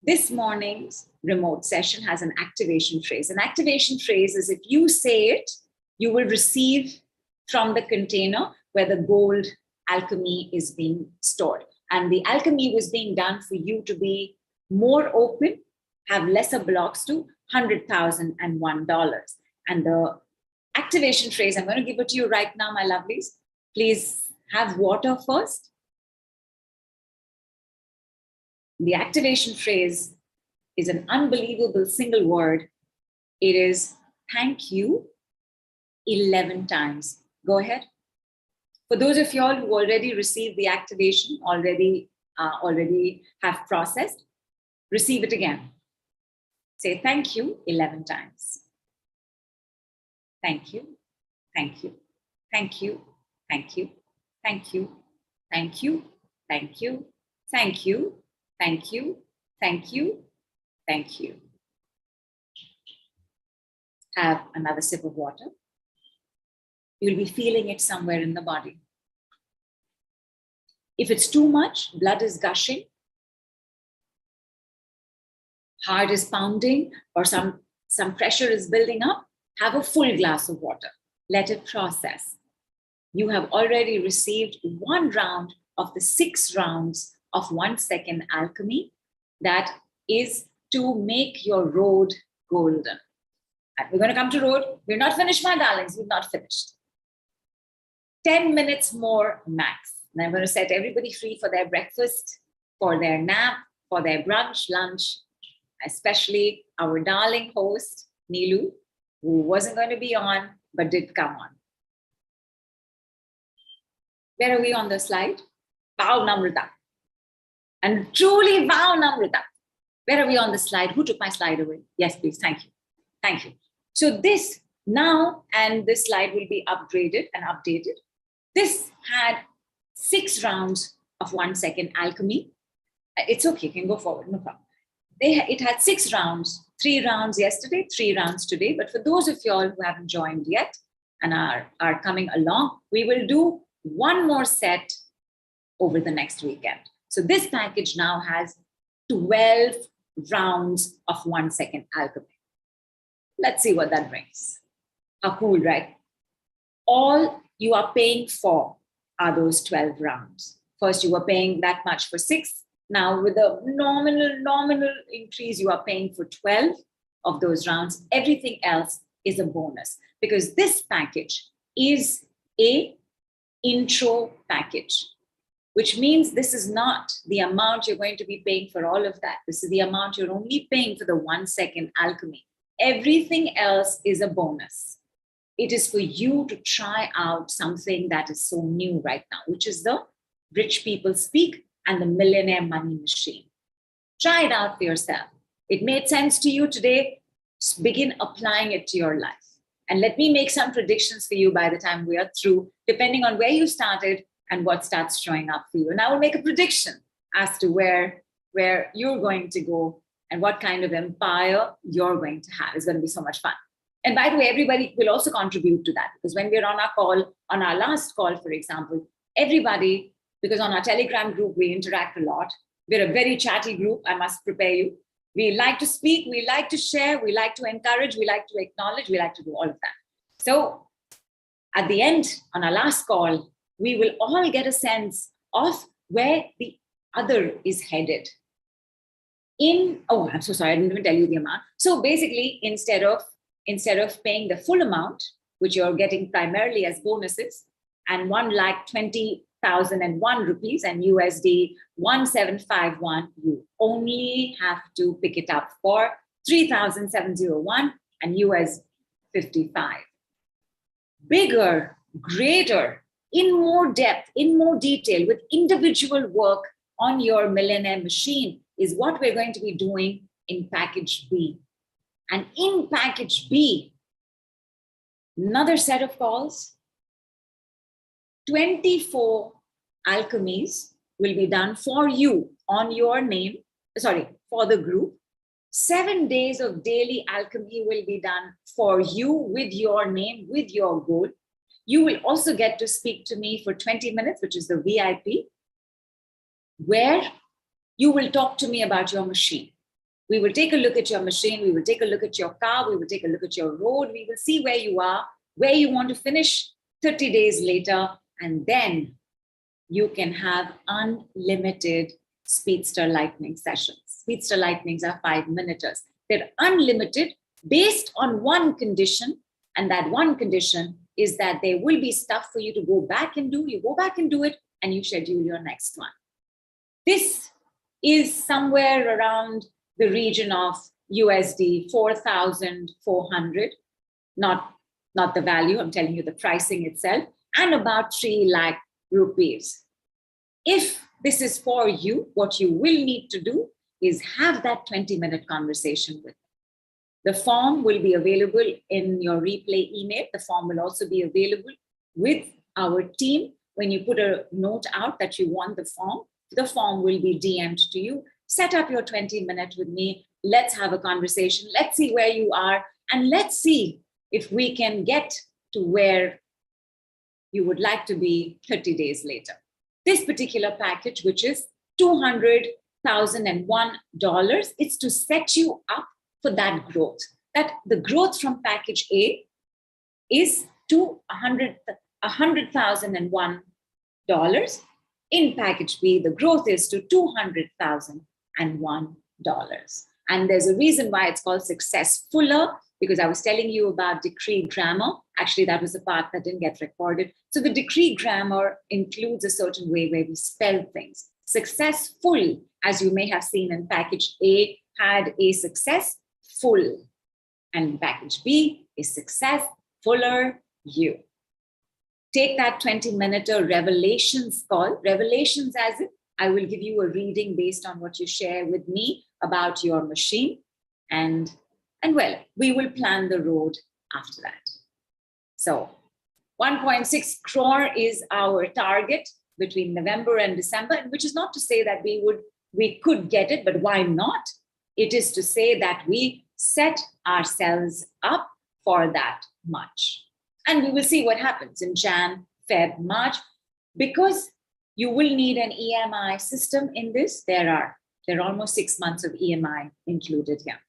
this morning's remote session has an activation phrase. An activation phrase is, if you say it, you will receive from the container where the gold alchemy is being stored. And the alchemy was being done for you to be more open, have lesser blocks to $100,001. And the activation phrase, I'm going to give it to you right now, my lovelies. Please have water first. The activation phrase is an unbelievable single word. It is thank you 11 times. Go ahead. For those of y'all who already received the activation, already have processed, receive it again. Say thank you 11 times. Thank you, thank you, thank you, thank you, thank you, thank you, thank you, thank you, thank you, thank you, thank you. Have another sip of water. You'll be feeling it somewhere in the body. If it's too much, blood is gushing, heart is pounding, or some pressure is building up, have a full glass of water. Let it process. You have already received 1 round of the 6 rounds of 1 Second Alchemy that is to make your road golden. And we're going to come to road. We're not finished, my darlings. We're not finished. 10 minutes more max. And I'm going to set everybody free for their breakfast, for their nap, for their brunch, lunch, especially our darling host, Neelu, who wasn't going to be on, but did come on. Where are we on the slide? Vow Namrita. And truly vow Namrita. Where are we on the slide? Who took my slide away? Yes, please. Thank you. Thank you. So this now, and this slide will be upgraded and updated. This had 6 rounds of 1 Second Alchemy. It's okay, you can go forward, no problem. It had 6 rounds, 3 rounds yesterday, 3 rounds today. But for those of y'all who haven't joined yet and are coming along, we will do one more set over the next weekend. So this package now has 12 rounds of 1 second alchemy. Let's see what that brings. How cool, right? All you are paying for are those 12 rounds. First, you were paying that much for 6. Now, with a nominal increase, you are paying for 12 of those rounds. Everything else is a bonus because this package is a intro package, which means this is not the amount you're going to be paying for all of that. This is the amount you're only paying for the 1 second alchemy. Everything else is a bonus. It is for you to try out something that is so new right now, which is the Rich People Speak and the Millionaire Money Machine. Try it out for yourself. It made sense to you today. Begin applying it to your life. And let me make some predictions for you by the time we are through, depending on where you started and what starts showing up for you. And I will make a prediction as to where you're going to go and what kind of empire you're going to have. It's going to be so much fun. And by the way, everybody will also contribute to that, because when we're on our call, on our last call, for example, everybody, because on our Telegram group, we interact a lot. We're a very chatty group, I must prepare you. We like to speak, we like to share, we like to encourage, we like to acknowledge, we like to do all of that. So at the end, on our last call, we will all get a sense of where the other is headed. I'm so sorry, I didn't even tell you the amount. So basically, instead of paying the full amount, which you're getting primarily as bonuses, and 1,20,001 rupees and USD 1751, you only have to pick it up for 3,701 and US 55. Bigger, greater, in more depth, in more detail, with individual work on your Millionaire Machine is what we're going to be doing in package B. And in package B, another set of calls, 24 alchemies will be done for you on your name, for the group. 7 days of daily alchemy will be done for you with your name, with your goal. You will also get to speak to me for 20 minutes, which is the VIP, where you will talk to me about your machine. We will take a look at your machine. We will take a look at your car. We will take a look at your road. We will see where you are, where you want to finish 30 days later. And then you can have unlimited Speedster Lightning sessions. Speedster Lightnings are 5-minuters. They're unlimited based on one condition. And that one condition is that there will be stuff for you to go back and do. You go back and do it, and you schedule your next one. This is somewhere around the region of USD 4,400, not the value, I'm telling you the pricing itself, and about 3 lakh rupees. If this is for you, what you will need to do is have that 20-minute conversation with me. The form will be available in your replay email. The form will also be available with our team. When you put a note out that you want the form will be DM'd to you. Set up your 20-minute with me. Let's have a conversation. Let's see where you are. And let's see if we can get to where you would like to be 30 days later. This particular package, which is $200,001, it's to set you up for that growth. That the growth from package A is to $100,001. In package B, the growth is to $200,001. And there's a reason why it's called Successfuller, because I was telling you about decree grammar. Actually, that was the part that didn't get recorded. So the decree grammar includes a certain way where we spell things. Successful, as you may have seen in package A, had a successful. And package B is successfuller you. Take that 20-minute revelations call. Revelations as in, I will give you a reading based on what you share with me about your machine. And well, we will plan the road after that. So 1.6 crore is our target between November and December, which is not to say that we could get it, but why not? It is to say that we set ourselves up for that much. And we will see what happens in Jan, Feb, March. Because you will need an EMI system in this. There are almost 6 months of EMI included here.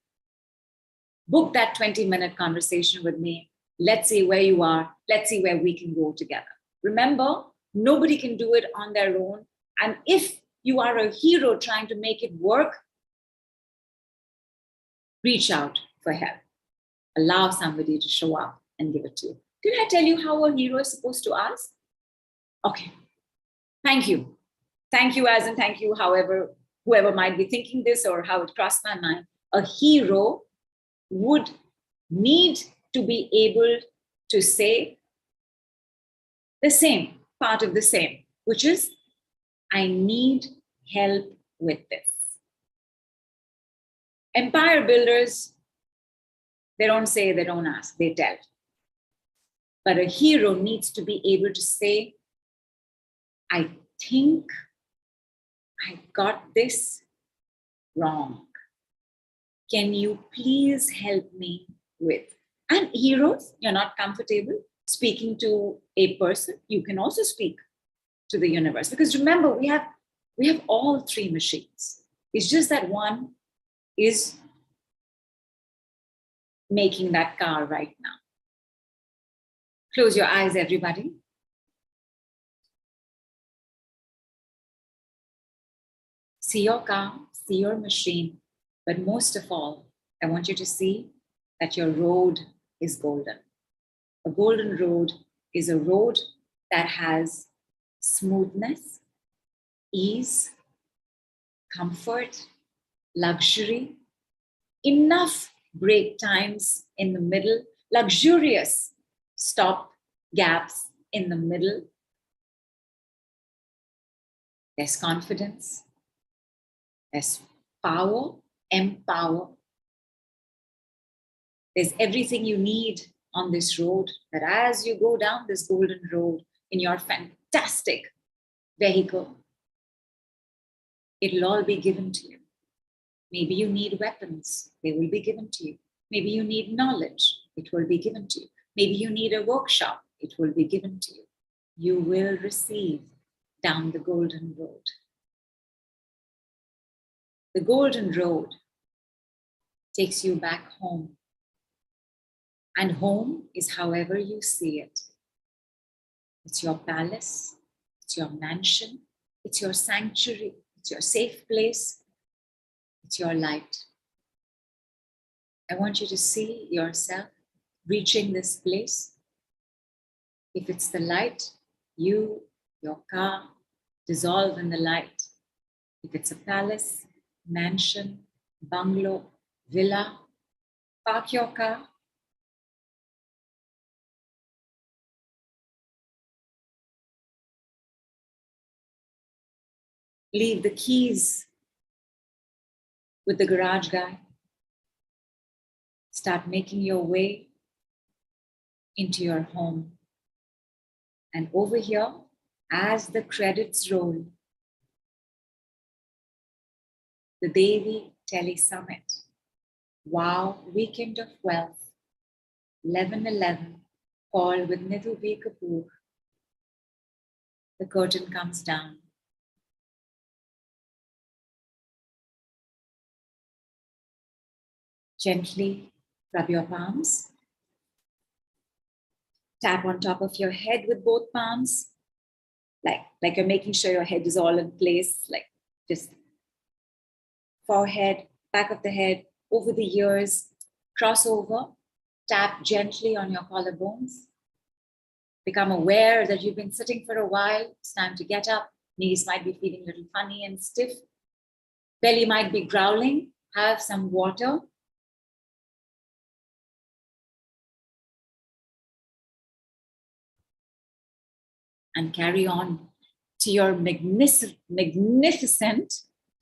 Book that 20-minute conversation with me. Let's see where you are. Let's see where we can go together. Remember, nobody can do it on their own. And if you are a hero trying to make it work, reach out for help. Allow somebody to show up and give it to you. Did I tell you how a hero is supposed to ask? Okay. Thank you. Thank you as in thank you, however, whoever might be thinking this or how it crossed my mind. A hero would need to be able to say the same, part of the same, which is, I need help with this. Empire builders, they don't say, they don't ask, they tell. But a hero needs to be able to say, I think I got this wrong. Can you please help me with? And heroes, you're not comfortable speaking to a person, you can also speak to the universe. Because remember, we have all three machines. It's just that one is making that car right now. Close your eyes, everybody. See your car, see your machine, but most of all, I want you to see that your road is golden. A golden road is a road that has smoothness, ease, comfort, luxury, enough break times in the middle, luxurious stop gaps in the middle. There's confidence, there's power, empower. There's everything you need on this road, that as you go down this golden road in your fantastic vehicle, it'll all be given to you. Maybe you need weapons, they will be given to you. Maybe you need knowledge, it will be given to you. Maybe you need a workshop, it will be given to you. You will receive down the golden road. The golden road takes you back home. And home is however you see it. It's your palace, it's your mansion, it's your sanctuary, it's your safe place, it's your light. I want you to see yourself reaching this place. If it's the light, you, your car, dissolve in the light. If it's a palace, mansion, bungalow, villa, park your car. Leave the keys with the garage guy. Start making your way into your home. And over here, as the credits roll, the Devi Tele Summit, Wow Weekend of Wealth, 11/11, call with Nidhu B Kapoor. The curtain comes down. Gently rub your palms. Tap on top of your head with both palms, like you're making sure your head is all in place, like just forehead, back of the head, over the ears, cross over, tap gently on your collarbones. Become aware that you've been sitting for a while. It's time to get up. Knees might be feeling a little funny and stiff. Belly might be growling. Have some water. And carry on to your magnificent,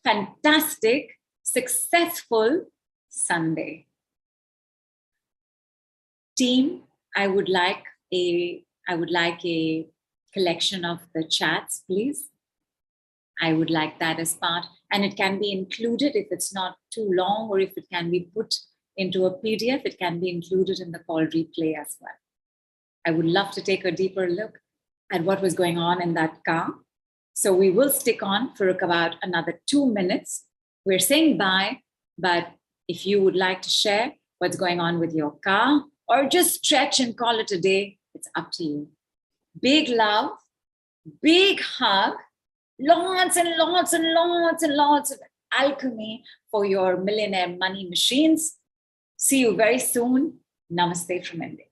fantastic, successful Sunday. Team, I would like a collection of the chats, please. I would like that as part, and it can be included if it's not too long, or if it can be put into a PDF, it can be included in the call replay as well. I would love to take a deeper look at what was going on in that car. So we will stick on for about another 2 minutes. We're saying bye, but if you would like to share what's going on with your car or just stretch and call it a day, it's up to you. Big love, big hug, lots and lots and lots and lots of alchemy for your millionaire money machines. See you very soon. Namaste from India.